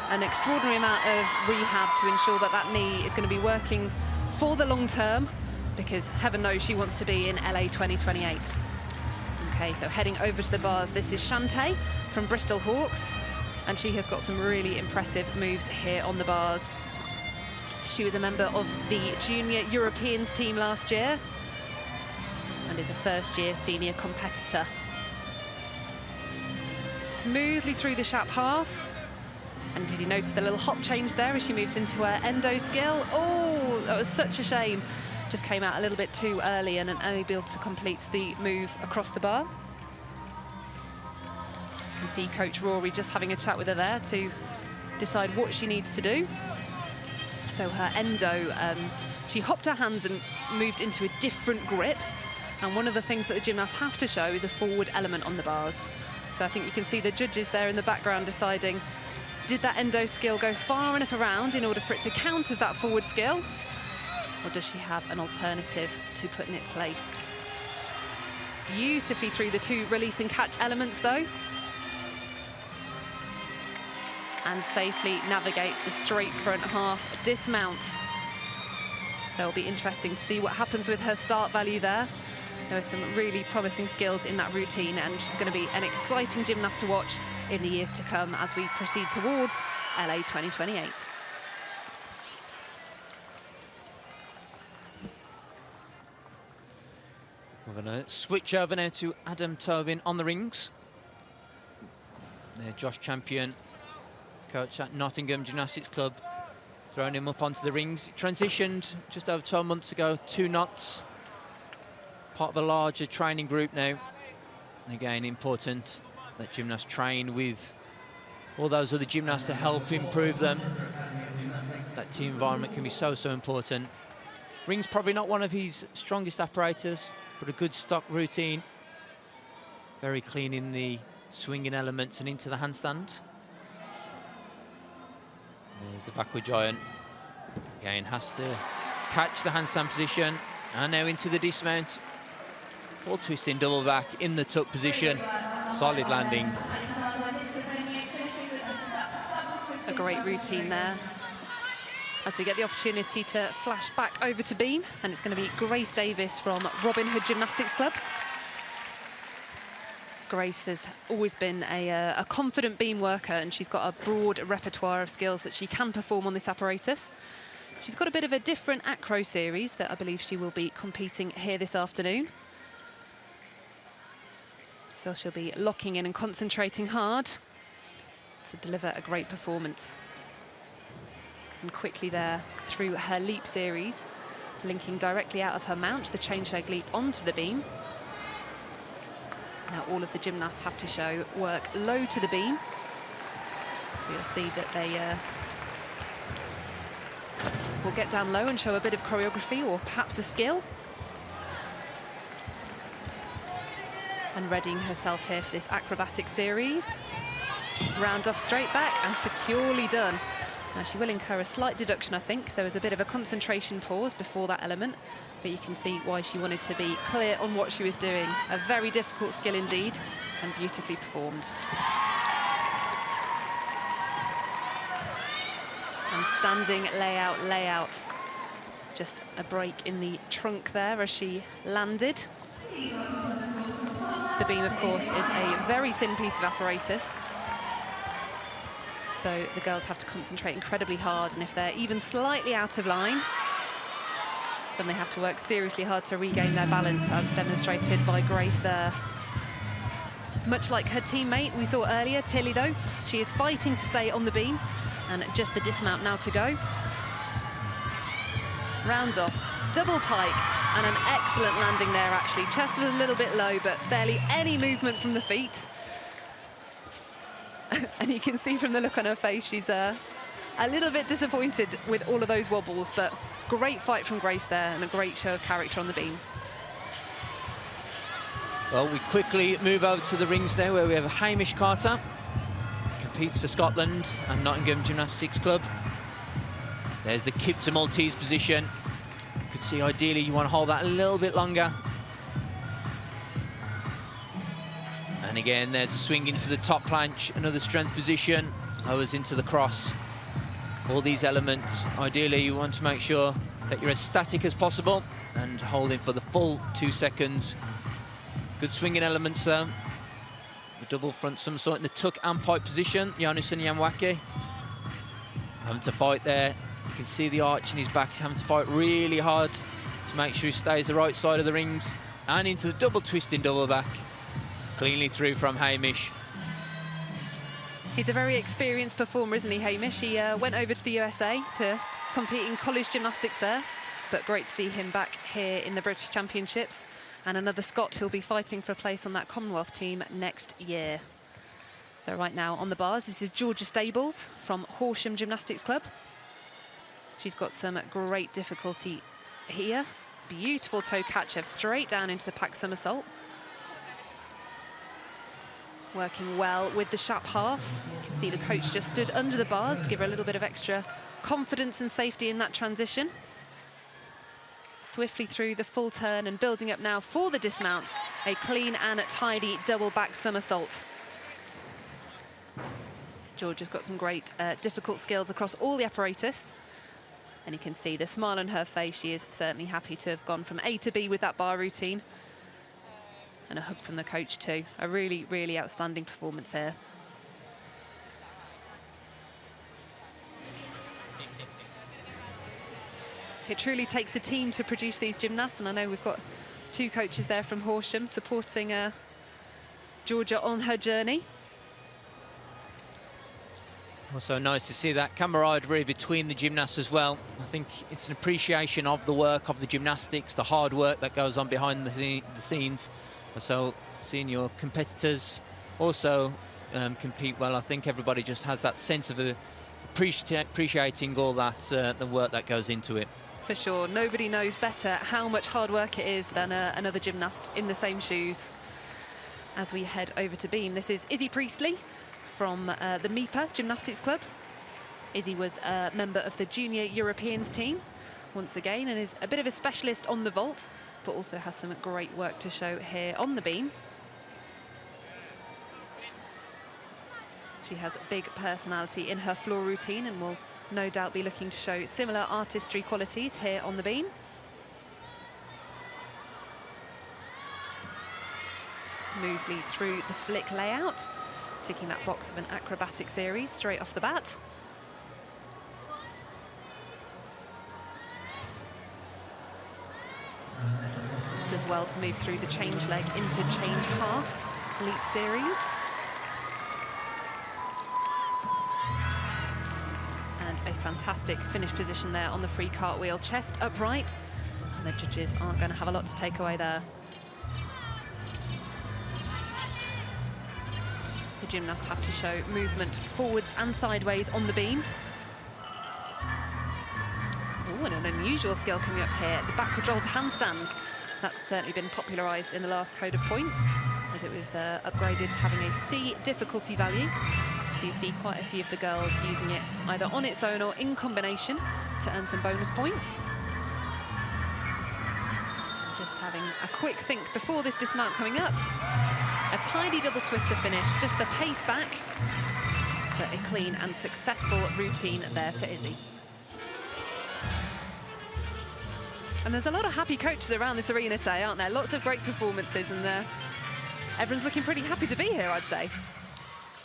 an extraordinary amount of rehab to ensure that that knee is going to be working for the long term, because heaven knows she wants to be in LA 2028. Okay, Okay, so heading over to the bars, this is Shantae from Bristol Hawks, and she has got some really impressive moves here on the bars. She was a member of the Junior Europeans team last year and is a first-year senior competitor. Smoothly through the Shap half. And did you notice the little hop change there as she moves into her endo skill? Oh, that was such a shame. Just came out a little bit too early and unable to complete the move across the bar. You can see Coach Rory just having a chat with her there to decide what she needs to do. So her endo, she hopped her hands and moved into a different grip. And one of the things that the gymnasts have to show is a forward element on the bars. So I think you can see the judges there in the background deciding, did that endo skill go far enough around in order for it to count as that forward skill? Or does she have an alternative to put in its place? Beautifully through the two release and catch elements though. And safely navigates the straight front half dismount. So it'll be interesting to see what happens with her start value there. There are some really promising skills in that routine, and she's going to be an exciting gymnast to watch in the years to come as we proceed towards LA 2028. We're going to switch over now to Adam Tobin on the rings. Their Josh Champion, coach at Nottingham Gymnastics Club, throwing him up onto the rings. Transitioned just over 12 months ago, 2 knots. Part of a larger training group now. And again, important that gymnasts train with all those other gymnasts to help improve them. That team environment can be so important. Rings probably not one of his strongest apparatus, but a good stock routine. Very clean in the swinging elements and into the handstand. There's the backward giant. Again, has to catch the handstand position. And now into the dismount. Full twisting double back in the tuck position. Solid landing. A great routine there. As we get the opportunity to flash back over to beam, and it's going to be Grace Davis from Robin Hood Gymnastics Club. Grace has always been a confident beam worker, and she's got a broad repertoire of skills that she can perform on this apparatus. She's got a bit of a different acro series that I believe she will be competing here this afternoon. So she'll be locking in and concentrating hard to deliver a great performance. And quickly there through her leap series, linking directly out of her mount, the change leg leap onto the beam. Now all of the gymnasts have to show work low to the beam. So you'll see that they will get down low and show a bit of choreography or perhaps a skill. And readying herself here for this acrobatic series. Round off straight back and securely done. Now she will incur a slight deduction, I think. There was a bit of a concentration pause before that element, but you can see why she wanted to be clear on what she was doing. A very difficult skill indeed, and beautifully performed. And standing layout. Just a break in the trunk there as she landed. The beam, of course, is a very thin piece of apparatus. So the girls have to concentrate incredibly hard, and if they're even slightly out of line, then they have to work seriously hard to regain their balance, as demonstrated by Grace there. Much like her teammate we saw earlier, Tilly, though, she is fighting to stay on the beam, and just the dismount now to go. Round off, double pike, and an excellent landing there, actually. Chest was a little bit low, but barely any movement from the feet. And you can see from the look on her face, she's a little bit disappointed with all of those wobbles, but great fight from Grace there and a great show of character on the beam. Well, we quickly move over to the rings there where we have Hamish Carter. Competes for Scotland and Nottingham Gymnastics Club. There's the kip to Maltese position. You could see ideally you want to hold that a little bit longer. And again, there's a swing into the top planche, another strength position, lowers into the cross. All these elements, ideally you want to make sure that you're as static as possible and holding for the full 2 seconds. Good swinging elements though. The double front somersault in the tuck and pipe position. Giannis Nyamwake having to fight there. You can see the arch in his back. He's having to fight really hard to make sure he stays the right side of the rings. And into the double twisting double back. Cleanly through from Hamish. He's a very experienced performer, isn't he, Hamish? He went over to the USA to compete in college gymnastics there. But great to see him back here in the British Championships. And another Scot who'll be fighting for a place on that Commonwealth team next year. So right now on the bars, this is Georgia Stables from Horsham Gymnastics Club. She's got some great difficulty here. Beautiful toe catcher straight down into the pack somersault. Working well with the Shap half. You can see the coach just stood under the bars to give her a little bit of extra confidence and safety in that transition. Swiftly through the full turn and building up now for the dismount. A clean and tidy double back somersault. Georgia's got some great difficult skills across all the apparatus. And you can see the smile on her face. She is certainly happy to have gone from A to B with that bar routine. And a hug from the coach too. A really, really outstanding performance here. It truly takes a team to produce these gymnasts, and I know we've got two coaches there from Horsham supporting Georgia on her journey. Also nice to see that camaraderie between the gymnasts as well. I think it's an appreciation of the work, of the gymnastics, the hard work that goes on behind the scenes. So seeing your competitors also compete well, I think everybody just has that sense of appreciating all that, the work that goes into it. For sure, nobody knows better how much hard work it is than another gymnast in the same shoes. As we head over to beam, this is Izzy Priestley from the MIPA Gymnastics Club. Izzy was a member of the Junior Europeans team once again and is a bit of a specialist on the vault, but also has some great work to show here on the beam. She has a big personality in her floor routine and will no doubt be looking to show similar artistry qualities here on the beam. Smoothly through the flick layout, ticking that box of an acrobatic series straight off the bat. Does well to move through the change leg into change half leap series. And a fantastic finish position there on the free cartwheel, chest upright. And the judges aren't going to have a lot to take away there. The gymnasts have to show movement forwards and sideways on the beam. Oh, and an unusual skill coming up here, the backward roll to handstand. That's certainly been popularised in the last code of points, as it was upgraded to having a C difficulty value. So you see quite a few of the girls using it either on its own or in combination to earn some bonus points. Just having a quick think before this dismount coming up. A tidy double twister finish, just the pace back, but a clean and successful routine there for Izzy. And there's a lot of happy coaches around this arena today, aren't there? Lots of great performances, and everyone's looking pretty happy to be here, I'd say.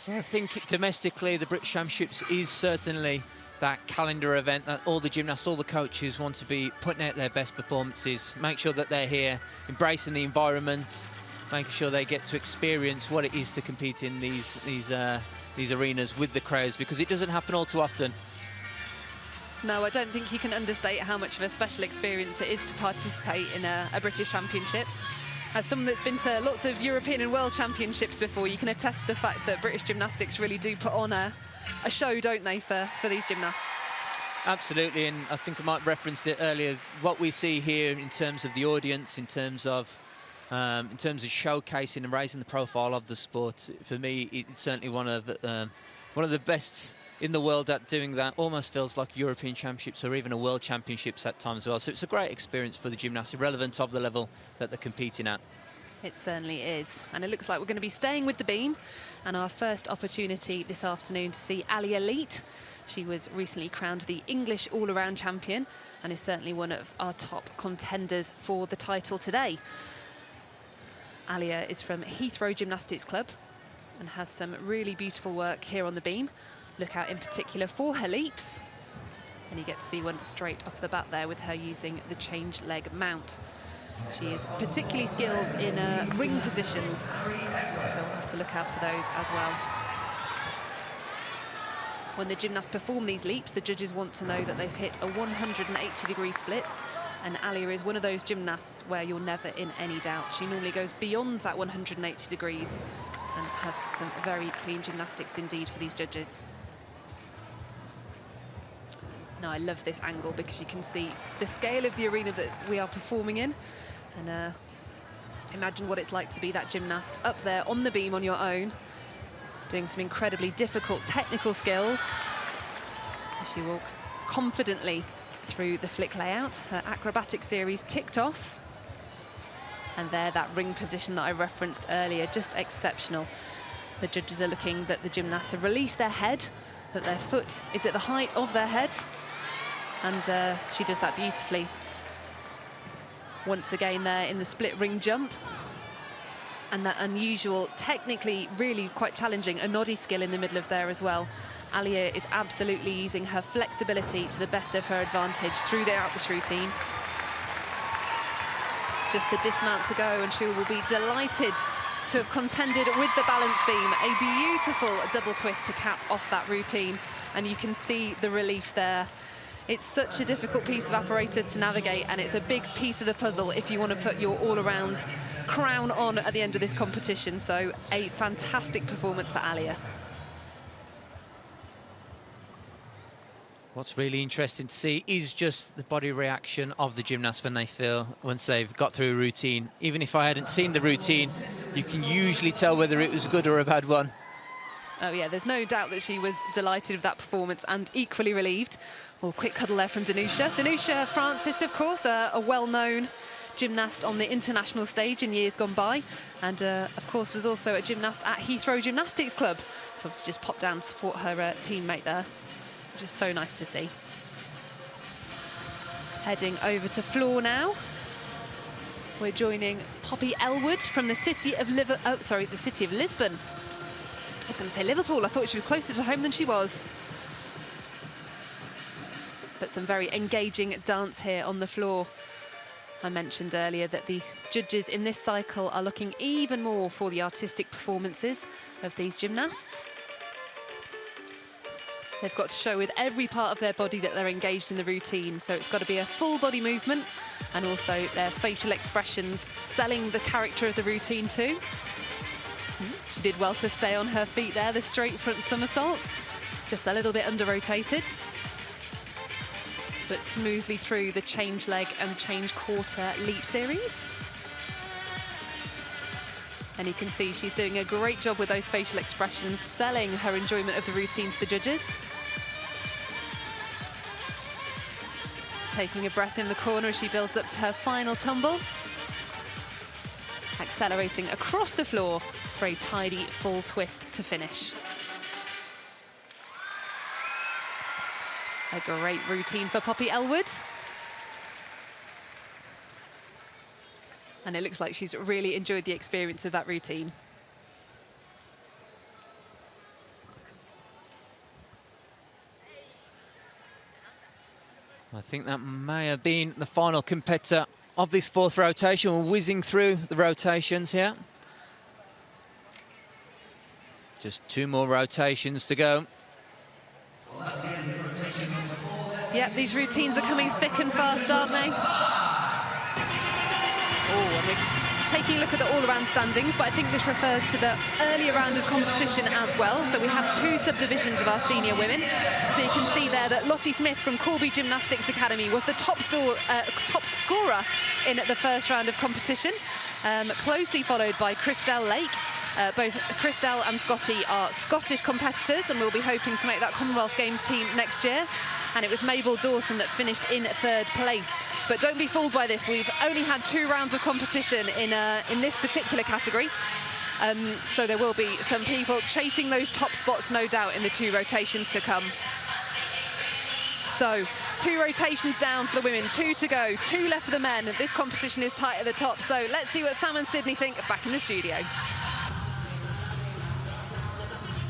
I think domestically, the British Championships is certainly that calendar event that all the gymnasts, all the coaches want to be putting out their best performances, make sure that they're here, embracing the environment, making sure they get to experience what it is to compete in these arenas with the crowds, because it doesn't happen all too often. No, I don't think you can understate how much of a special experience it is to participate in a British Championships. As someone that's been to lots of European and World Championships before, you can attest to the fact that British gymnastics really do put on a show, don't they, for these gymnasts? Absolutely, and I think I might have referenced it earlier. What we see here in terms of the audience, in terms of showcasing and raising the profile of the sport, for me, it's certainly one of the best in the world at doing that. Almost feels like European Championships or even a World Championships at times as well. So it's a great experience for the gymnasts, irrelevant of the level that they're competing at. It certainly is. And it looks like we're going to be staying with the beam. And our first opportunity this afternoon to see Alia Leet. She was recently crowned the English all-around champion and is certainly one of our top contenders for the title today. Alia is from Heathrow Gymnastics Club and has some really beautiful work here on the beam. Look out in particular for her leaps. And you get to see one straight off the bat there with her using the change leg mount. She is particularly skilled in ring positions, so we'll have to look out for those as well. When the gymnasts perform these leaps, the judges want to know that they've hit a 180-degree split, and Alia is one of those gymnasts where you're never in any doubt. She normally goes beyond that 180 degrees and has some very clean gymnastics indeed for these judges. Now, I love this angle because you can see the scale of the arena that we are performing in, and imagine what it's like to be that gymnast up there on the beam on your own, doing some incredibly difficult technical skills. As she walks confidently through the flick layout, her acrobatic series ticked off. And there, that ring position that I referenced earlier, just exceptional. The judges are looking that the gymnasts have released their head, that their foot is at the height of their head. And she does that beautifully. Once again there in the split ring jump. And that unusual, technically really quite challenging, a noddy skill in the middle of there as well. Alia is absolutely using her flexibility to the best of her advantage throughout this routine. Just the dismount to go, and she will be delighted to have contended with the balance beam. A beautiful double twist to cap off that routine, and you can see the relief there. It's such a difficult piece of apparatus to navigate, and it's a big piece of the puzzle if you want to put your all-around crown on at the end of this competition. So a fantastic performance for Alia. What's really interesting to see is just the body reaction of the gymnasts when they feel, once they've got through a routine. Even if I hadn't seen the routine, you can usually tell whether it was a good or a bad one. Oh yeah, there's no doubt that she was delighted with that performance and equally relieved. Well, quick cuddle there from Danusha. Danusha Francis, of course, a well-known gymnast on the international stage in years gone by, and of course was also a gymnast at Heathrow Gymnastics Club. So obviously just popped down to support her teammate there, which is so nice to see. Heading over to floor now. We're joining Poppy Elwood from the city of Lisbon. I was going to say Liverpool. I thought she was closer to home than she was. But some very engaging dance here on the floor. I mentioned earlier that the judges in this cycle are looking even more for the artistic performances of these gymnasts. They've got to show with every part of their body that they're engaged in the routine. So it's got to be a full body movement, and also their facial expressions selling the character of the routine too. She did well to stay on her feet there, the straight front somersaults. Just a little bit under-rotated, but smoothly through the change leg and change quarter leap series. And you can see she's doing a great job with those facial expressions, selling her enjoyment of the routine to the judges. Taking a breath in the corner as she builds up to her final tumble. Accelerating across the floor for a tidy full twist to finish. A great routine for Poppy Elwood. And it looks like she's really enjoyed the experience of that routine. I think that may have been the final competitor of this fourth rotation. We're whizzing through the rotations here. Just 2 more rotations to go. Yep, these routines are coming thick and fast, aren't they? Oh, and we're taking a look at the all-around standings, but I think this refers to the earlier round of competition as well. So we have 2 subdivisions of our senior women. So you can see there that Lottie Smith from Corby Gymnastics Academy was the top scorer in the first round of competition, closely followed by Christelle Lake. Both Christelle and Scotty are Scottish competitors, and we'll be hoping to make that Commonwealth Games team next year. And it was Mabel Dawson that finished in 3rd place. But don't be fooled by this. We've only had 2 rounds of competition in this particular category. So there will be some people chasing those top spots, no doubt, in the 2 rotations to come. So 2 rotations down for the women, 2 to go, 2 left for the men. This competition is tight at the top. So let's see what Sam and Sydney think back in the studio.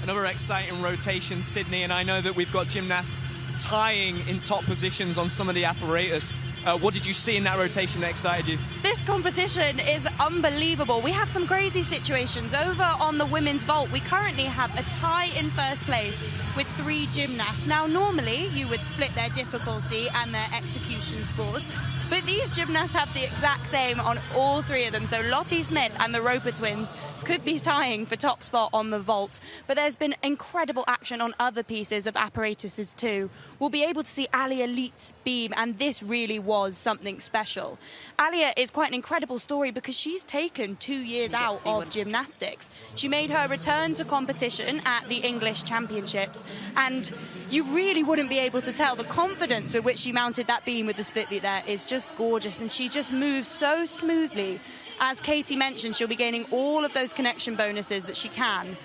Another exciting rotation, Sydney, and I know that we've got gymnasts tying in top positions on some of the apparatus. What did you see in that rotation that excited you? This competition is unbelievable. We have some crazy situations. Over on the women's vault, we currently have a tie in first place with 3 gymnasts. Now, normally you would split their difficulty and their execution scores, but these gymnasts have the exact same on all 3 of them. So Lottie Smith and the Roper twins could be tying for top spot on the vault, but there's been incredible action on other pieces of apparatuses too. We'll be able to see Alia Leit's beam, and this really was something special. Alia is quite an incredible story because she's taken 2 years out of gymnastics. She made her return to competition at the English Championships, and you really wouldn't be able to tell. The confidence with which she mounted that beam with the split leap there is just gorgeous, and she just moves so smoothly. As Katie mentioned, she'll be gaining all of those connection bonuses that she can.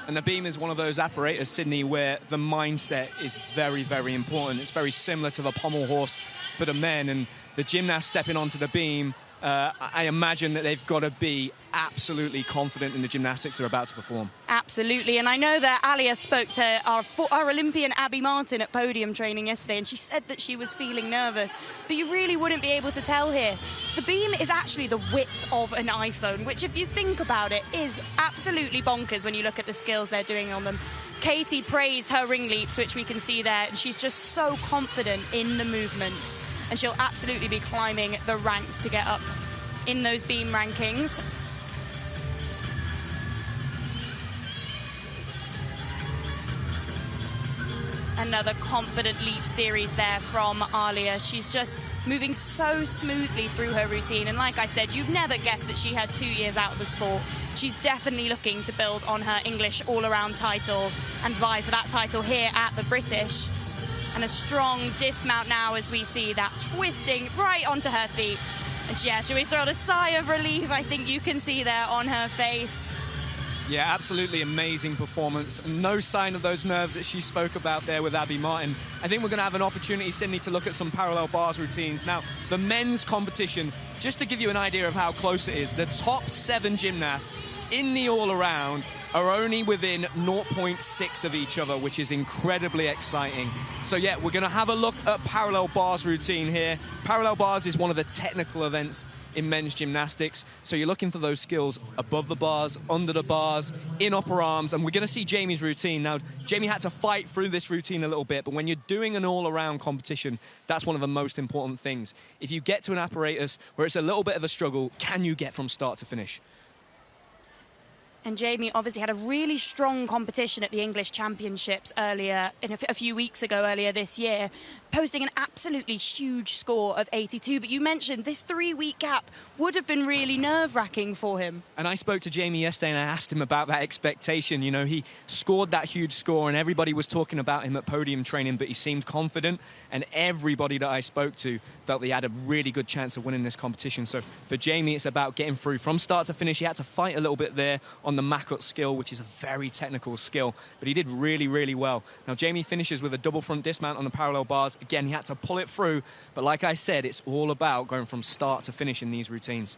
And the beam is one of those apparatus, Sydney, where the mindset is very, very important. It's very similar to the pommel horse for the men, and the gymnast stepping onto the beam, I imagine that they've got to be absolutely confident in the gymnastics they're about to perform. Absolutely, and I know that Alia spoke to our Olympian Abby Martin at podium training yesterday, and she said that she was feeling nervous, but you really wouldn't be able to tell here. The beam is actually the width of an iPhone, which, if you think about it, is absolutely bonkers when you look at the skills they're doing on them. Katie praised her ring leaps, which we can see there, and she's just so confident in the movement, and she'll absolutely be climbing the ranks to get up in those beam rankings. Another confident leap series there from Alia. She's just moving so smoothly through her routine, and like I said, you'd never guess that she had 2 years out of the sport. She's definitely looking to build on her English all-around title and vie for that title here at the British. And a strong dismount now as we see that twisting right onto her feet. And yeah, should we throw out a sigh of relief? I think you can see there on her face. Yeah, absolutely amazing performance. No sign of those nerves that she spoke about there with Abby Martin. I think we're going to have an opportunity, Sydney, to look at some parallel bars routines. Now, the men's competition, just to give you an idea of how close it is, the top 7 gymnasts in the all-around are only within 0.6 of each other, which is incredibly exciting. So yeah, we're going to have a look at parallel bars routine here. Parallel bars is one of the technical events in men's gymnastics. So you're looking for those skills above the bars, under the bars, in upper arms, and we're going to see Jamie's routine. Now, Jamie had to fight through this routine a little bit, but when you're doing an all-around competition, that's one of the most important things. If you get to an apparatus where it's a little bit of a struggle, can you get from start to finish? And Jamie obviously had a really strong competition at the English Championships earlier, a few weeks ago, earlier this year, posting an absolutely huge score of 82. But you mentioned this 3-week gap would have been really nerve-wracking for him. And I spoke to Jamie yesterday and I asked him about that expectation. You know, he scored that huge score and everybody was talking about him at podium training, but he seemed confident, and everybody that I spoke to felt he had a really good chance of winning this competition. So for Jamie, it's about getting through from start to finish. He had to fight a little bit there on the Makut skill, which is a very technical skill, but he did really, really well. Now, Jamie finishes with a double front dismount on the parallel bars. Again, he had to pull it through, but like I said, it's all about going from start to finish in these routines.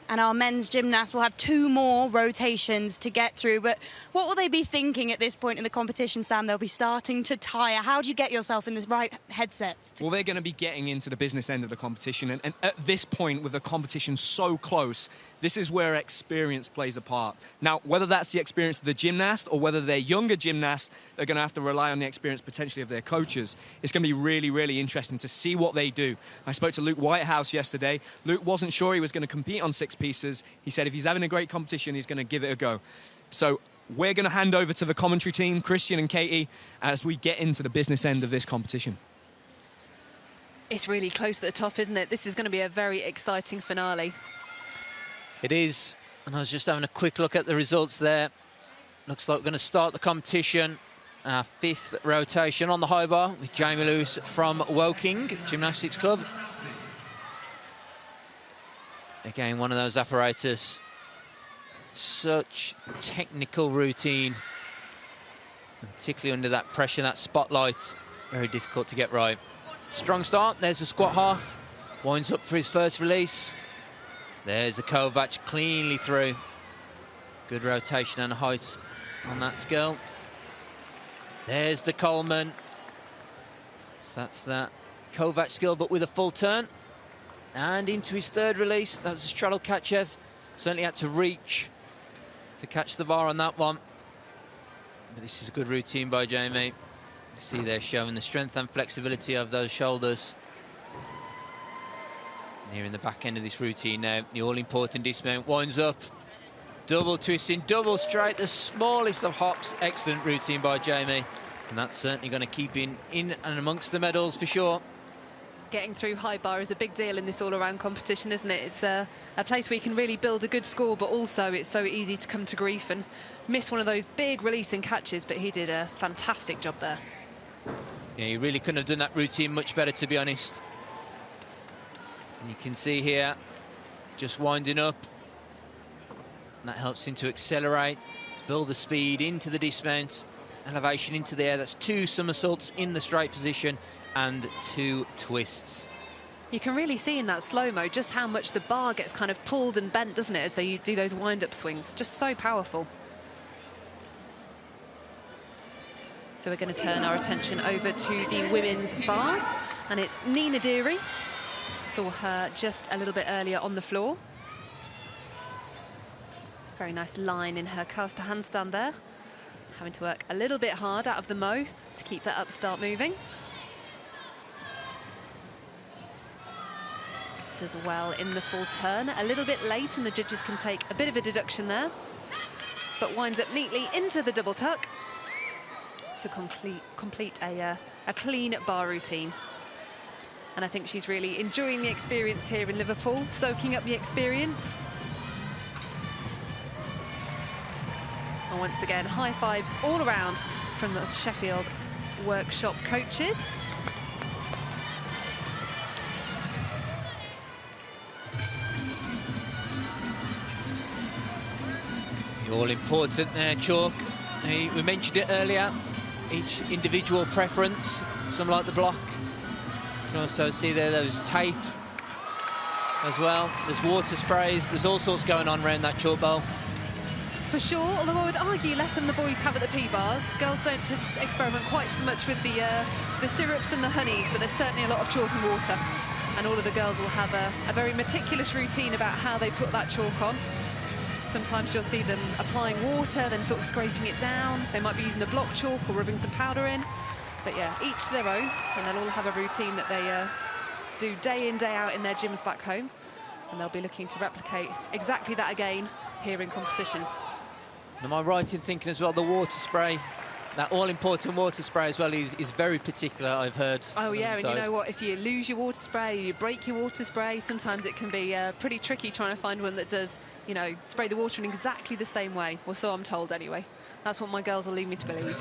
And our men's gymnasts will have 2 more rotations to get through. But what will they be thinking at this point in the competition, Sam? They'll be starting to tire. How do you get yourself in this right headset? Well, they're going to be getting into the business end of the competition. And at this point, with the competition so close, this is where experience plays a part. Now, whether that's the experience of the gymnast or whether they're younger gymnasts, they're going to have to rely on the experience potentially of their coaches. It's going to be really, really interesting to see what they do. I spoke to Luke Whitehouse yesterday. Luke wasn't sure he was going to compete on 6 pieces. He said if he's having a great competition, he's going to give it a go. So we're going to hand over to the commentary team, Christian and Katie, as we get into the business end of this competition. It's really close at the top, isn't it? This is going to be a very exciting finale. It is, and I was just having a quick look at the results there. Looks like we're going to start the competition. Our 5th rotation on the high bar with Jamie Lewis from Woking Gymnastics Club. Again, one of those apparatus. Such technical routine. particularly under that pressure, that spotlight. Very difficult to get right. Strong start. There's the squat half. Winds up for his first release. There's the Kovac cleanly through. Good rotation and height on that skill. There's the Coleman. So that's that Kovac skill, but with a full turn. And into his third release. That was a straddle Kachev. Certainly had to reach to catch the bar on that one. But this is a good routine by Jamie. You see there showing the strength and flexibility of those shoulders. And here in the back end of this routine now, the all-important dismount winds up. Double twisting, double straight, the smallest of hops. Excellent routine by Jamie. And that's certainly going to keep in and amongst the medals for sure. Getting through high bar is a big deal in this all-around competition, isn't it? It's a place where you can really build a good score, but also it's so easy to come to grief and miss one of those big releasing catches, but he did a fantastic job there. Yeah, he really couldn't have done that routine much better, to be honest. And you can see here, just winding up. And that helps him to accelerate, to build the speed into the dismount, elevation into the air. That's 2 somersaults in the straight position and 2 twists. You can really see in that slow-mo just how much the bar gets kind of pulled and bent, doesn't it, as they do those wind-up swings. Just so powerful. So we're going to turn our attention over to the women's bars, and it's Nina Deary. Saw her just a little bit earlier on the floor. Very nice line in her caster handstand there. Having to work a little bit hard out of the mo to keep that upstart moving. Does well in the full turn. A little bit late, and the judges can take a bit of a deduction there. But winds up neatly into the double tuck to complete a clean bar routine. And I think she's really enjoying the experience here in Liverpool, soaking up the experience. And once again, high fives all around from the Sheffield workshop coaches. All important there, Chalk. We mentioned it earlier. Each individual preference. Some like the block. You can also see there those tape as well. There's water sprays. There's all sorts going on around that chalk bowl. For sure, although I would argue less than the boys have at the P-bars. Girls don't experiment quite so much with the syrups and the honeys, but there's certainly a lot of chalk and water. And all of the girls will have a very meticulous routine about how they put that chalk on. Sometimes you'll see them applying water, then sort of scraping it down. They might be using the block chalk or rubbing some powder in. But yeah, each to their own, and they'll all have a routine that they do day in, day out in their gyms back home. And they'll be looking to replicate exactly that again here in competition. Am I right in thinking as well, the water spray, that all-important water spray as well is very particular, I've heard. Oh yeah, and you know what, if you lose your water spray, you break your water spray, sometimes it can be pretty tricky trying to find one that does, you know, spray the water in exactly the same way. Well, so I'm told anyway. That's what my girls will lead me to believe.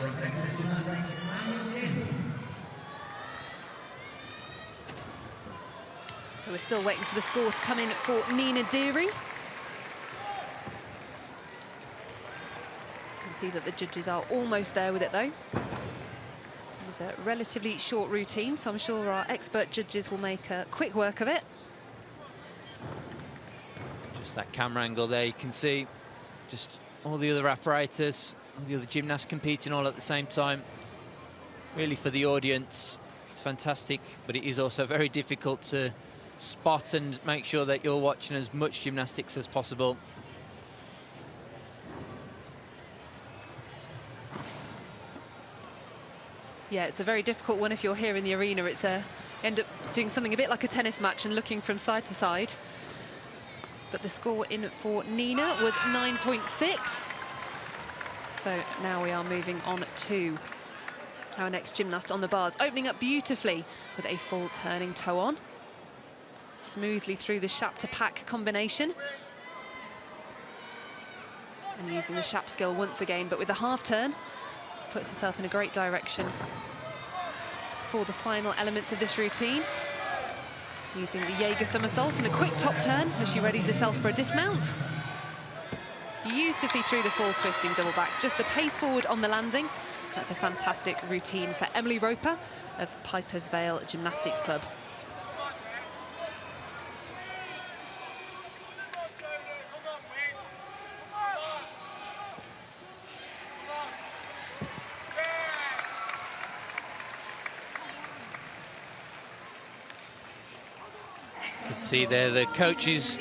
So we're still waiting for the score to come in for Nina Deary. See that the judges are almost there with it though. It was a relatively short routine, so I'm sure our expert judges will make a quick work of it. Just that camera angle there, you can see just all the other apparatus, all the other gymnasts competing all at the same time. Really for the audience, it's fantastic, but it is also very difficult to spot and make sure that you're watching as much gymnastics as possible. Yeah, it's a very difficult one if you're here in the arena. It's end up doing something a bit like a tennis match and looking from side to side. But the score in for Nina was 9.6. So now we are moving on to our next gymnast on the bars, opening up beautifully with a full turning toe on. Smoothly through the Shap to Pack combination. And using the Shap skill once again, but with a half turn. Puts herself in a great direction for the final elements of this routine. Using the Jaeger somersault and a quick top turn as she readies herself for a dismount. Beautifully through the full twisting double back. Just the pace forward on the landing That's a fantastic routine for Emily Roper of Pipers Vale Gymnastics Club. You can see there the coaches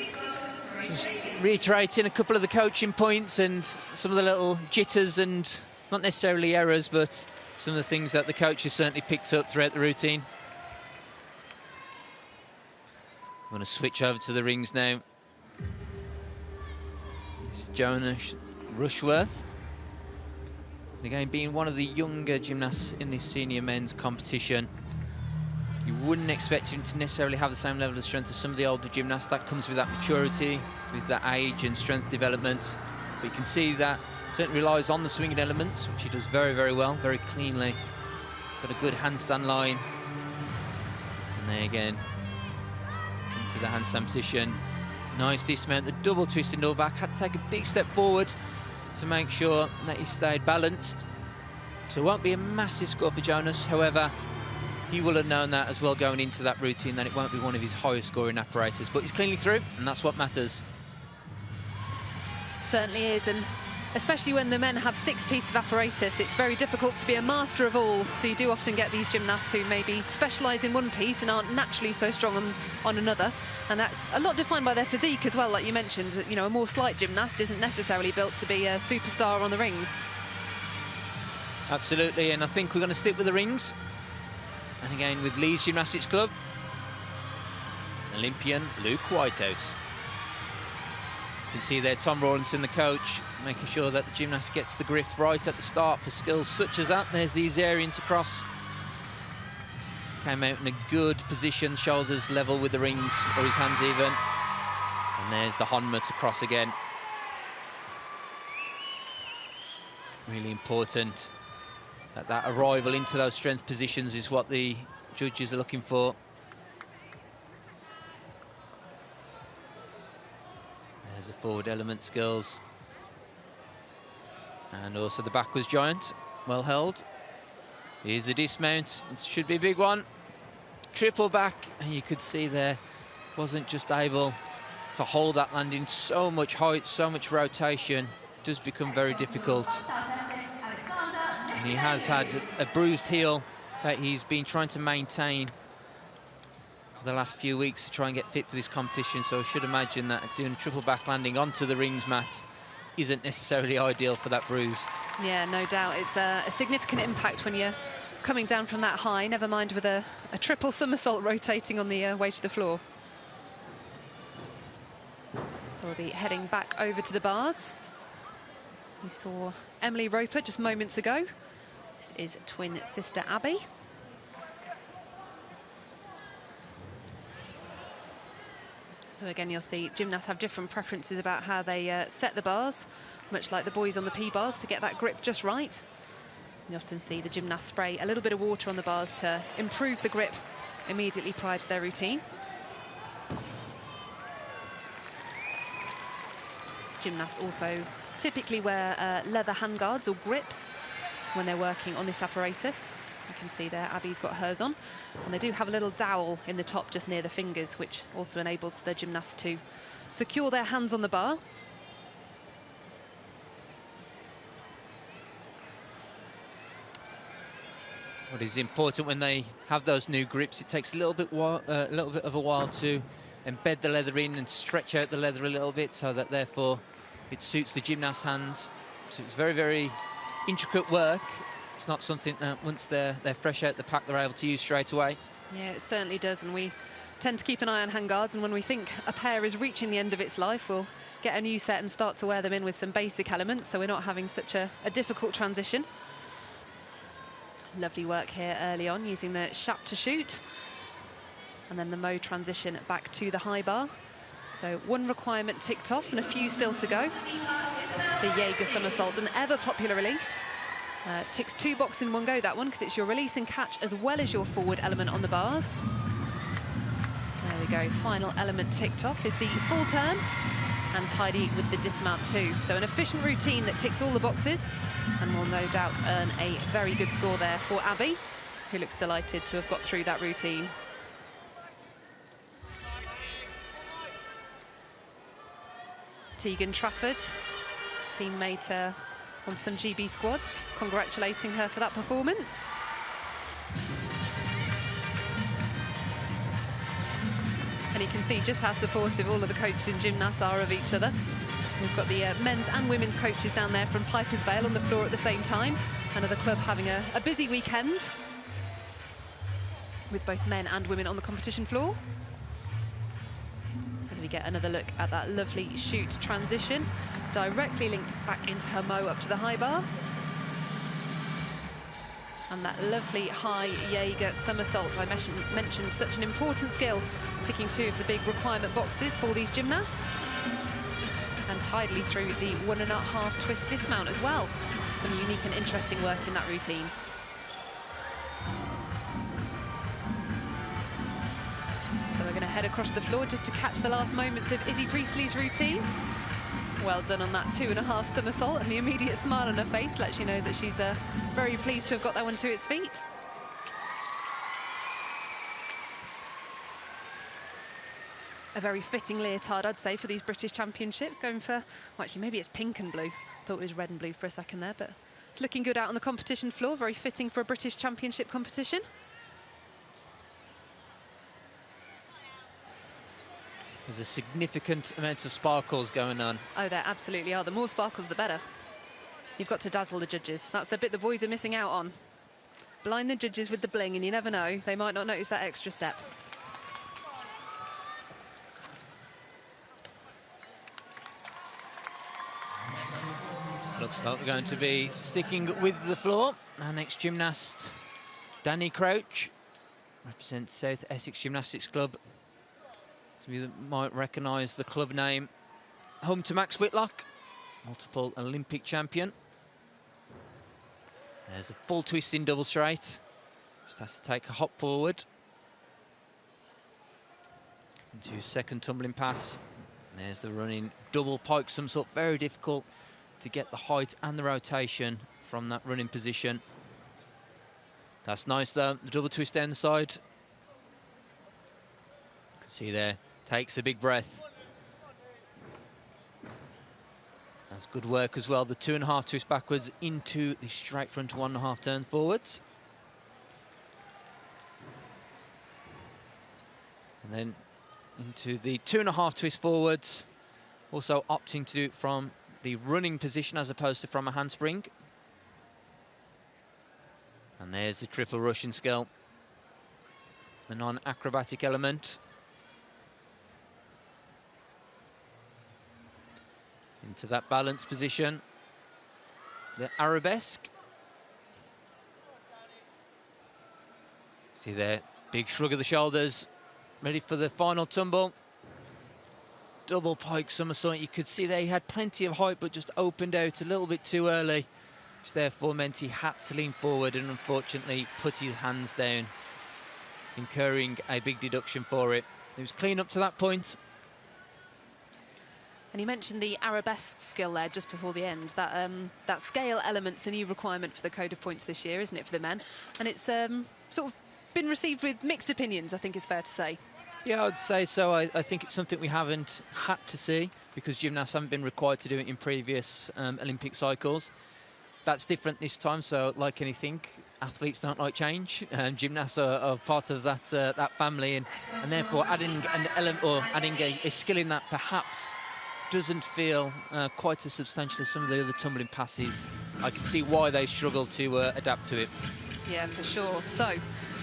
just reiterating a couple of the coaching points and some of the little jitters and not necessarily errors, but some of the things that the coaches certainly picked up throughout the routine. I'm going to switch over to the rings now. This is Jonas Rushworth. And again, being one of the younger gymnasts in this senior men's competition, you wouldn't expect him to necessarily have the same level of strength as some of the older gymnasts. That comes with that maturity, with that age and strength development. But you can see that certainly relies on the swinging elements, which he does very, very well, very cleanly. Got a good handstand line. And there again, into the handstand position. Nice dismount, the double twist and double back. Had to take a big step forward to make sure that he stayed balanced. So it won't be a massive score for Jonas. However, he will have known that as well going into that routine, that it won't be one of his highest scoring apparatus. But he's cleanly through, and that's what matters. Certainly is, and especially when the men have 6 pieces of apparatus, it's very difficult to be a master of all. So you do often get these gymnasts who maybe specialise in one piece and aren't naturally so strong on another. And that's a lot defined by their physique as well, like you mentioned. You know, a more slight gymnast isn't necessarily built to be a superstar on the rings. Absolutely, and I think we're going to stick with the rings. And again with Leeds Gymnastics Club, Olympian Luke Whitehouse. You can see there Tom Rawlinson, the coach, making sure that the gymnast gets the grip right at the start for skills such as that. There's the Azarian to cross. Came out in a good position, shoulders level with the rings, or his hands even. And there's the Honma to cross again. Really important that arrival into those strength positions is what the judges are looking for. There's the forward element skills. And also the backwards giant, well held. Here's the dismount, it should be a big one. Triple back, and you could see there, wasn't just able to hold that landing. So much height, so much rotation, does become very difficult. And he has had a bruised heel that he's been trying to maintain for the last few weeks to try and get fit for this competition. So I should imagine that doing a triple back landing onto the rings mat isn't necessarily ideal for that bruise. Yeah, no doubt. It's a significant impact when you're coming down from that high, never mind with a triple somersault rotating on the way to the floor. So we'll be heading back over to the bars. We saw Emily Roper just moments ago. This is twin sister Abby. So again, you'll see gymnasts have different preferences about how they set the bars, much like the boys on the P-bars, to get that grip just right. You often see the gymnasts spray a little bit of water on the bars to improve the grip immediately prior to their routine. Gymnasts also typically wear leather handguards or grips when they're working on this apparatus. You can see there Abby's got hers on, and they do have a little dowel in the top just near the fingers, which also enables the gymnast to secure their hands on the bar. What is important when they have those new grips, it takes a little bit of a while to embed the leather in and stretch out the leather a little bit, so that therefore it suits the gymnast's hands. So it's very, very intricate work. It's not something that once they're fresh out the pack, they're able to use straight away. Yeah, it certainly does, and we tend to keep an eye on handguards, and when we think a pair is reaching the end of its life, we'll get a new set and start to wear them in with some basic elements, so we're not having such a difficult transition. Lovely work here early on, using the Shap to shoot, and then the Mo transition back to the high bar. So one requirement ticked off and a few still to go. The Jaeger somersault, an ever popular release. Ticks 2 boxes in one go, that one, because it's your release and catch as well as your forward element on the bars. There we go, final element ticked off is the full turn. and tidy with the dismount too. So an efficient routine that ticks all the boxes and will no doubt earn a very good score there for Abby, who looks delighted to have got through that routine. Tegan Trafford, teammate on some GB squads, congratulating her for that performance. And you can see just how supportive all of the coaches in Gymnas are of each other. We've got the men's and women's coaches down there from Piper's Vale on the floor at the same time. Another club having a busy weekend with both men and women on the competition floor. As we get another look at that lovely shoot transition, directly linked back into her mow up to the high bar. And that lovely high Jaeger somersault I mentioned, such an important skill, ticking 2 of the big requirement boxes for these gymnasts. And tidily through the 1.5 twist dismount as well. Some unique and interesting work in that routine. So we're going to head across the floor just to catch the last moments of Izzy Priestley's routine. Well done on that 2.5 somersault, and the immediate smile on her face lets you know that she's very pleased to have got that one to its feet. A very fitting leotard, I'd say, for these British Championships, going for, well, actually maybe it's pink and blue. Thought it was red and blue for a second there, but it's looking good out on the competition floor, very fitting for a British Championship competition. There's a significant amount of sparkles going on. Oh, there absolutely are. The more sparkles, the better. You've got to dazzle the judges. That's the bit the boys are missing out on. Blind the judges with the bling, and you never know, they might not notice that extra step. Looks like we're going to be sticking with the floor. Our next gymnast, Danny Crouch, represents South Essex Gymnastics Club. Some of you that might recognise the club name. Home to Max Whitlock, multiple Olympic champion. There's the full twist in double straight. Just has to take a hop forward. Into second tumbling pass. And there's the running double pike somersault. Very difficult to get the height and the rotation from that running position. That's nice though, the double twist down the side. You can see there, takes a big breath. That's good work as well, the 2.5 twist backwards into the straight front 1.5 turn forwards. And then into the 2.5 twist forwards, also opting to do it from the running position as opposed to from a handspring. And there's the triple Russian skill, the non-acrobatic element. Into that balance position, the arabesque. See there, big shrug of the shoulders, ready for the final tumble. Double pike somersault. You could see they had plenty of height, but just opened out a little bit too early, which therefore meant he had to lean forward and unfortunately put his hands down, incurring a big deduction for it. It was clean up to that point. And you mentioned the arabesque skill there just before the end. That scale element's a new requirement for the code of points this year, isn't it, for the men? And it's sort of been received with mixed opinions, I think it's fair to say. Yeah, I'd say so. I think it's something we haven't had to see because gymnasts haven't been required to do it in previous Olympic cycles. That's different this time, so like anything, athletes don't like change. Gymnasts are part of that family, and therefore adding an element or adding a skill in that perhaps doesn't feel quite as substantial as some of the other tumbling passes. I can see why they struggle to adapt to it. Yeah, for sure. So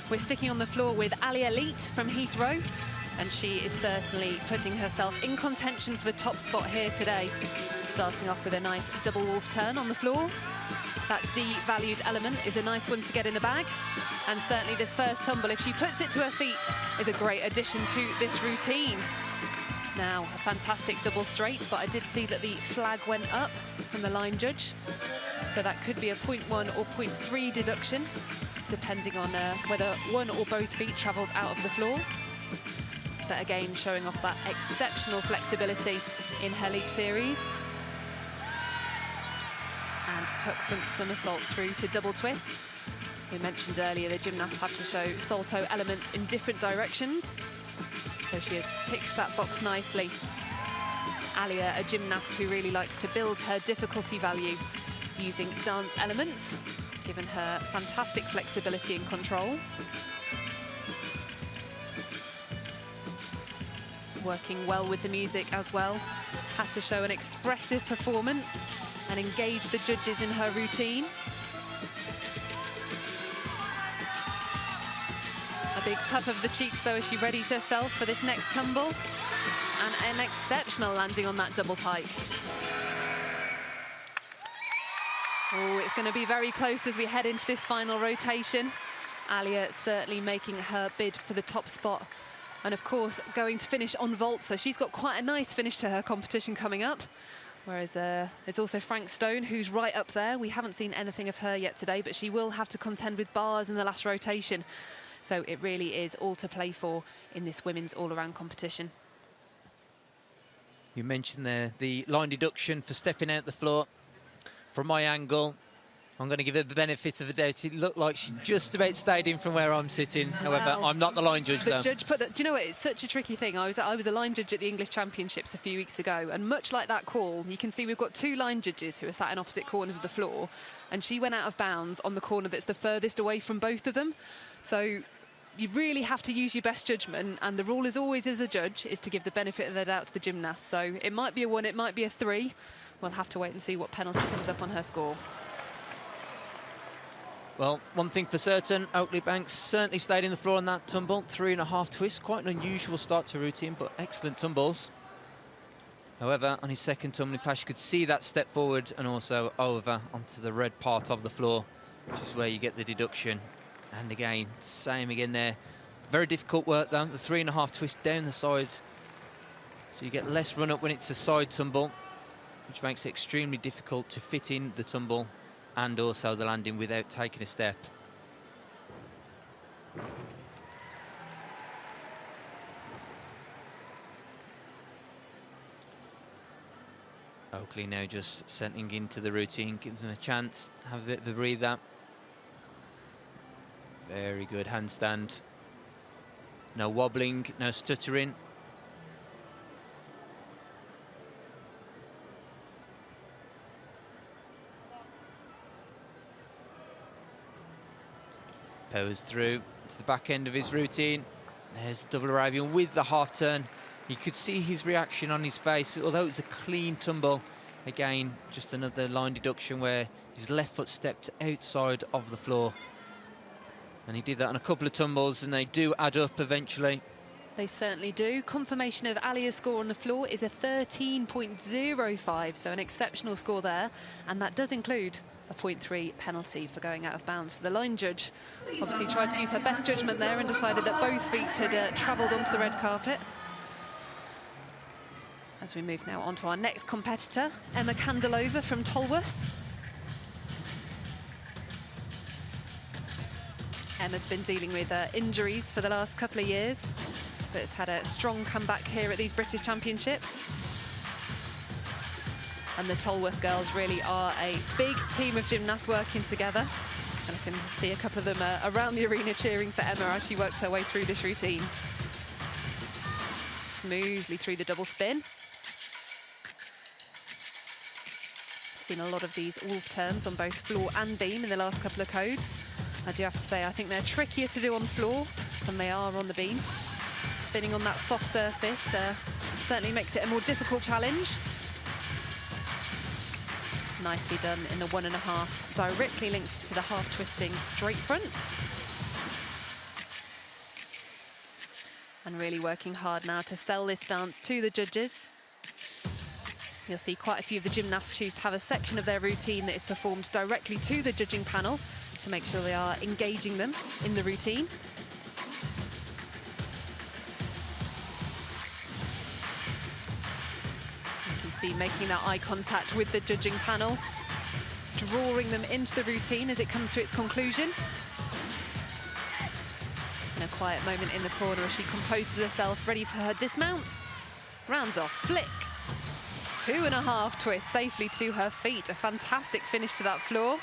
we're sticking on the floor with Ali Elite from Heathrow, and she is certainly putting herself in contention for the top spot here today. Starting off with a nice double wolf turn on the floor. That D-valued element is a nice one to get in the bag, and certainly this first tumble, if she puts it to her feet, is a great addition to this routine. Now, a fantastic double straight, but I did see that the flag went up from the line judge, so that could be a 0.1 or 0.3 deduction, depending on whether one or both feet travelled out of the floor. but again showing off that exceptional flexibility in her leap series. And tuck front somersault through to double twist. We mentioned earlier the gymnasts have to show salto elements in different directions. So she has ticked that box nicely. Alia, a gymnast who really likes to build her difficulty value using dance elements, given her fantastic flexibility and control. Working well with the music as well. Has to show an expressive performance and engage the judges in her routine. A big puff of the cheeks though as she readies herself for this next tumble. And an exceptional landing on that double pike. Oh, it's going to be very close as we head into this final rotation. Alia certainly making her bid for the top spot. And of course, going to finish on vault, so she's got quite a nice finish to her competition coming up. Whereas there's also Frank Stone, who's right up there. We haven't seen anything of her yet today, but she will have to contend with bars in the last rotation. So it really is all to play for in this women's all-around competition. You mentioned there the line deduction for stepping out the floor. From my angle, I'm going to give her the benefit of the doubt. It looked like she just about stayed in from where I'm sitting. However, I'm not the line judge, though. The judge put do you know what? It's such a tricky thing. I was a line judge at the English Championships a few weeks ago, and much like that call, you can see we've got two line judges who are sat in opposite corners of the floor, and she went out of bounds on the corner that's the furthest away from both of them. So you really have to use your best judgment, and the rule is always, as a judge, is to give the benefit of the doubt to the gymnast. So it might be a 1, it might be a 3. We'll have to wait and see what penalty comes up on her score. Well, one thing for certain, Oakley Banks certainly stayed in the floor on that tumble. 3.5 twists, quite an unusual start to routine, but excellent tumbles. However, on his second tumble, Pash could see that step forward and also over onto the red part of the floor, which is where you get the deduction. And again, same again there. Very difficult work though, the 3.5 twist down the side. So you get less run up when it's a side tumble, which makes it extremely difficult to fit in the tumble and also the landing without taking a step. Oakley now just settling into the routine, giving them a chance, have a bit of a breather. Very good handstand. No wobbling, no stuttering. Powers through to the back end of his routine. There's the double Arabian with the half turn. You could see his reaction on his face, although it was a clean tumble. Again, just another line deduction where his left foot stepped outside of the floor. And he did that on a couple of tumbles, and they do add up eventually. They certainly do. Confirmation of Alia's score on the floor is a 13.05, so an exceptional score there. And that does include a 0.3 penalty for going out of bounds. The line judge obviously tried to use her best judgment there and decided that both feet had travelled onto the red carpet. As we move now on to our next competitor, Emma Candelova from Tolworth. Emma's been dealing with injuries for the last couple of years, but has had a strong comeback here at these British Championships. And the Tolworth girls really are a big team of gymnasts working together. And I can see a couple of them around the arena cheering for Emma as she works her way through this routine. Smoothly through the double spin. Seen a lot of these wolf turns on both floor and beam in the last couple of codes. I do have to say, I think they're trickier to do on floor than they are on the beam. Spinning on that soft surface certainly makes it a more difficult challenge. Nicely done in the 1.5, directly linked to the half twisting straight front. And really working hard now to sell this dance to the judges. You'll see quite a few of the gymnasts choose to have a section of their routine that is performed directly to the judging panel to make sure they are engaging them in the routine. You can see making that eye contact with the judging panel, drawing them into the routine as it comes to its conclusion. And a quiet moment in the corner as she composes herself, ready for her dismount. Round off, flick. 2.5 twists safely to her feet. A fantastic finish to that floor.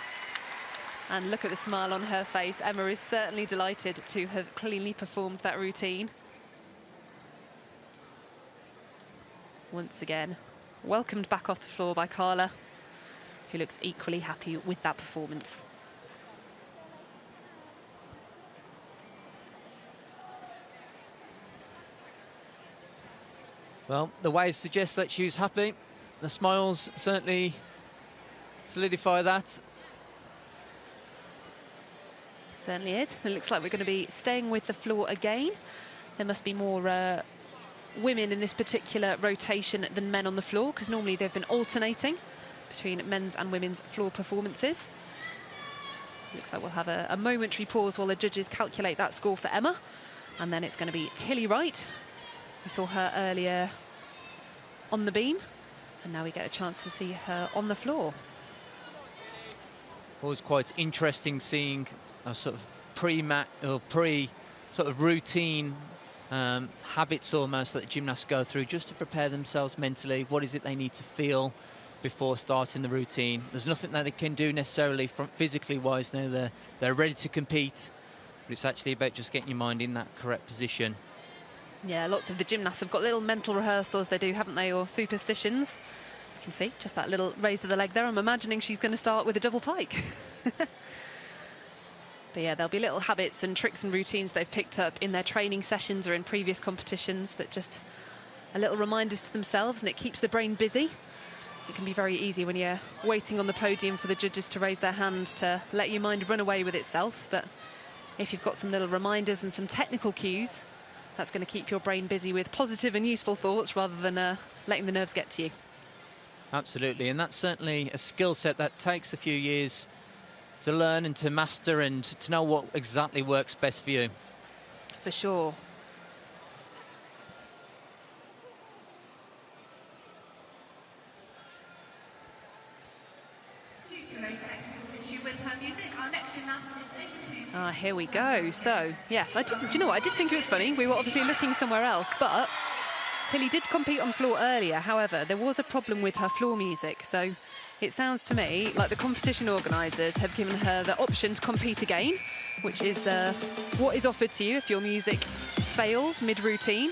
And look at the smile on her face. Emma is certainly delighted to have cleanly performed that routine. Once again, welcomed back off the floor by Carla, who looks equally happy with that performance. Well, the wave suggests that she was happy. The smiles certainly solidify that. Certainly is. It looks like we're going to be staying with the floor again. There must be more women in this particular rotation than men on the floor, because normally they've been alternating between men's and women's floor performances. Looks like we'll have a momentary pause while the judges calculate that score for Emma, and then it's going to be Tilly Wright. We saw her earlier on the beam, and now we get a chance to see her on the floor. Always quite interesting seeing a sort of pre-match or sort of routine habits almost that the gymnasts go through just to prepare themselves mentally. What is it they need to feel before starting the routine? There's nothing that they can do necessarily from physically wise now. They're ready to compete, but it's actually about just getting your mind in that correct position. Yeah, lots of the gymnasts have got little mental rehearsals they do, haven't they, or superstitions. You can see just that little raise of the leg there. I'm imagining she's going to start with a double pike. But yeah, there'll be little habits and tricks and routines they've picked up in their training sessions or in previous competitions that just a little reminders to themselves, and it keeps the brain busy. It can be very easy when you're waiting on the podium for the judges to raise their hand to let your mind run away with itself. But if you've got some little reminders and some technical cues, that's going to keep your brain busy with positive and useful thoughts rather than letting the nerves get to you. Absolutely, and that's certainly a skill set that takes a few years to learn and to master and to know what exactly works best for you. For sure. Here we go. So, yes, do you know what? I did think it was funny. We were obviously looking somewhere else, but Tilly did compete on floor earlier. However, there was a problem with her floor music. So it sounds to me like the competition organisers have given her the option to compete again, which is what is offered to you if your music fails mid-routine.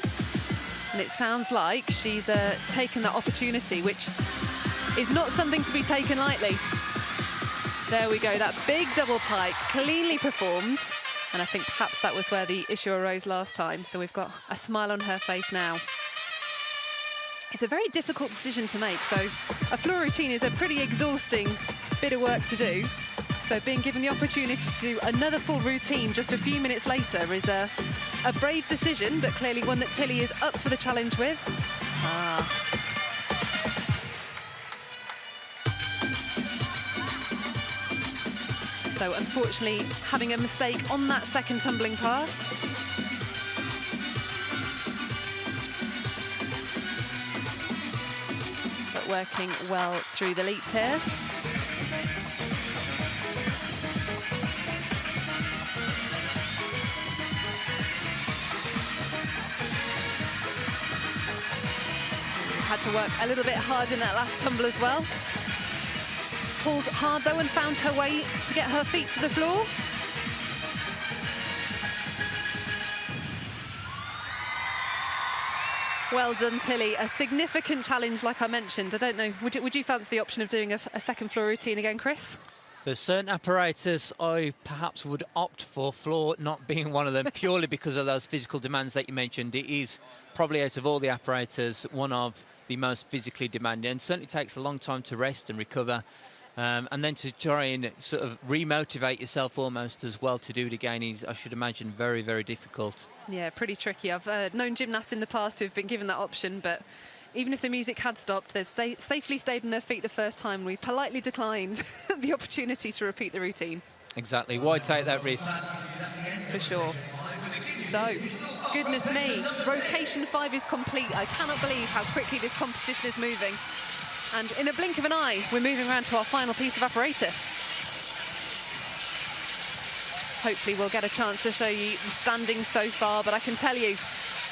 And it sounds like she's taken that opportunity, which is not something to be taken lightly. There we go, that big double pike, cleanly performed. And I think perhaps that was where the issue arose last time. So we've got a smile on her face now. It's a very difficult decision to make. So a floor routine is a pretty exhausting bit of work to do. So being given the opportunity to do another full routine just a few minutes later is a brave decision, but clearly one that Tilly is up for the challenge with. So unfortunately, having a mistake on that second tumbling pass. But working well through the leaps here. Had to work a little bit hard in that last tumble as well. Pulled hard though and found her way to get her feet to the floor. Well done, Tilly. A significant challenge, like I mentioned. I don't know, would you fancy the option of doing a second floor routine again, Chris? There's certain apparatus I perhaps would opt for, floor not being one of them, purely because of those physical demands that you mentioned. It is probably, out of all the apparatus, one of the most physically demanding, and certainly takes a long time to rest and recover. And then to try and sort of remotivate yourself almost as well to do it again is, I should imagine, very, very difficult. Yeah, pretty tricky. I've known gymnasts in the past who have been given that option, but even if the music had stopped, they'd safely stayed on their feet the first time. We politely declined the opportunity to repeat the routine. Exactly. Why take that risk? For sure. So, goodness me, rotation 5 is complete. I cannot believe how quickly this competition is moving. And in a blink of an eye, we're moving around to our final piece of apparatus. Hopefully we'll get a chance to show you the standings so far, but I can tell you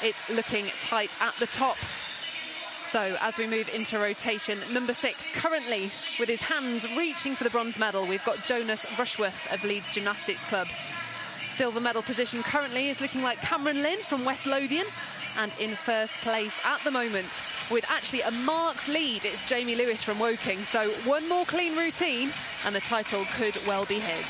it's looking tight at the top. So as we move into rotation, number 6 currently with his hands reaching for the bronze medal, we've got Jonas Rushworth of Leeds Gymnastics Club. Silver medal position currently is looking like Cameron Lynn from West Lothian, and in first place at the moment with actually a marked lead, it's Jamie Lewis from Woking. So one more clean routine and the title could well be his.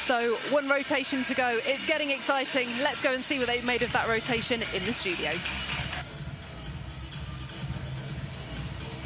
So one rotation to go. It's getting exciting. Let's go and see what they've made of that rotation in the studio.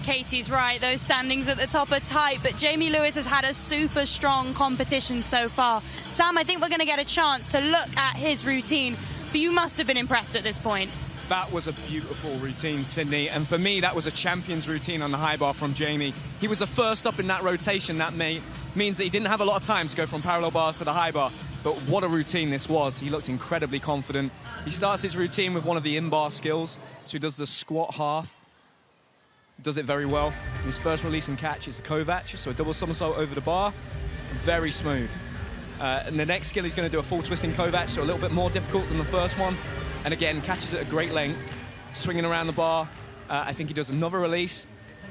Katie's right, those standings at the top are tight, but Jamie Lewis has had a super strong competition so far. Sam, I think we're going to get a chance to look at his routine, but you must have been impressed at this point. That was a beautiful routine, Sydney, and for me that was a champion's routine on the high bar from Jamie. He was the first up in that rotation. That means that he didn't have a lot of time to go from parallel bars to the high bar, but what a routine this was. He looked incredibly confident. He starts his routine with one of the in-bar skills, so he does the squat half. Does it very well. His first release and catch is the Kovac, so a double somersault over the bar, very smooth. And the next skill he's going to do a full twisting Kovac, so a little bit more difficult than the first one. And again, catches at a great length, swinging around the bar. I think he does another release.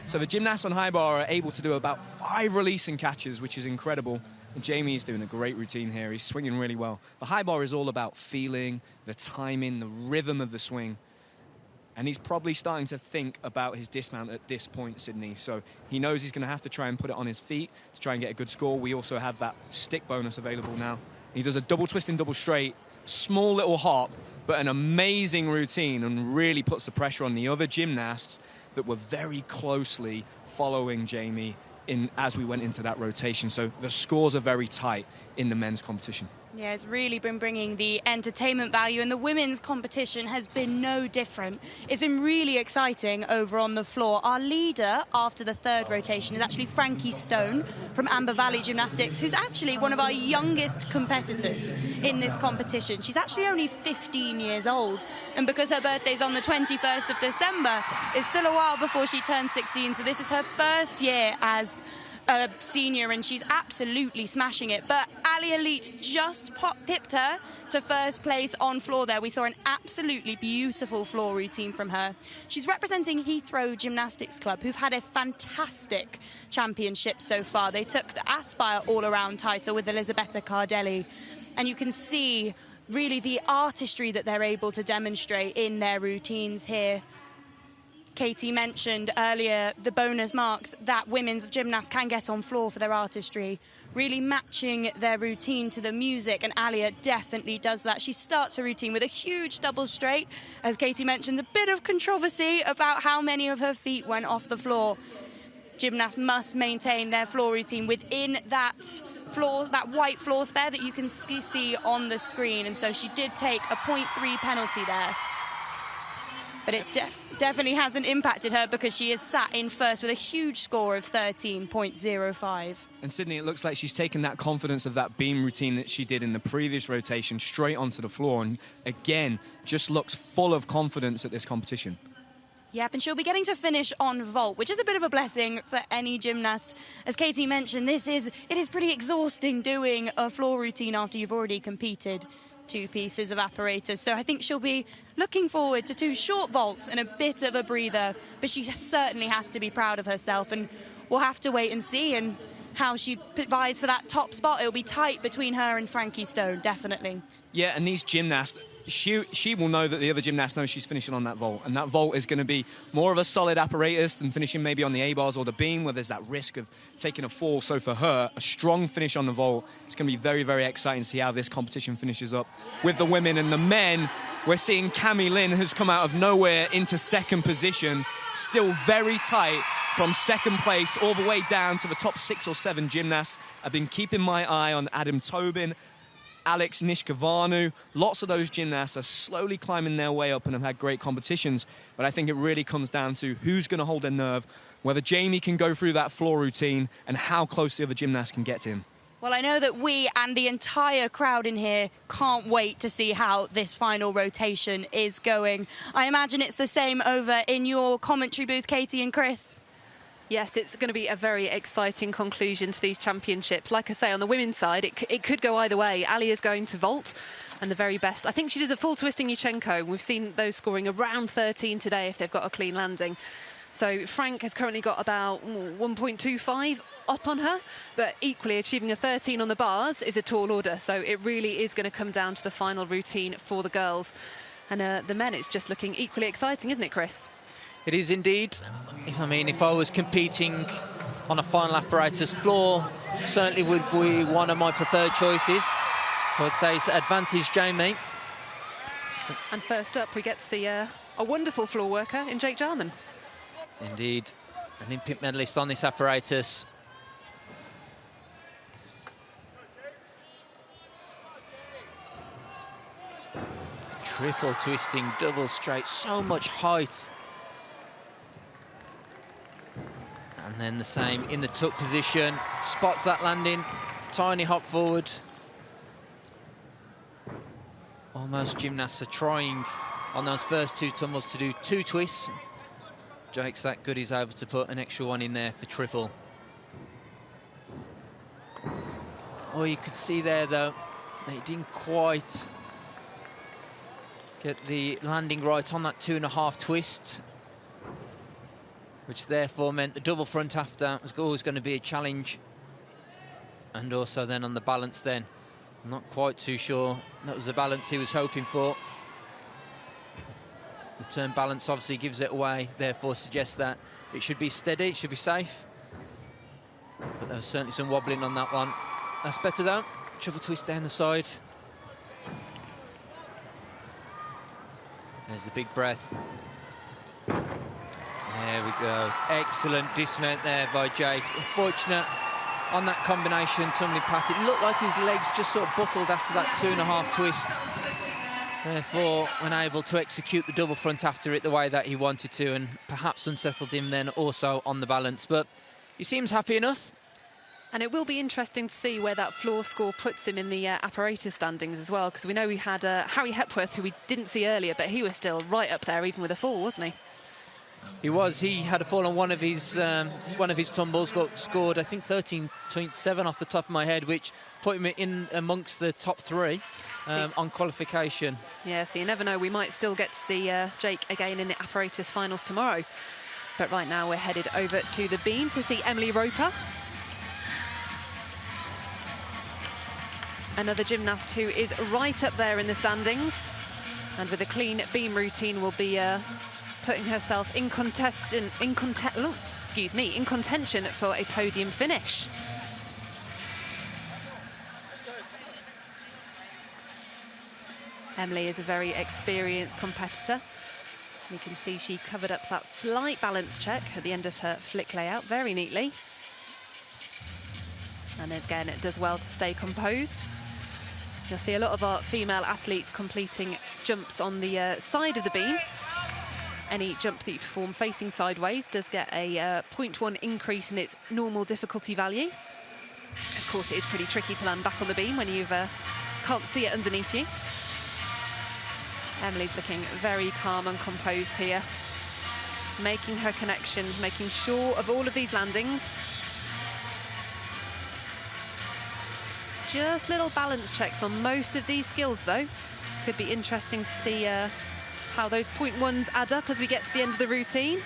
So the gymnasts on high bar are able to do about 5 releasing catches, which is incredible. And Jamie is doing a great routine here. He's swinging really well. The high bar is all about feeling, the timing, the rhythm of the swing. And he's probably starting to think about his dismount at this point, Sydney. So he knows he's going to have to try and put it on his feet to try and get a good score. We also have that stick bonus available now. He does a double twist and double straight, small little hop, but an amazing routine, and really puts the pressure on the other gymnasts that were very closely following Jamie as we went into that rotation. So the scores are very tight in the men's competition. Yeah, it's really been bringing the entertainment value, and the women's competition has been no different. It's been really exciting over on the floor. Our leader after the 3rd rotation is actually Frankie Stone from Amber Valley Gymnastics, who's actually one of our youngest competitors in this competition. She's actually only 15 years old, and because her birthday's on the 21st of December, it's still a while before she turns 16, so this is her first year as a senior, and she's absolutely smashing it. But Ali Elite just pipped her to first place on floor there. We saw an absolutely beautiful floor routine from her. She's representing Heathrow Gymnastics Club, who've had a fantastic championship so far. They took the Aspire all-around title with Elisabetta Cardelli, and you can see really the artistry that they're able to demonstrate in their routines here. Katie mentioned earlier the bonus marks that women's gymnasts can get on floor for their artistry, really matching their routine to the music, and Alia definitely does that. She starts her routine with a huge double straight. As Katie mentioned, a bit of controversy about how many of her feet went off the floor. Gymnasts must maintain their floor routine within that white floor spare that you can see on the screen, and so she did take a 0.3 penalty there. But it definitely hasn't impacted her, because she is sat in first with a huge score of 13.05. And Sydney, it looks like she's taken that confidence of that beam routine that she did in the previous rotation straight onto the floor, and again, just looks full of confidence at this competition. Yep, and she'll be getting to finish on vault, which is a bit of a blessing for any gymnast. As Katie mentioned, it is pretty exhausting doing a floor routine after you've already competed 2 pieces of apparatus. So I think she'll be looking forward to 2 short vaults and a bit of a breather, but she certainly has to be proud of herself, and we'll have to wait and see and how she vies for that top spot. It'll be tight between her and Frankie Stone, definitely. Yeah, and these gymnasts, she will know that the other gymnast knows she's finishing on that vault, and that vault is going to be more of a solid apparatus than finishing maybe on the A-bars or the beam, where there's that risk of taking a fall. So for her, a strong finish on the vault, it's going to be very, very exciting to see how this competition finishes up. With the women and the men, we're seeing Cami Lynn, who's come out of nowhere into 2nd position, still very tight from 2nd place all the way down to the top 6 or 7 gymnasts. I've been keeping my eye on Adam Tobin, Alex Nishkavanu. Lots of those gymnasts are slowly climbing their way up and have had great competitions, but I think it really comes down to who's going to hold their nerve, whether Jamie can go through that floor routine, and how close the other gymnast can get to him. Well, I know that we and the entire crowd in here can't wait to see how this final rotation is going. I imagine it's the same over in your commentary booth, Katie and Chris. Yes, it's going to be a very exciting conclusion to these championships. Like I say, on the women's side, it could go either way. Ali is going to vault, and the very best. I think she does a full twisting Yurchenko. We've seen those scoring around 13 today if they've got a clean landing. So Frank has currently got about 1.25 up on her, but equally achieving a 13 on the bars is a tall order. So it really is going to come down to the final routine for the girls. And the men, it's just looking equally exciting, isn't it, Chris? It is indeed. I mean, if I was competing on a final apparatus floor, certainly would be one of my preferred choices. So I'd say it's advantage Jamie. And first up, we get to see a wonderful floor worker in Jake Jarman. Indeed, Olympic medalist on this apparatus. Triple twisting, double straight, so much height. And then the same in the tuck position, spots that landing, tiny hop forward. Almost gymnasts are trying on those first two tumbles to do 2 twists. Jake's that good, he's able to put an extra one in there for triple. Oh, you could see there though, they didn't quite get the landing right on that 2.5 twist, which therefore meant the double front after was always going to be a challenge. And also then on the balance then, I'm not quite too sure that was the balance he was hoping for. The turn balance obviously gives it away, therefore suggests that it should be steady, it should be safe. But there was certainly some wobbling on that one. That's better though. Triple twist down the side. There's the big breath. There we go. Excellent dismount there by Jake. Unfortunate on that combination, tumbling past. It looked like his legs just sort of buckled after that 2.5 twist. Therefore, unable to execute the double front after it the way that he wanted to, and perhaps unsettled him then also on the balance. But he seems happy enough. And it will be interesting to see where that floor score puts him in the apparatus standings as well, because we know we had Harry Hepworth, who we didn't see earlier, but he was still right up there, even with a fall, wasn't he? He was. He had a fall on one of his tumbles, but scored, I think, 13.7 off the top of my head, which put him in amongst the top 3 on qualification. Yeah, so you never know. We might still get to see Jake again in the apparatus finals tomorrow. But right now we're headed over to the beam to see Emily Roper. Another gymnast who is right up there in the standings, and with a clean beam routine will be putting herself in contention for a podium finish. Emily is a very experienced competitor. You can see she covered up that slight balance check at the end of her flick layout very neatly. And again, it does well to stay composed. You'll see a lot of our female athletes completing jumps on the side of the beam. Any jump that you perform facing sideways does get a 0.1 increase in its normal difficulty value. Of course, it is pretty tricky to land back on the beam when you can't see it underneath you. Emily's looking very calm and composed here, making her connections, making sure of all of these landings. Just little balance checks on most of these skills, though. Could be interesting to see how those 0.1s add up as we get to the end of the routine.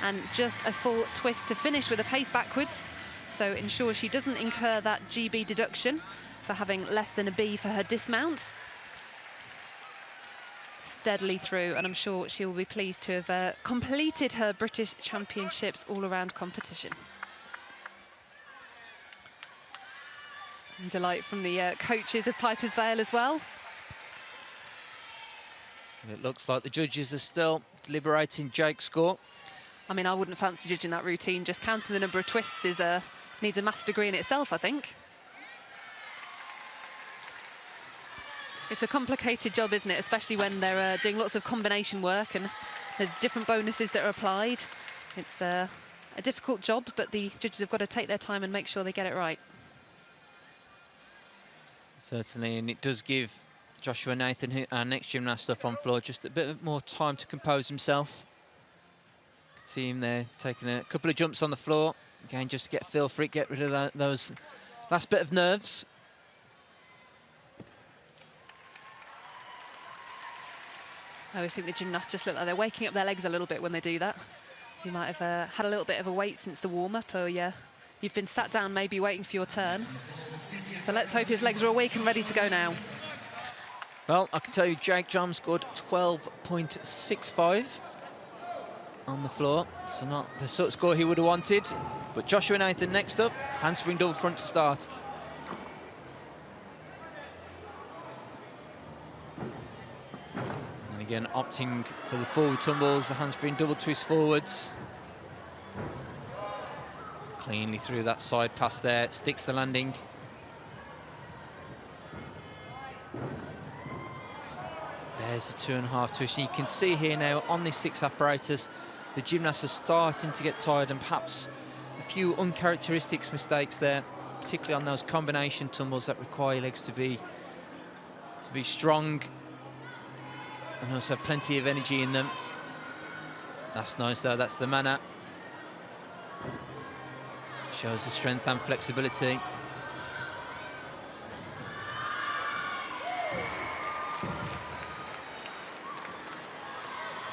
And just a full twist to finish with a pace backwards. So ensure she doesn't incur that GB deduction for having less than a B for her dismount. Steadily through, and I'm sure she will be pleased to have completed her British Championships all-around competition. And delight from the coaches of Piper's Vale as well. And it looks like the judges are still deliberating Jake's score. I mean, I wouldn't fancy judging that routine. Just counting the number of twists is needs a maths degree in itself, I think. It's a complicated job, isn't it? Especially when they're doing lots of combination work and there's different bonuses that are applied. It's a difficult job, but the judges have got to take their time and make sure they get it right. Certainly, and it does give Joshua Nathan, our next gymnast up on floor, just a bit more time to compose himself. team there taking a couple of jumps on the floor. Again, just to get a feel for it, get rid of those last bit of nerves. I always think the gymnasts just look like they're waking up their legs a little bit when they do that. You might have had a little bit of a wait since the warm-up, or you've been sat down maybe waiting for your turn. So let's hope his legs are awake and ready to go now. Well, I can tell you Jake John scored 12.65 on the floor. So not the sort of score he would have wanted. But Joshua Nathan next up, handspring double front to start. And again, opting for the forward tumbles, the handspring double twist forwards. Cleanly through that side pass there, sticks the landing. There's the 2.5 twist. And you can see here now on this 6 apparatus, the gymnasts are starting to get tired, and perhaps a few uncharacteristic mistakes there, particularly on those combination tumbles that require your legs to be strong and also have plenty of energy in them. That's nice though, that's the mana. Shows the strength and flexibility.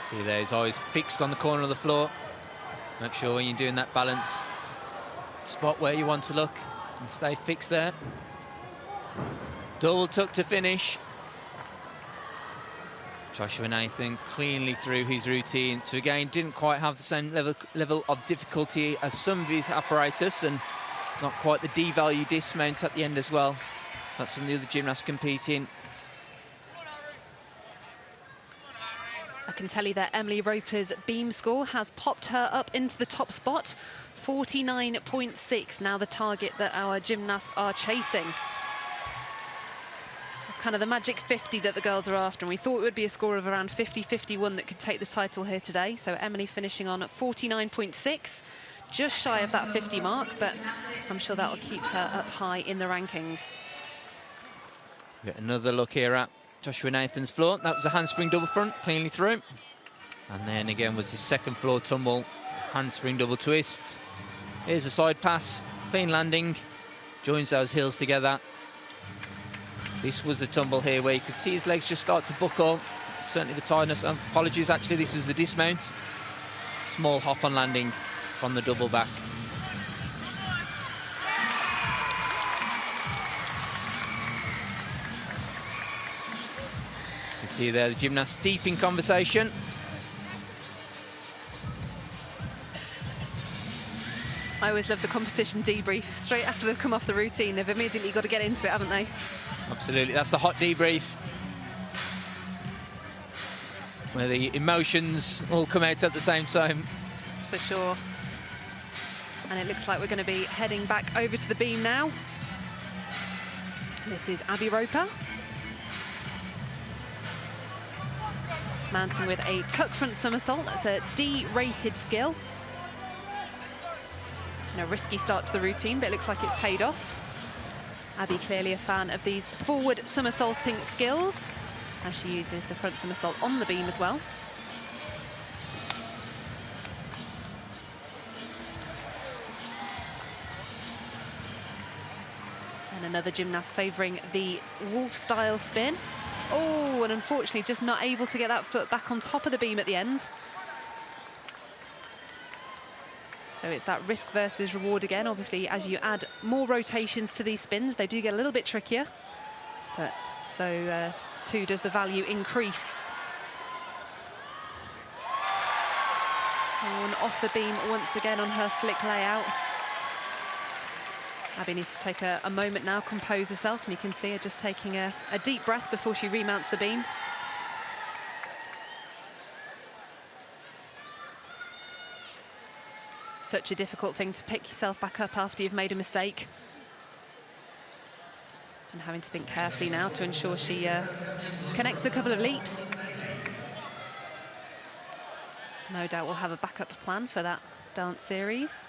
See there, his eyes fixed on the corner of the floor. Make sure when you're doing that balance, spot where you want to look and stay fixed there. Double tuck to finish. Joshua Nathan cleanly through his routine. So again, didn't quite have the same level of difficulty as some of his apparatus, and not quite the D-value dismount at the end as well. That's some of the other gymnasts competing. I can tell you that Emily Roper's beam score has popped her up into the top spot, 49.6, now the target that our gymnasts are chasing. It's kind of the magic 50 that the girls are after, and we thought it would be a score of around 50-51 that could take the title here today. So Emily finishing on 49.6, just shy of that 50 mark, but I'm sure that will keep her up high in the rankings. Get another look here at Joshua Nathan's floor. That was a handspring double front, cleanly through. And then again was his second floor tumble, handspring double twist. Here's a side pass, clean landing, joins those heels together. This was the tumble here where you could see his legs just start to buckle. Certainly the tiredness. Apologies, actually, this was the dismount. Small hop on landing from the double back. You can see there the gymnasts deep in conversation. I always love the competition debrief. Straight after they've come off the routine, they've immediately got to get into it, haven't they? Absolutely, that's the hot debrief, where the emotions all come out at the same time. For sure. And it looks like we're going to be heading back over to the beam now. This is Abby Roper. Mounting with a tuck front somersault. That's a D-rated skill. And a risky start to the routine, but it looks like it's paid off. Abby clearly a fan of these forward somersaulting skills, as she uses the front somersault on the beam as well. And another gymnast favouring the wolf-style spin. Oh, and unfortunately just not able to get that foot back on top of the beam at the end. So it's that risk versus reward again. Obviously, as you add more rotations to these spins, they do get a little bit trickier. But so too does the value increase. Oh, and off the beam once again on her flick layout. Abby needs to take a moment now, compose herself, and you can see her just taking a deep breath before she remounts the beam. Such a difficult thing to pick yourself back up after you've made a mistake. And having to think carefully now to ensure she connects a couple of leaps. No doubt we'll have a backup plan for that dance series.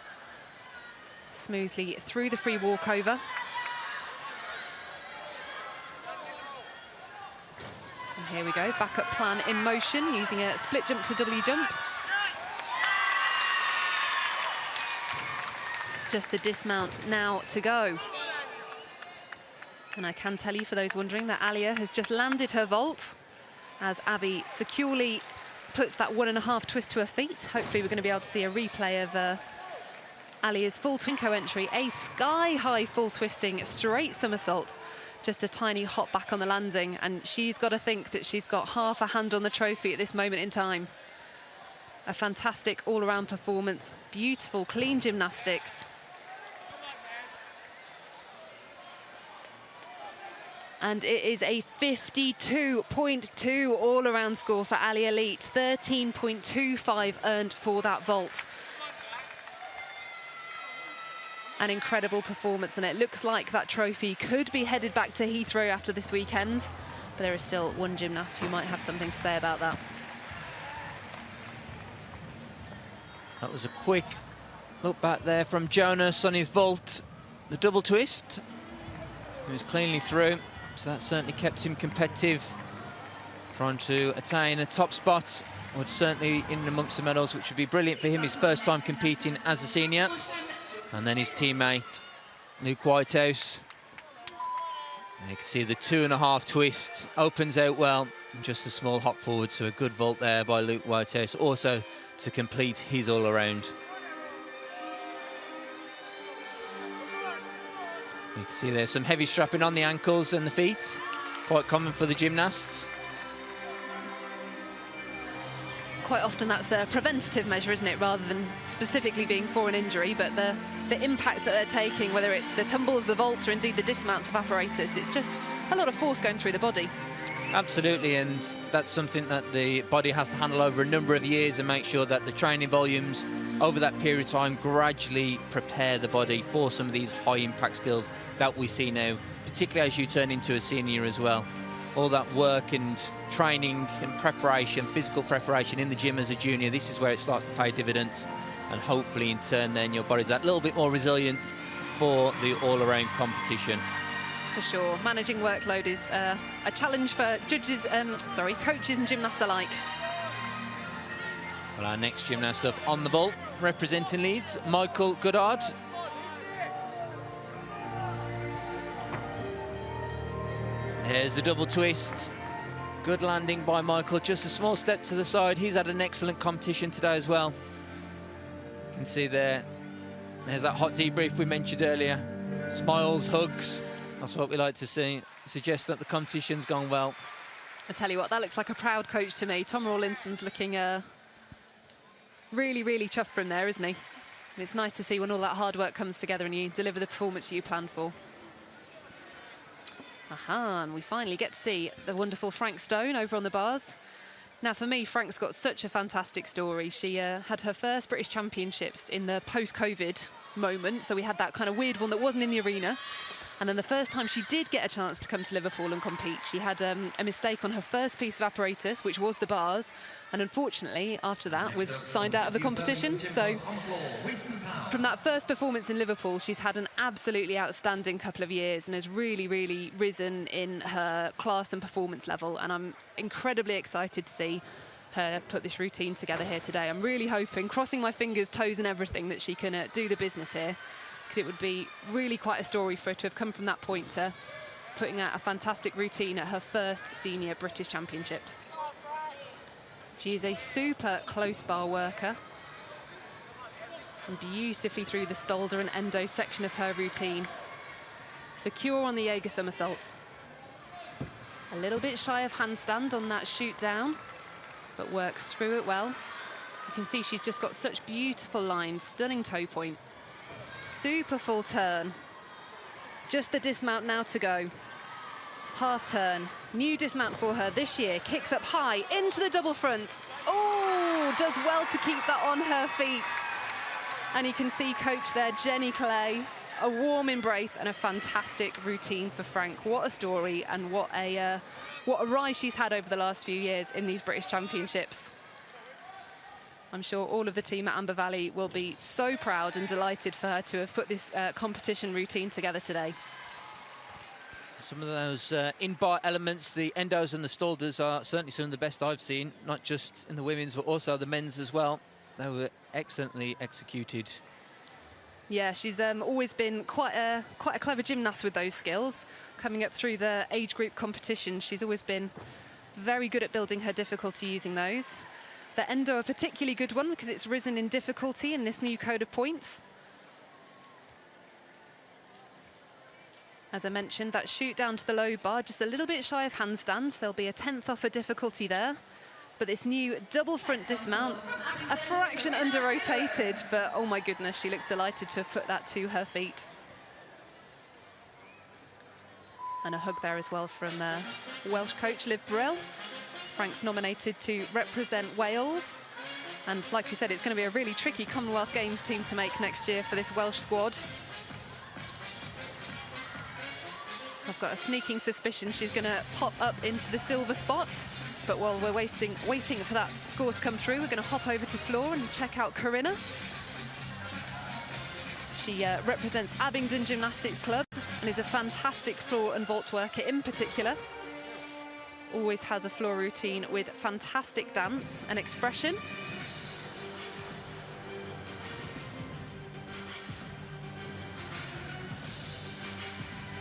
Smoothly through the free walkover. And here we go, backup plan in motion, using a split jump to W jump. Just the dismount now to go. And I can tell you, for those wondering, that Alia has just landed her vault as Abby securely puts that 1.5 twist to her feet. Hopefully we're going to be able to see a replay of Alia's full twinko entry, a sky-high full twisting straight somersault. Just a tiny hop back on the landing, and she's got to think that she's got half a hand on the trophy at this moment in time. A fantastic all-around performance, beautiful, clean gymnastics. And it is a 52.2 all-around score for Alia Leet, 13.25 earned for that vault. An incredible performance, and it looks like that trophy could be headed back to Heathrow after this weekend, but there is still one gymnast who might have something to say about that. That was a quick look back there from Jonas on his vault. The double twist, he was cleanly through, so that certainly kept him competitive, trying to attain a top spot, or certainly in amongst the medals, which would be brilliant for him, his first time competing as a senior. And then his teammate, Luke Whitehouse. And you can see the 2.5 twist opens out well, and just a small hop forward, so a good vault there by Luke Whitehouse, also to complete his all-around. You can see there's some heavy strapping on the ankles and the feet, quite common for the gymnasts. Quite often that's a preventative measure, isn't it, rather than specifically being for an injury, but the impacts that they're taking, whether it's the tumbles, the vaults, or indeed the dismounts of apparatus, it's just a lot of force going through the body. Absolutely, and that's something that the body has to handle over a number of years and make sure that the training volumes over that period of time gradually prepare the body for some of these high impact skills that we see now, particularly as you turn into a senior as well. All that work and training and preparation, physical preparation in the gym as a junior, this is where it starts to pay dividends, and hopefully in turn then your body's that little bit more resilient for the all-around competition. For sure, managing workload is a challenge for coaches and gymnasts alike. Well, our next gymnast up on the vault, representing Leeds, Michael Goddard. There's the double twist. Good landing by Michael, just a small step to the side. He's had an excellent competition today as well. You can see there's that hot debrief we mentioned earlier. Smiles, hugs, that's what we like to see. Suggests that the competition's gone well. I tell you what, that looks like a proud coach to me. Tom Rawlinson's looking really, really chuffed from there, isn't he? It's nice to see when all that hard work comes together and you deliver the performance you planned for. Aha, and we finally get to see the wonderful Frank Stone over on the bars. Now, for me, Frank's got such a fantastic story. She had her first British Championships in the post-COVID moment, so we had that kind of weird one that wasn't in the arena. And then the first time she did get a chance to come to Liverpool and compete, she had a mistake on her first piece of apparatus, which was the bars, and unfortunately, after that, was signed out of the competition. So from that first performance in Liverpool, she's had an absolutely outstanding couple of years and has really, really risen in her class and performance level. And I'm incredibly excited to see her put this routine together here today. I'm really hoping, crossing my fingers, toes and everything, that she can do the business here, because it would be really quite a story for her to have come from that point to putting out a fantastic routine at her first senior British Championships. She is a super close bar worker, and beautifully through the Stolder and Endo section of her routine. Secure on the Jaeger somersault. A little bit shy of handstand on that shoot down, but works through it well. You can see she's just got such beautiful lines, stunning toe point. Super full turn. Just the dismount now to go. Half turn. New dismount for her this year. Kicks up high into the double front. Oh, does well to keep that on her feet. And you can see coach there, Jenny Clay. A warm embrace and a fantastic routine for Frank. What a story, and what a rise she's had over the last few years in these British Championships. I'm sure all of the team at Amber Valley will be so proud and delighted for her to have put this competition routine together today. Some of those in-bar elements, the endos and the Stolders, are certainly some of the best I've seen, not just in the women's, but also the men's as well. They were excellently executed. Yeah, she's always been quite a clever gymnast with those skills. Coming up through the age group competition, she's always been very good at building her difficulty using those. The endo a particularly good one because it's risen in difficulty in this new code of points. As I mentioned, that shoot down to the low bar, just a little bit shy of handstands. There'll be a 10th off a difficulty there. But this new double front dismount, a fraction under rotated, but oh my goodness, she looks delighted to have put that to her feet. And a hug there as well from Welsh coach Liv Brill. Frank's nominated to represent Wales. And like we said, it's going to be a really tricky Commonwealth Games team to make next year for this Welsh squad. I've got a sneaking suspicion she's going to pop up into the silver spot. But while we're waiting for that score to come through, we're going to hop over to floor and check out Corinna. She represents Abingdon Gymnastics Club and is a fantastic floor and vault worker in particular. Always has a floor routine with fantastic dance and expression.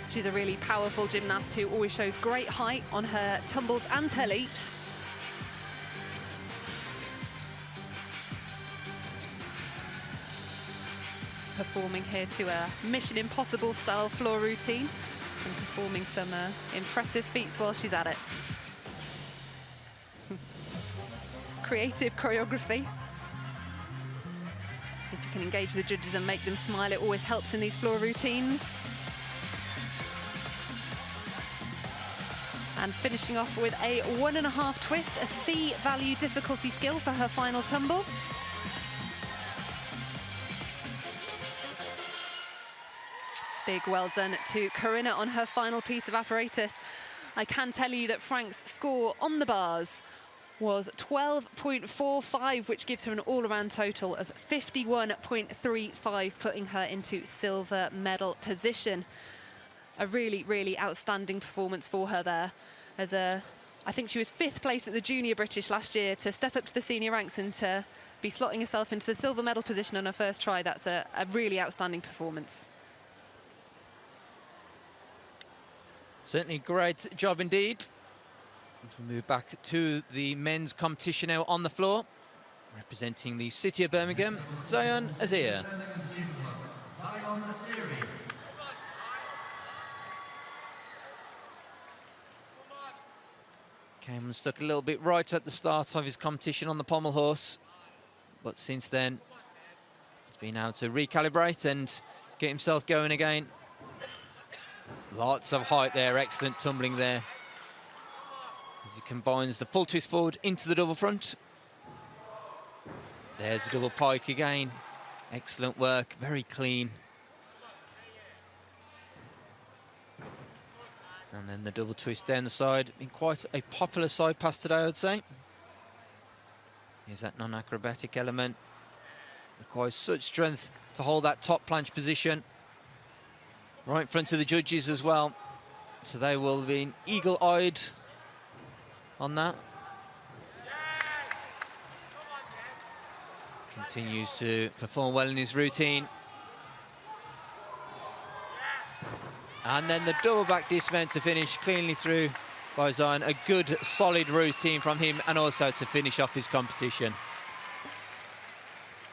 She's a really powerful gymnast who always shows great height on her tumbles and her leaps. Performing here to a Mission Impossible style floor routine and performing some impressive feats while she's at it. Creative choreography. If you can engage the judges and make them smile, it always helps in these floor routines. And finishing off with a 1.5 twist, a C value difficulty skill for her final tumble. Big well done to Corinna on her final piece of apparatus. I can tell you that Frank's score on the bars was 12.45, which gives her an all-around total of 51.35, putting her into silver medal position. A really, really outstanding performance for her there. I think she was 5th place at the Junior British last year. To step up to the senior ranks and to be slotting herself into the silver medal position on her first try, that's a really outstanding performance. Certainly great job indeed. We move back to the men's competition now on the floor. Representing the city of Birmingham, Zion Azir. Came and stuck a little bit right at the start of his competition on the pommel horse. But since then, he's been able to recalibrate and get himself going again. Lots of height there, excellent tumbling there. As he combines the full twist forward into the double front. There's a double pike again. Excellent work, very clean. And then the double twist down the side. Been quite a popular side pass today, I would say. Here's that non-acrobatic element. Requires such strength to hold that top planche position. Right in front of the judges as well. So they will be eagle-eyed on that. Continues to perform well in his routine. And then the double back dismount to finish cleanly through by Zion. A good, solid routine from him, and also to finish off his competition.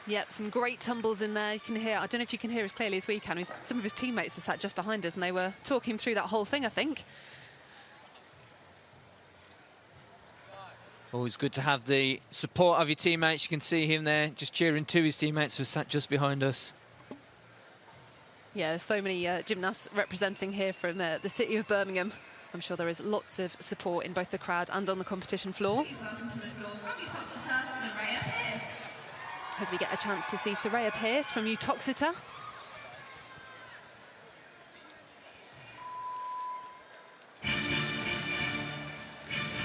Yep, some great tumbles in there. You can hear, I don't know if you can hear as clearly as we can. Some of his teammates are sat just behind us and they were talking through that whole thing, I think. Always good to have the support of your teammates. You can see him there just cheering to his teammates who are sat just behind us. Yeah, there's so many gymnasts representing here from the city of Birmingham. I'm sure there is lots of support in both the crowd and on the competition floor. As we get a chance to see Soraya Pearce from Uttoxeter.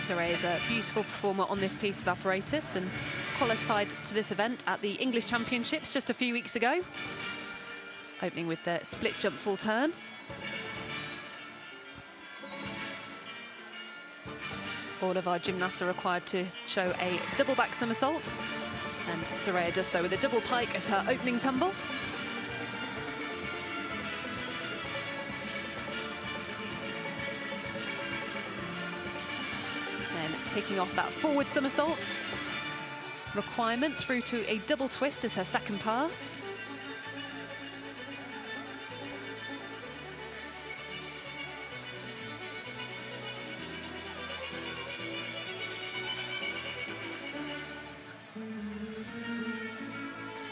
Soraya is a beautiful performer on this piece of apparatus and qualified to this event at the English Championships just a few weeks ago. Opening with the split jump full turn. All of our gymnasts are required to show a double back somersault. And Soraya does so with a double pike as her opening tumble. kicking off that forward somersault. Requirement through to a double twist as her second pass.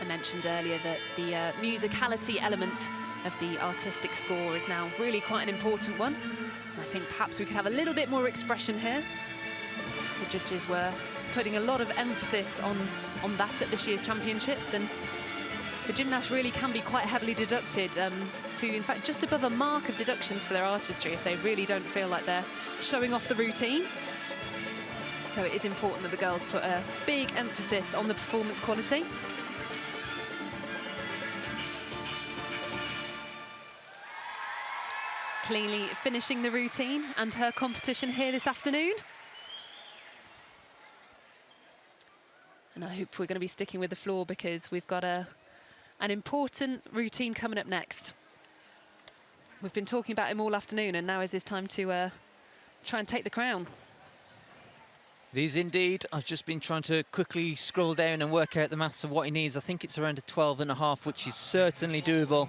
I mentioned earlier that the musicality element of the artistic score is now really quite an important one. And I think perhaps we could have a little bit more expression here. The judges were putting a lot of emphasis on that at this year's championships, and the gymnasts really can be quite heavily deducted to, in fact, just above a mark of deductions for their artistry if they really don't feel like they're showing off the routine. So it is important that the girls put a big emphasis on the performance quality. Cleanly finishing the routine and her competition here this afternoon. And I hope we're going to be sticking with the floor because we've got an important routine coming up next. We've been talking about him all afternoon, and now is his time to try and take the crown. It is indeed. I've just been trying to quickly scroll down and work out the maths of what he needs. I think it's around a 12.5, which is certainly doable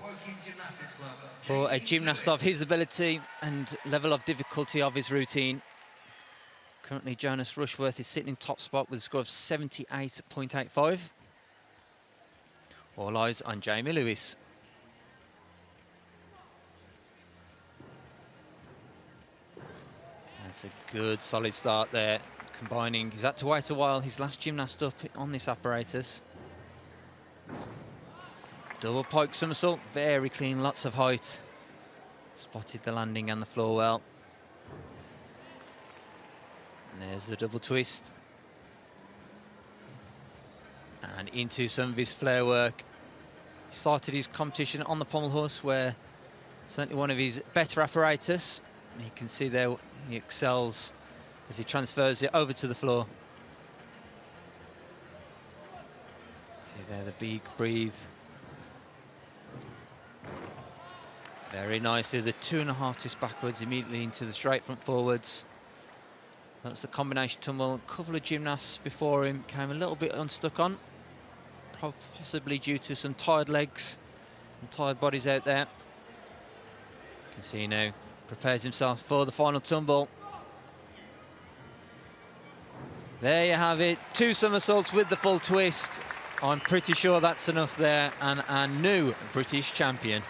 for a gymnast of his ability and level of difficulty of his routine. Currently, Jonas Rushworth is sitting in top spot with a score of 78.85. All eyes on Jamie Lewis. That's a good, solid start there. Combining, he's had to wait a while, his last gymnast up on this apparatus. Double pike somersault, very clean, lots of height. Spotted the landing and the floor well. And there's the double twist. And into some of his flare work. He started his competition on the pommel horse, where certainly one of his better apparatus. You can see there he excels as he transfers it over to the floor. See there the big breathe. Very nicely, the 2.5 twist backwards immediately into the straight front forwards. That's the combination tumble. A couple of gymnasts before him came a little bit unstuck on, possibly due to some tired legs and tired bodies out there. You can see now, prepares himself for the final tumble. There you have it, 2 somersaults with the full twist. I'm pretty sure that's enough there, and a new British champion.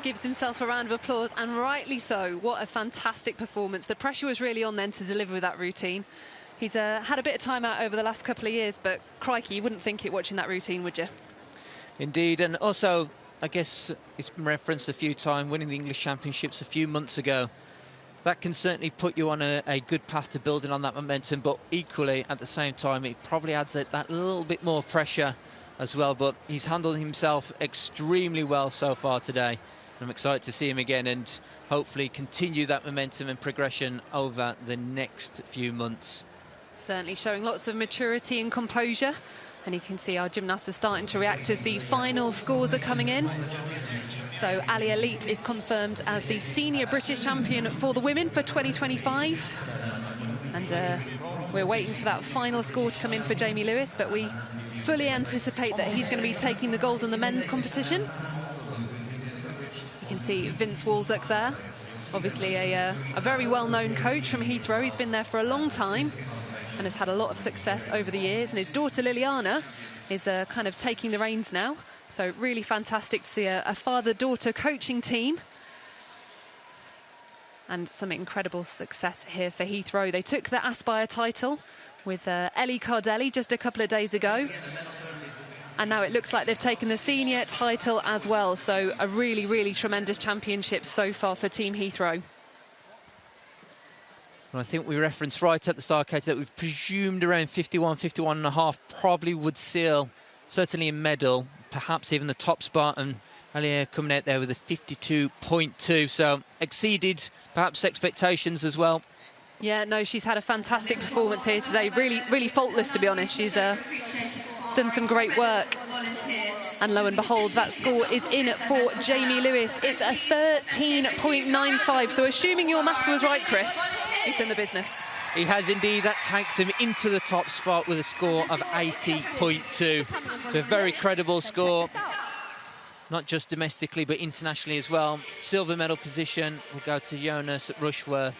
Gives himself a round of applause, and rightly so. What a fantastic performance. The pressure was really on then to deliver with that routine. He's had a bit of time out over the last couple of years, but crikey, you wouldn't think it watching that routine, would you? Indeed, and also, I guess it's been referenced a few times, winning the English Championships a few months ago. That can certainly put you on a good path to building on that momentum, but equally, at the same time, it probably adds that little bit more pressure as well. But he's handled himself extremely well so far today. I'm excited to see him again and hopefully continue that momentum and progression over the next few months. Certainly showing lots of maturity and composure. And you can see our gymnasts are starting to react as the final scores are coming in. So Ali Elite is confirmed as the senior British champion for the women for 2025. And we're waiting for that final score to come in for Jamie Lewis, but we fully anticipate that he's going to be taking the gold in the men's competition. You can see Vince Walduck there, obviously a very well-known coach from Heathrow. He's been there for a long time and has had a lot of success over the years. And his daughter Liliana is kind of taking the reins now. So really fantastic to see a father-daughter coaching team. And some incredible success here for Heathrow. They took the Aspire title with Ellie Cardelli just a couple of days ago. And now it looks like they've taken the senior title as well. So a really, really tremendous championship so far for Team Heathrow. And I think we referenced right at the start, Katie, that we presumed around 51.5 probably would seal certainly a medal, perhaps even the top spot. And Alia coming out there with a 52.2, so exceeded perhaps expectations as well. Yeah, no, she's had a fantastic performance here today. Really, really faultless, to be honest. She's done some great work. And lo and behold, that score is in for Jamie Lewis. It's a 13.95. So assuming your maths was right, Chris, he's done the business. He has indeed. That takes him into the top spot with a score of 80.2. So a very credible score, not just domestically but internationally as well. Silver medal position will go to Jonas Rushworth.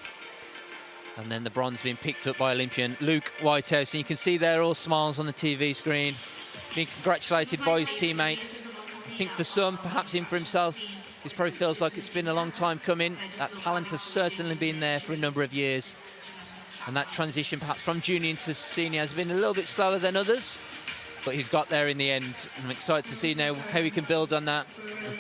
And then the bronze being picked up by Olympian Luke Whitehouse. And you can see there all smiles on the TV screen, being congratulated by his teammates. I think for some, perhaps in for himself, this probably feels like it's been a long time coming. That talent has certainly been there for a number of years. And that transition perhaps from junior into senior has been a little bit slower than others, but he's got there in the end. I'm excited to see now how he can build on that,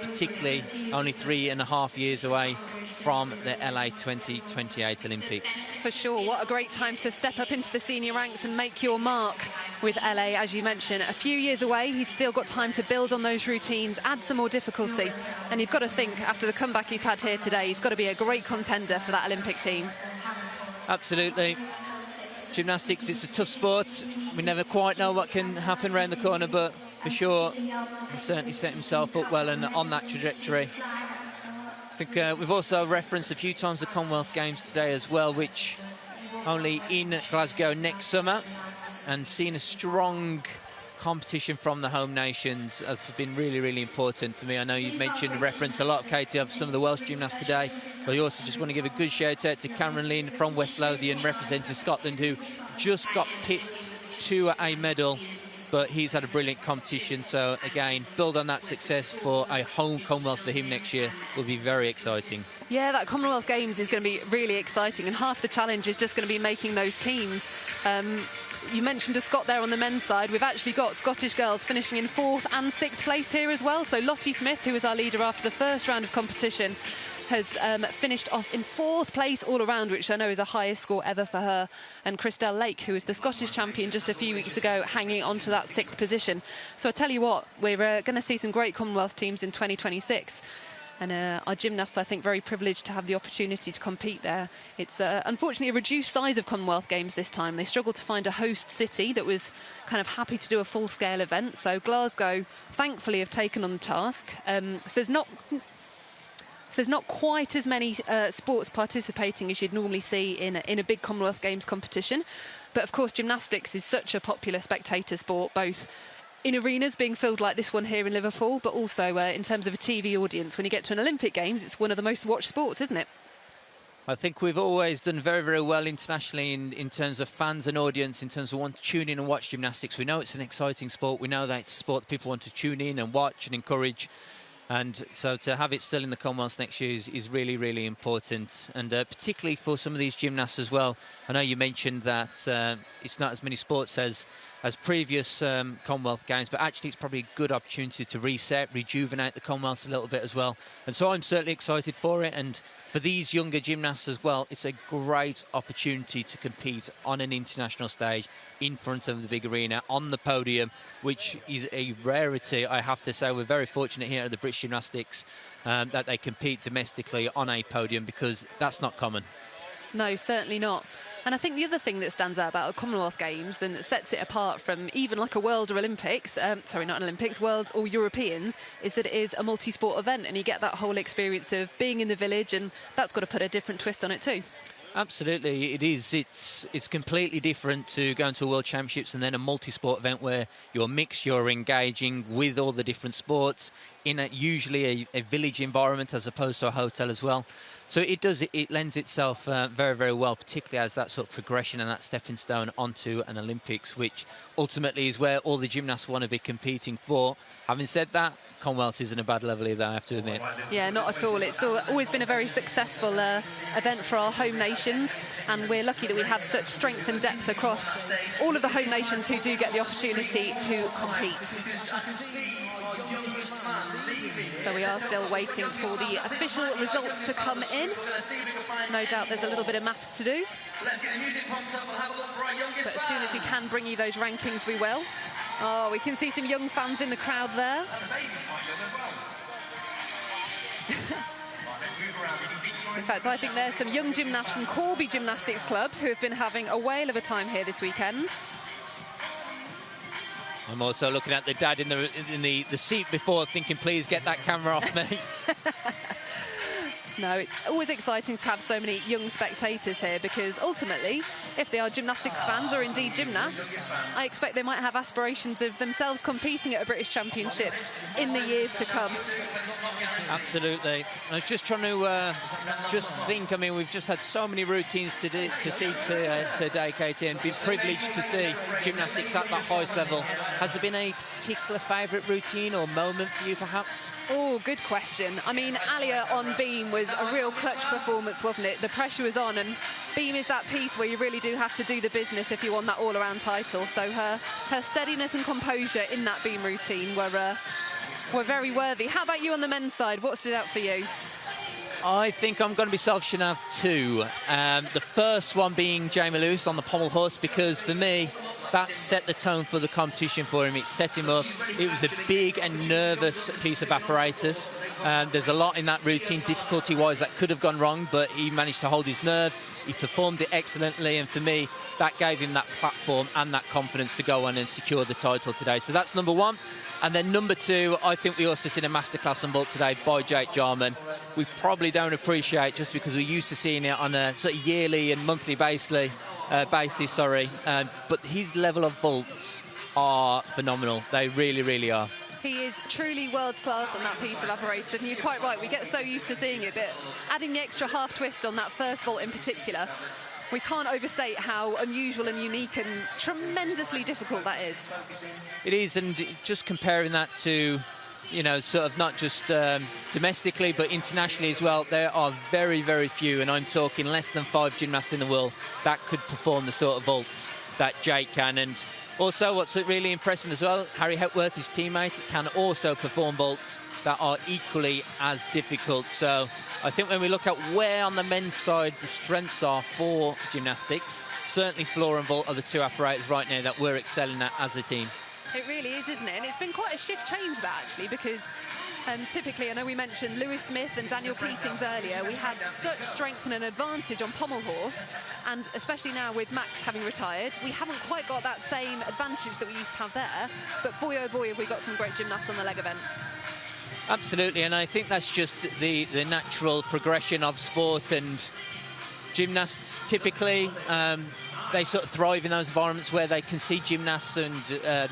particularly only 3.5 years away from the LA 2028 Olympics. For sure, what a great time to step up into the senior ranks and make your mark with LA, as you mentioned. A few years away, he's still got time to build on those routines, add some more difficulty. And you've got to think, after the comeback he's had here today, he's got to be a great contender for that Olympic team. Absolutely. Gymnastics, it's a tough sport. We never quite know what can happen around the corner, but for sure, he certainly set himself up well and on that trajectory. I think we've also referenced a few times the Commonwealth Games today as well, which only in Glasgow next summer, and seeing a strong competition from the home nations has been really, really important for me. I know you've mentioned and referenced a lot, Katie, of some of the Welsh gymnasts today, but I also just want to give a good shout out to Cameron Lynn from West Lothian representing Scotland, who just got picked to a medal, but he's had a brilliant competition. So again, build on that success for a home Commonwealth for him next year will be very exciting. Yeah, that Commonwealth Games is going to be really exciting, and half the challenge is just going to be making those teams. You mentioned a Scot there on the men's side. We've actually got Scottish girls finishing in 4th and 6th place here as well. So Lottie Smith, who was our leader after the first round of competition, has finished off in 4th place all around, which I know is the highest score ever for her. And Christelle Lake, who was the Scottish champion just a few weeks ago, hanging on to that 6th position. So I tell you what, we're going to see some great Commonwealth teams in 2026. And our gymnasts, I think, very privileged to have the opportunity to compete there. It's unfortunately a reduced size of Commonwealth Games this time. They struggled to find a host city that was kind of happy to do a full-scale event. So Glasgow, thankfully, have taken on the task. So there's not quite as many sports participating as you'd normally see in a big Commonwealth Games competition. But, of course, gymnastics is such a popular spectator sport, both in arenas being filled like this one here in Liverpool, but also in terms of a TV audience. When you get to an Olympic Games, it's one of the most watched sports, isn't it? I think we've always done very, very well internationally in terms of fans and audience, in terms of wanting to tune in and watch gymnastics. We know it's an exciting sport. We know that it's a sport that people want to tune in and watch and encourage. And so to have it still in the Commonwealth next year is really, really important. And particularly for some of these gymnasts as well. I know you mentioned that it's not as many sports as previous Commonwealth Games, but actually it's probably a good opportunity to reset, rejuvenate the Commonwealth a little bit as well. And so I'm certainly excited for it. And for these younger gymnasts as well, it's a great opportunity to compete on an international stage in front of the big arena, on the podium, which is a rarity, I have to say. We're very fortunate here at the British Gymnastics that they compete domestically on a podium, because that's not common. No, certainly not. And I think the other thing that stands out about the Commonwealth Games and that sets it apart from even like a World or Olympics, sorry, not an Olympics, Worlds or Europeans, is that it is a multi-sport event, and you get that whole experience of being in the village, and that's got to put a different twist on it too. Absolutely, it is. It's completely different to going to a World Championships and then a multi-sport event where you're mixed, you're engaging with all the different sports in usually a village environment as opposed to a hotel as well. So it lends itself very, very well, particularly as that sort of progression and that stepping stone onto an Olympics, which ultimately is where all the gymnasts want to be competing for. Having said that, Commonwealth isn't a bad level either, I have to admit. Yeah, not at all. It's always been a very successful event for our home nations, and we're lucky that we have such strength and depth across all of the home nations who do get the opportunity to compete. So we are still waiting for the official results to come in. No doubt there's a little bit of maths to do. But as soon as we can bring you those rankings, we will. Oh, we can see some young fans in the crowd there. In fact, I think there's some young gymnasts from Corby Gymnastics Club who have been having a whale of a time here this weekend. I'm also looking at the dad in the seat before, thinking, please get that camera off me. No, it's always exciting to have so many young spectators here because ultimately, if they are gymnastics fans or indeed gymnasts, I expect they might have aspirations of themselves competing at a British Championships in the years to come. Absolutely. I was just trying to just think, I mean, we've just had so many routines to see today, Katie, and been privileged to see gymnastics at that highest level. Has there been a particular favourite routine or moment for you, perhaps? Oh, good question. I mean, Alia on beam was a real clutch performance, wasn't it? The pressure was on, and beam is that piece where you really do have to do the business if you want that all-around title. So her steadiness and composure in that beam routine were very worthy. How about you on the men's side? What stood out for you? I think I'm going to be selfish enough too. The first one being Jamie Lewis on the pommel horse, because for me, that set the tone for the competition for him. It set him up. It was a big and nervous piece of apparatus. There's a lot in that routine, difficulty-wise, that could have gone wrong, but he managed to hold his nerve. He performed it excellently, and for me, that gave him that platform and that confidence to go on and secure the title today. So that's number one. And then number two, I think we also seen a masterclass on vault today by Jake Jarman. We probably don't appreciate, just because we're used to seeing it on a sort of yearly and monthly basis, but his level of vaults are phenomenal. They really, really are. He is truly world-class on that piece of apparatus, and you're quite right, we get so used to seeing it, but adding the extra half twist on that first vault in particular, we can't overstate how unusual and unique and tremendously difficult that is. It is, and just comparing that to, you know, sort of not just domestically, but internationally as well, there are very, very few, and I'm talking less than 5 gymnasts in the world that could perform the sort of vaults that Jake can. And also, what's really impressive as well, Harry Hepworth, his teammate, can also perform vaults that are equally as difficult. So I think when we look at where on the men's side the strengths are for gymnastics, certainly floor and vault are the two apparatus right now that we're excelling at as a team. It really is, isn't it? And it's been quite a shift change, that, actually, because typically, I know we mentioned Lewis Smith and Daniel Keatings earlier, we had such strength and an advantage on pommel horse, and especially now with Max having retired, we haven't quite got that same advantage that we used to have there, but boy oh boy have we got some great gymnasts on the leg events. Absolutely, and I think that's just the natural progression of sport, and gymnasts typically they sort of thrive in those environments where they can see gymnasts and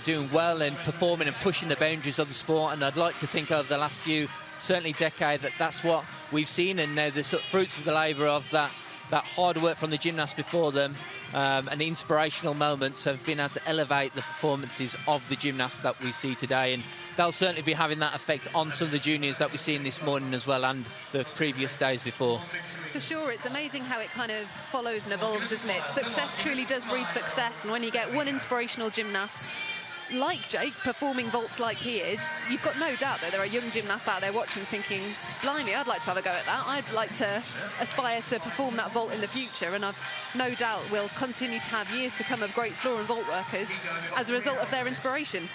doing well and performing and pushing the boundaries of the sport. And I'd like to think over the last few, certainly decade, that's what we've seen, and now the sort of fruits of the labour of that hard work from the gymnasts before them and the inspirational moments have been able to elevate the performances of the gymnasts that we see today, and they'll certainly be having that effect on some of the juniors that we've seen this morning as well, and the previous days before. For sure, it's amazing how it kind of follows and evolves, isn't it? Success truly does breed success, and when you get one inspirational gymnast like Jake performing vaults like he is, you've got no doubt that there are young gymnasts out there watching thinking, blimey, I'd like to have a go at that. I'd like to aspire to perform that vault in the future, and I've no doubt we'll continue to have years to come of great floor and vault workers as a result of their inspiration.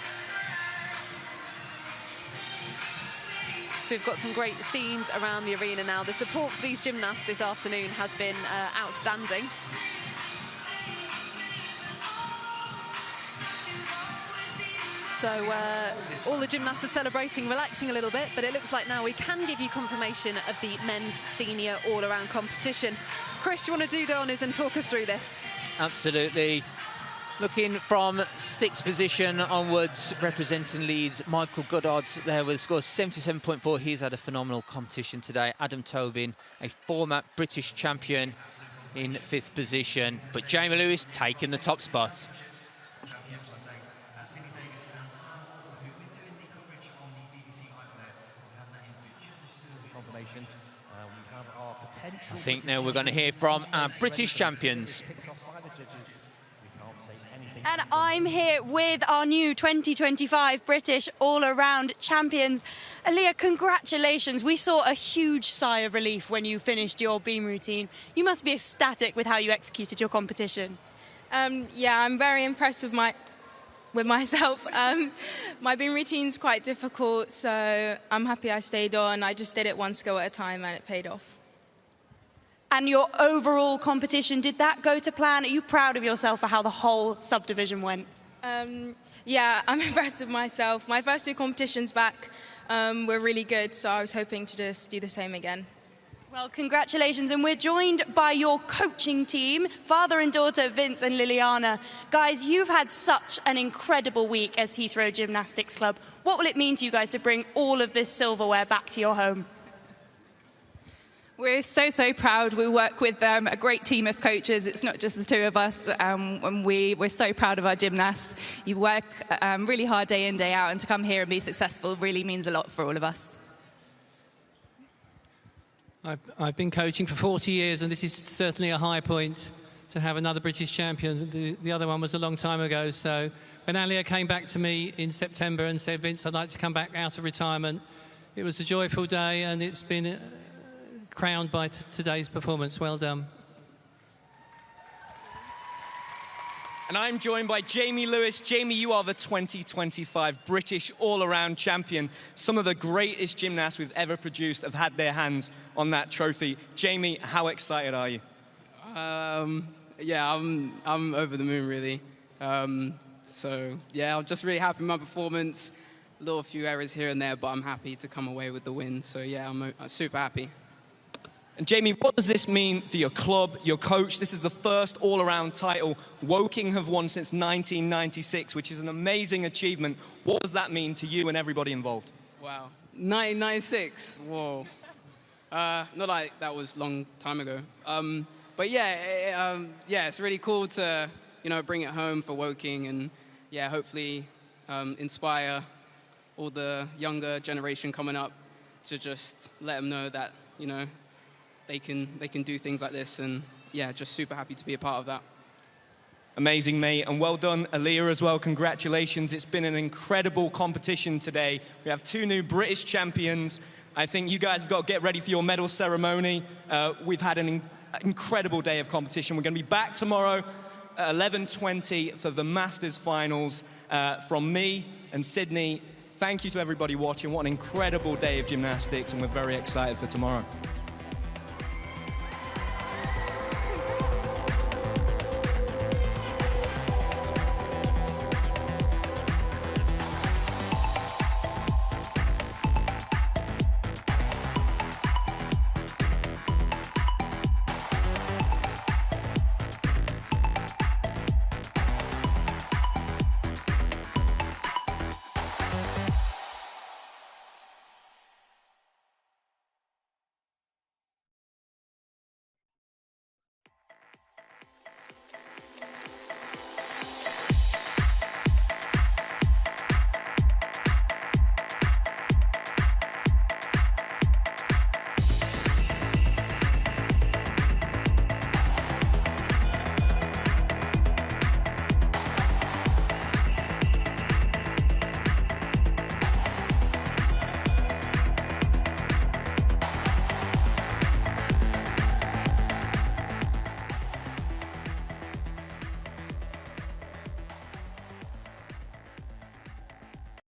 So we've got some great scenes around the arena now. The support for these gymnasts this afternoon has been outstanding. So all the gymnasts are celebrating, relaxing a little bit, but it looks like now we can give you confirmation of the men's senior all-around competition. Chris, do you want to do the honours and talk us through this? Absolutely. Looking from 6th position onwards, representing Leeds, Michael Goddard there with a score of 77.4. He's had a phenomenal competition today. Adam Tobin, a former British champion, in 5th position, but Jamie Lewis taking the top spot. I think now we're going to hear from our British champions. And I'm here with our new 2025 British all-around champions. Aaliyah, congratulations. We saw a huge sigh of relief when you finished your beam routine. You must be ecstatic with how you executed your competition. Yeah, I'm very impressed with myself. My beam routine's quite difficult, so I'm happy I stayed on. I just did it one skill at a time and it paid off. And your overall competition, did that go to plan? Are you proud of yourself for how the whole subdivision went? Yeah, I'm impressed with myself. My first 2 competitions back were really good, so I was hoping to just do the same again. Well, congratulations, and we're joined by your coaching team, father and daughter, Vince and Liliana. Guys, you've had such an incredible week as Heathrow Gymnastics Club. What will it mean to you guys to bring all of this silverware back to your home? We're so proud. We work with a great team of coaches. It's not just the two of us. And we're so proud of our gymnasts. You work really hard day in, day out, and to come here and be successful really means a lot for all of us. I've been coaching for 40 years, and this is certainly a high point to have another British champion. The other one was a long time ago. So when Alia came back to me in September and said, Vince, I'd like to come back out of retirement, it was a joyful day, and it's been crowned by today's performance. Well done. And I'm joined by Jamie Lewis. Jamie, you are the 2025 British all-around champion. Some of the greatest gymnasts we've ever produced have had their hands on that trophy. Jamie, how excited are you? Yeah, I'm over the moon, really. So, yeah, I'm just really happy with my performance. A few errors here and there, but I'm happy to come away with the win. So, yeah, I'm super happy. And Jamie, what does this mean for your club, your coach? This is the first all-around title Woking have won since 1996, which is an amazing achievement. What does that mean to you and everybody involved? Wow. 1996? Whoa. Not like that was a long time ago. But yeah, it's really cool to, bring it home for Woking and, yeah, hopefully inspire all the younger generation coming up to just let them know that, they can do things like this, and yeah, just super happy to be a part of that. Amazing, mate, and well done, Alia, as well. Congratulations. It's been an incredible competition today. We have 2 new British champions. I think you guys have got to get ready for your medal ceremony. We've had an incredible day of competition. We're going to be back tomorrow at 11:20 for the Masters Finals. From me and Sydney, thank you to everybody watching. What an incredible day of gymnastics, and we're very excited for tomorrow.